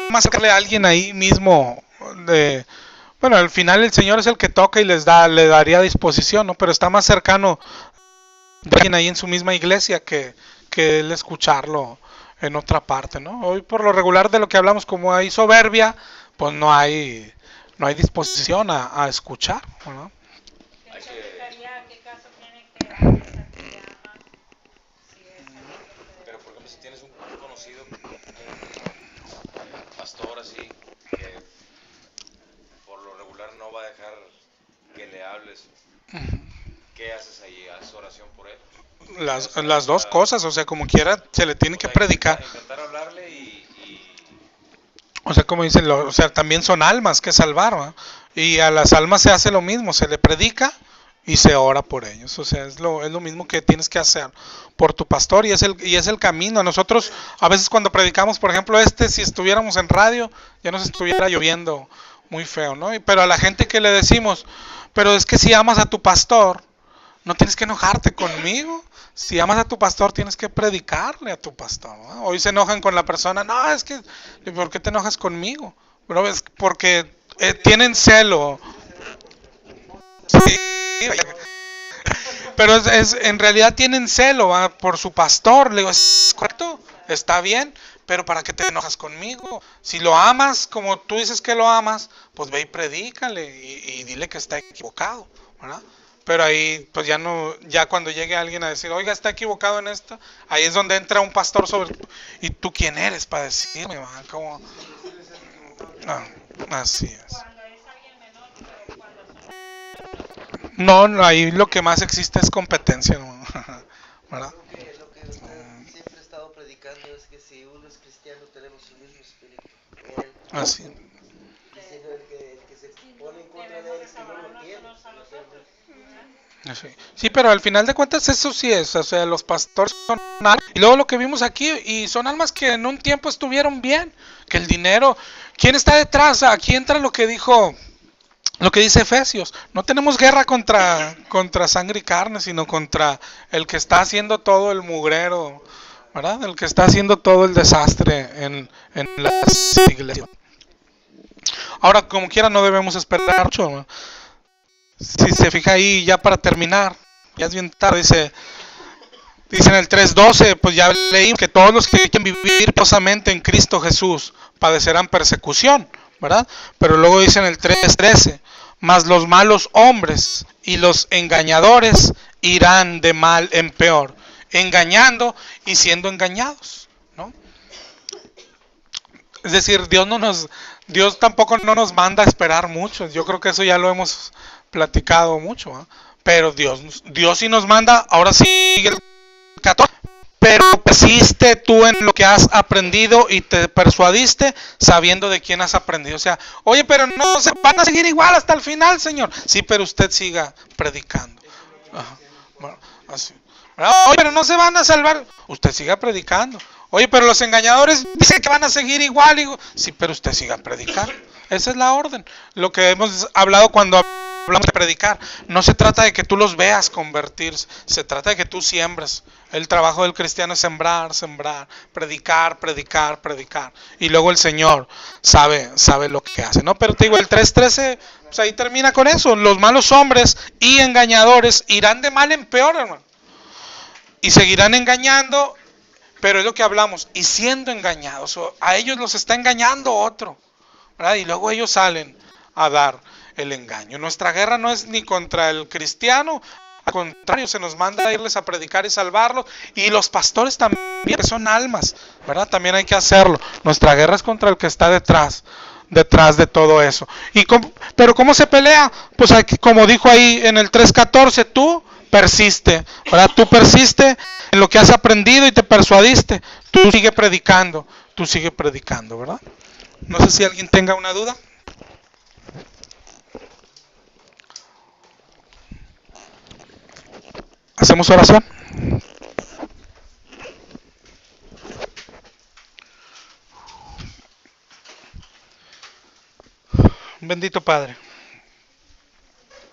más cerca de alguien ahí mismo bueno, al final el Señor es el que toca y le daría disposición, ¿no? Pero está más cercano de alguien ahí en su misma iglesia que él escucharlo en otra parte, ¿no? Hoy por lo regular de lo que hablamos, como hay soberbia, pues no hay disposición a escuchar, ¿no? ¿Qué significaría? ¿Qué caso tiene que alguien se llama? Si es alguien que Pero por ejemplo, si tienes un conocido, pastor así, que por lo regular no va a dejar que le hables, ¿qué haces ahí? ¿Haces oración por él? Las dos cosas, o sea, como quiera, se le tiene que predicar. Intentar hablarle y O sea, como dicen, o sea, también son almas que salvar, ¿no? Y a las almas se hace lo mismo, se le predica y se ora por ellos. O sea, es lo mismo que tienes que hacer por tu pastor y es el camino. A nosotros, a veces cuando predicamos, por ejemplo, si estuviéramos en radio, ya nos estuviera lloviendo muy feo, ¿no? Pero a la gente que le decimos, pero es que si amas a tu pastor, no tienes que enojarte conmigo. Si amas a tu pastor, tienes que predicarle a tu pastor, ¿no? Hoy se enojan con la persona, no, es que, ¿por qué te enojas conmigo? Bro, es porque tienen celo. Sí, pero en realidad tienen celo, ¿va? Por su pastor. Le digo, ¿es correcto? Está bien, pero ¿para qué te enojas conmigo? Si lo amas, como tú dices que lo amas, pues ve y predícale y dile que está equivocado, ¿verdad? Pero ahí, pues ya cuando llegue alguien a decir, oiga, está equivocado en esto, ahí es donde entra un pastor ¿y tú quién eres para decirme? ¿Cómo? No, así es. cuando es alguien menor, pero cuando No, ahí lo que más existe es competencia, ¿no? ¿Verdad? Lo que usted siempre ha estado predicando es que si uno es cristiano tenemos el mismo espíritu. Así. Diciendo el que se pone en contra de él es que no lo quiere. Sí, pero al final de cuentas eso sí es, o sea, los pastores son almas, y luego lo que vimos aquí, y son almas que en un tiempo estuvieron bien, que el dinero, ¿quién está detrás? Aquí entra lo que dice Efesios, no tenemos guerra contra sangre y carne, sino contra el que está haciendo todo el mugrero, ¿verdad? El que está haciendo todo el desastre en las iglesias. Ahora, como quiera, no debemos esperar mucho, ¿no? Si se fija ahí, ya para terminar, ya es bien tarde, dice en el 3:12, pues ya leí que todos los que quieren vivir piadosamente en Cristo Jesús padecerán persecución, ¿verdad? Pero luego dice en el 3:13, mas los malos hombres y los engañadores irán de mal en peor, engañando y siendo engañados, ¿no? Es decir, Dios tampoco no nos manda a esperar mucho. Yo creo que eso ya lo hemos platicado mucho, ¿eh? Pero Dios sí nos manda, ahora sí el 14, pero persiste tú en lo que has aprendido y te persuadiste sabiendo de quién has aprendido. O sea, oye, pero no se van a seguir igual hasta el final, Señor. Sí, pero usted siga predicando. Ajá. Bueno, así. Oye, pero no se van a salvar. Usted siga predicando. Oye, pero los engañadores dicen que van a seguir igual. Sí, pero usted siga predicando. Esa es la orden. Lo que hemos hablado cuando hablamos de predicar. No se trata de que tú los veas convertirse. Se trata de que tú siembres. El trabajo del cristiano es sembrar, sembrar, predicar, predicar, predicar. Y luego el Señor sabe lo que hace, ¿no? Pero te digo, el 3:13, pues ahí termina con eso. Los malos hombres y engañadores irán de mal en peor, hermano. Y seguirán engañando, pero es lo que hablamos, y siendo engañados. A ellos los está engañando otro, ¿verdad? Y luego ellos salen a dar el engaño. Nuestra guerra no es ni contra el cristiano, al contrario, se nos manda a irles a predicar y salvarlos. Y los pastores también, que son almas, ¿verdad? También hay que hacerlo. Nuestra guerra es contra el que está detrás de todo eso. Pero ¿cómo se pelea? Pues aquí, como dijo ahí en el 3:14, tú persiste, ¿verdad? Tú persiste en lo que has aprendido y te persuadiste. Tú sigue predicando, ¿verdad? No sé si alguien tenga una duda. ¿Hacemos oración? Bendito Padre.